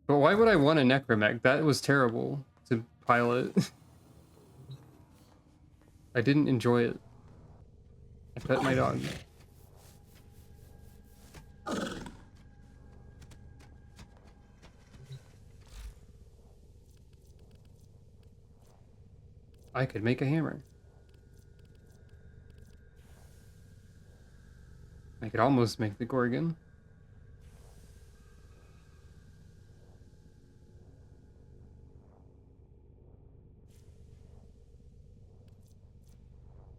But why would I want a necromech? That was terrible to pilot. I didn't enjoy it. I pet my dog. I could make a hammer. I could almost make the Gorgon.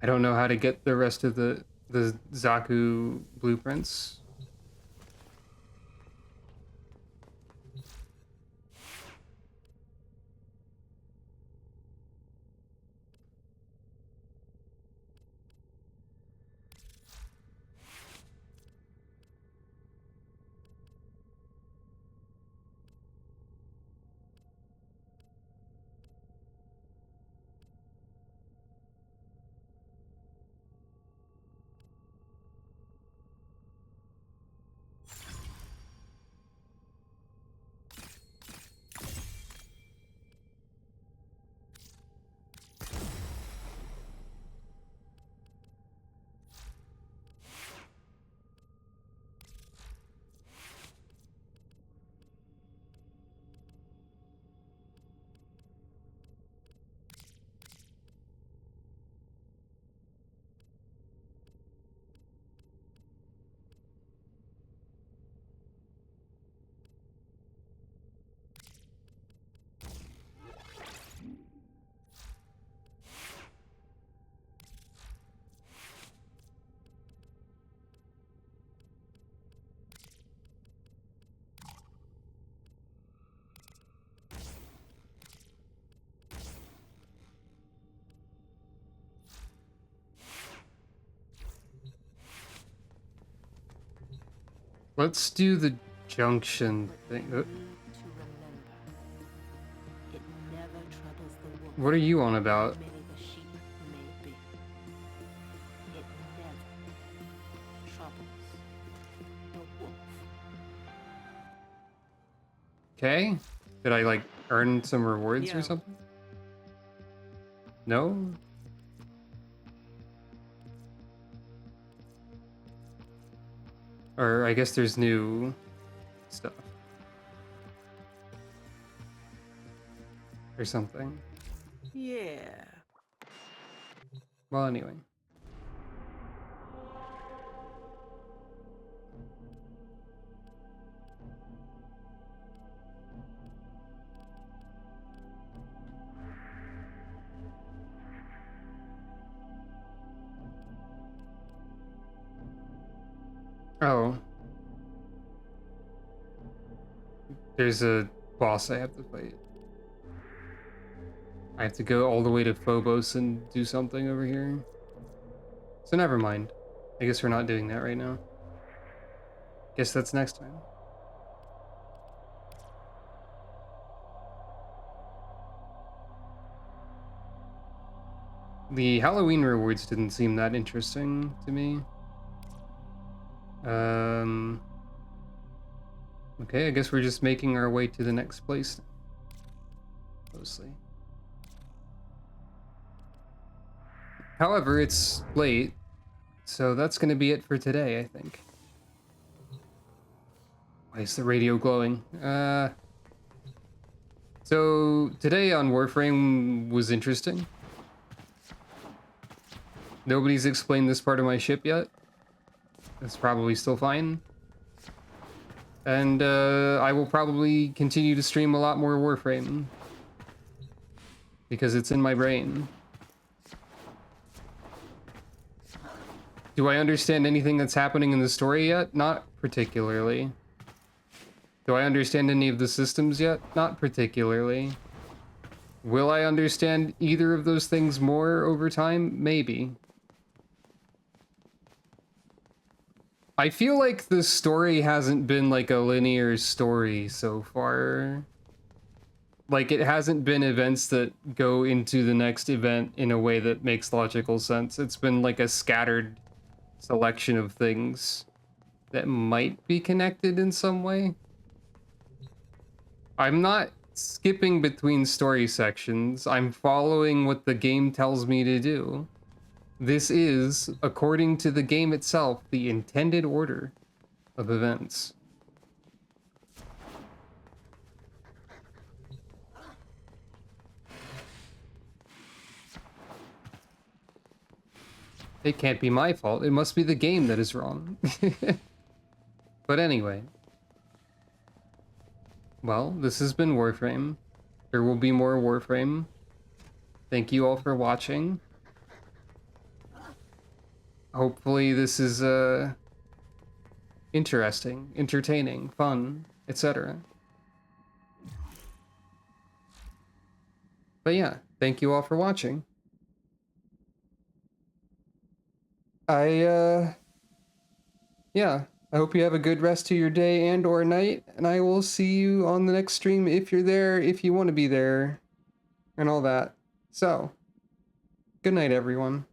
I don't know how to get the rest of the Zaku blueprints. Let's do the junction thing. What are you on about? Okay. Did I like earn some rewards or something? No? Or I guess there's new stuff. Or something. Yeah. Well, anyway. Oh. There's a boss I have to fight. I have to go all the way to Phobos and do something over here. So never mind. I guess we're not doing that right now. Guess that's next time. The Halloween rewards didn't seem that interesting to me. Okay, I guess we're just making our way to the next place. Mostly. However, it's late, so that's gonna be it for today, I think. Why is the radio glowing? So today on Warframe was interesting. Nobody's explained this part of my ship yet. That's probably still fine. And I will probably continue to stream a lot more Warframe. Because it's in my brain. Do I understand anything that's happening in the story yet? Not particularly. Do I understand any of the systems yet? Not particularly. Will I understand either of those things more over time? Maybe. I feel like the story hasn't been like a linear story so far. Like, it hasn't been events that go into the next event in a way that makes logical sense. It's been like a scattered selection of things that might be connected in some way. I'm not skipping between story sections. I'm following what the game tells me to do. This is, according to the game itself, the intended order of events. It can't be my fault. It must be the game that is wrong. But anyway. Well, this has been Warframe. There will be more Warframe. Thank you all for watching. Hopefully this is interesting, entertaining, fun, etc. But yeah, thank you all for watching. Yeah, I hope you have a good rest of your day and or night, and I will see you on the next stream if you're there, if you want to be there, and all that. So, good night, everyone.